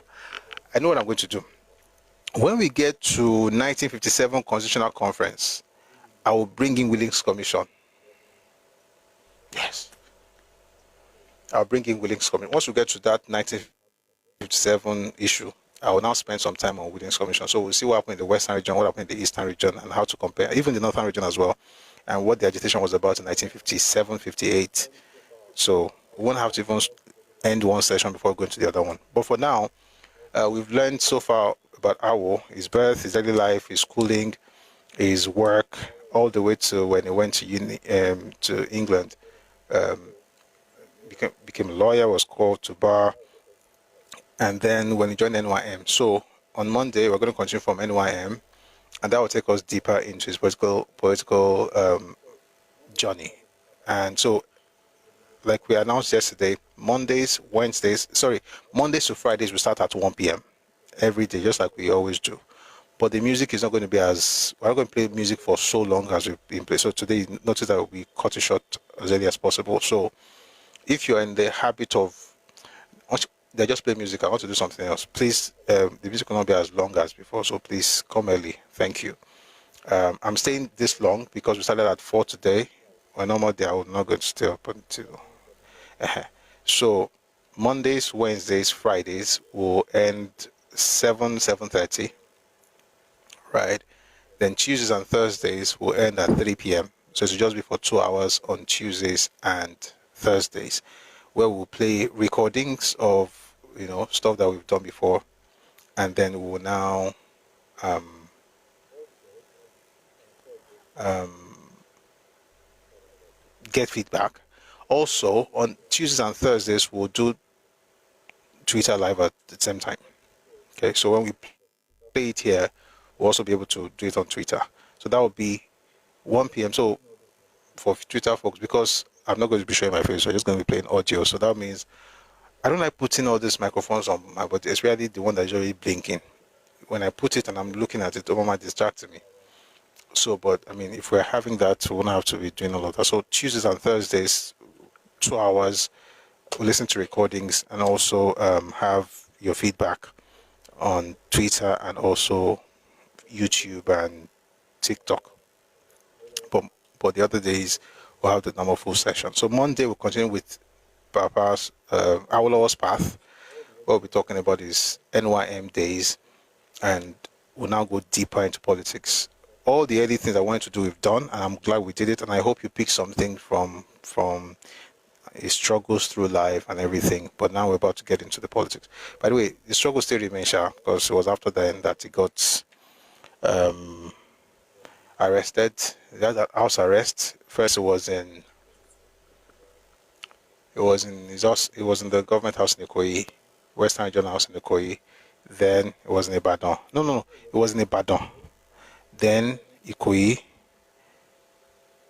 I know what I'm going to do. When we get to 1957 Constitutional Conference, I will bring in Willings Commission. Yes. I'll bring in Willings Commission. Once we get to that 1957 issue, I will now spend some time on Willings Commission. So we'll see what happened in the Western region, what happened in the Eastern region, and how to compare, even the Northern region as well, and what the agitation was about in 1957, 58. So we won't have to even end one session before going to the other one. But for now, we've learned so far about Awo, his birth, his daily life, his schooling, his work, all the way to when he went to England. Became a lawyer, was called to bar, and then when he joined NYM. So on Monday, we're going to continue from NYM, and that will take us deeper into his political journey. And so, like we announced yesterday, Mondays to Fridays, we start at 1 p.m. every day, just like we always do. But the music is not going to be we're not going to play music for so long as we've been playing. So today, notice that we cut it short as early as possible. So if you're in the habit of, they just play music, I want to do something else, please, the music will not be as long as before, so please come early. Thank you. I'm staying this long because we started at 4 today. On a normal day, I would not go to stay up until. So Mondays, Wednesdays, Fridays will end 7:30. Right. Then Tuesdays and Thursdays will end at 3 p.m. So it will just be for 2 hours on Tuesdays and Thursdays, where we'll play recordings of stuff that we've done before, and then we will now get feedback. Also on Tuesdays and Thursdays we'll do Twitter live at the same time. Okay, so when we play it here, we'll also be able to do it on Twitter. So that will be 1 p.m. So for Twitter folks, because I'm not going to be showing my face, so I'm just going to be playing audio. So that means I don't like putting all these microphones on my body, especially the one that's already blinking. When I put it and I'm looking at it, it might distract me. So, but I mean, if we're having that, we won't have to be doing all of that. So Tuesdays and Thursdays, 2 hours, we listen to recordings and also have your feedback on Twitter and also YouTube and TikTok. But the other days we'll have the normal full session. So Monday we'll continue with Papa's Awolowo's path. What we'll be talking about is NYM days, and we'll now go deeper into politics. All the early things I wanted to do, we've done, and I'm glad we did it. And I hope you pick something from his struggles through life and everything. But now we're about to get into the politics. By the way, the struggle still remains, because it was after then that he got arrested. He had that house arrest. First, it was in his house. It was in the government house in Ikoyi, Western Regional House in Ikoyi. Then it was in Ibadan. No, it was in Ibadan. Then Ikoyi.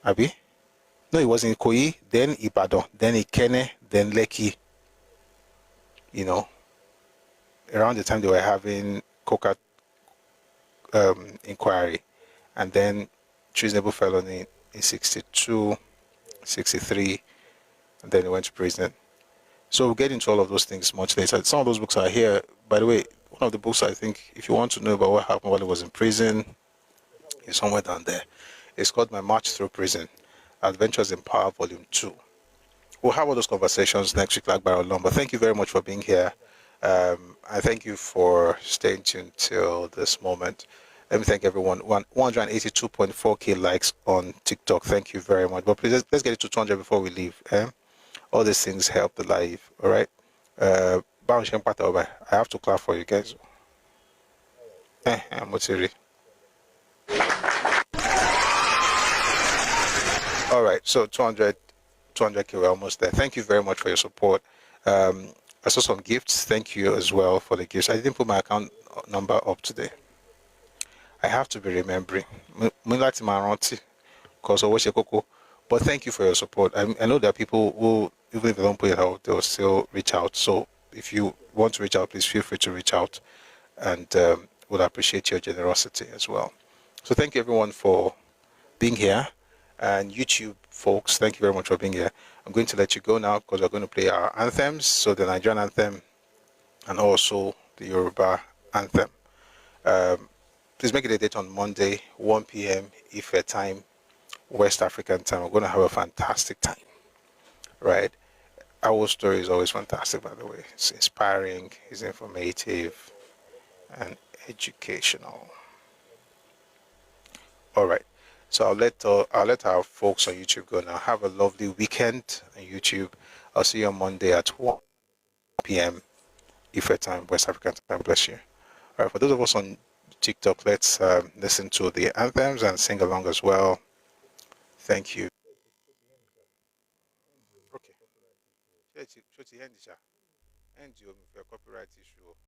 Abi? No, it was in Ikoyi. Then Ibadan. Then Ikene. Then Lekki. You know, around the time they were having coca inquiry, and then treasonable felony in 62, 63, and then he went to prison. So we'll get into all of those things much later. Some of those books are here. By the way, one of the books I think, if you want to know about what happened while he was in prison, is somewhere down there. It's called My March Through Prison, Adventures in Power, Volume 2. We'll have all those conversations next week, like Barolong. But thank you very much for being here. I thank you for staying tuned till this moment. Let me thank everyone. 182.4k likes on TikTok. Thank you very much. But please, let's get it to 200 before we leave. All these things help the life. All right. I have to clap for you guys. All right. So 200k, we're almost there. Thank you very much for your support. I saw some gifts. Thank you as well for the gifts. I didn't put my account number up today. I have to be remembering. But thank you for your support. I know there are people who, even if they don't put it out, they'll still reach out. So if you want to reach out, please feel free to reach out, and we'll appreciate your generosity as well. So thank you everyone for being here. And YouTube folks, thank you very much for being here. I'm going to let you go now because we're going to play our anthems. So the Nigerian anthem and also the Yoruba anthem. Please make it a date on Monday, 1 p.m. Ife time, West African time. We're going to have a fantastic time, right? Our story is always fantastic, by the way. It's inspiring, it's informative, and educational. All right. So I'll let our folks on YouTube go now. Have a lovely weekend on YouTube. I'll see you on Monday at 1 p.m. Ife time, West African time. Bless you. All right. For those of us on TikTok, let's listen to the anthems and sing along as well. Thank you. Okay. Copyright issue.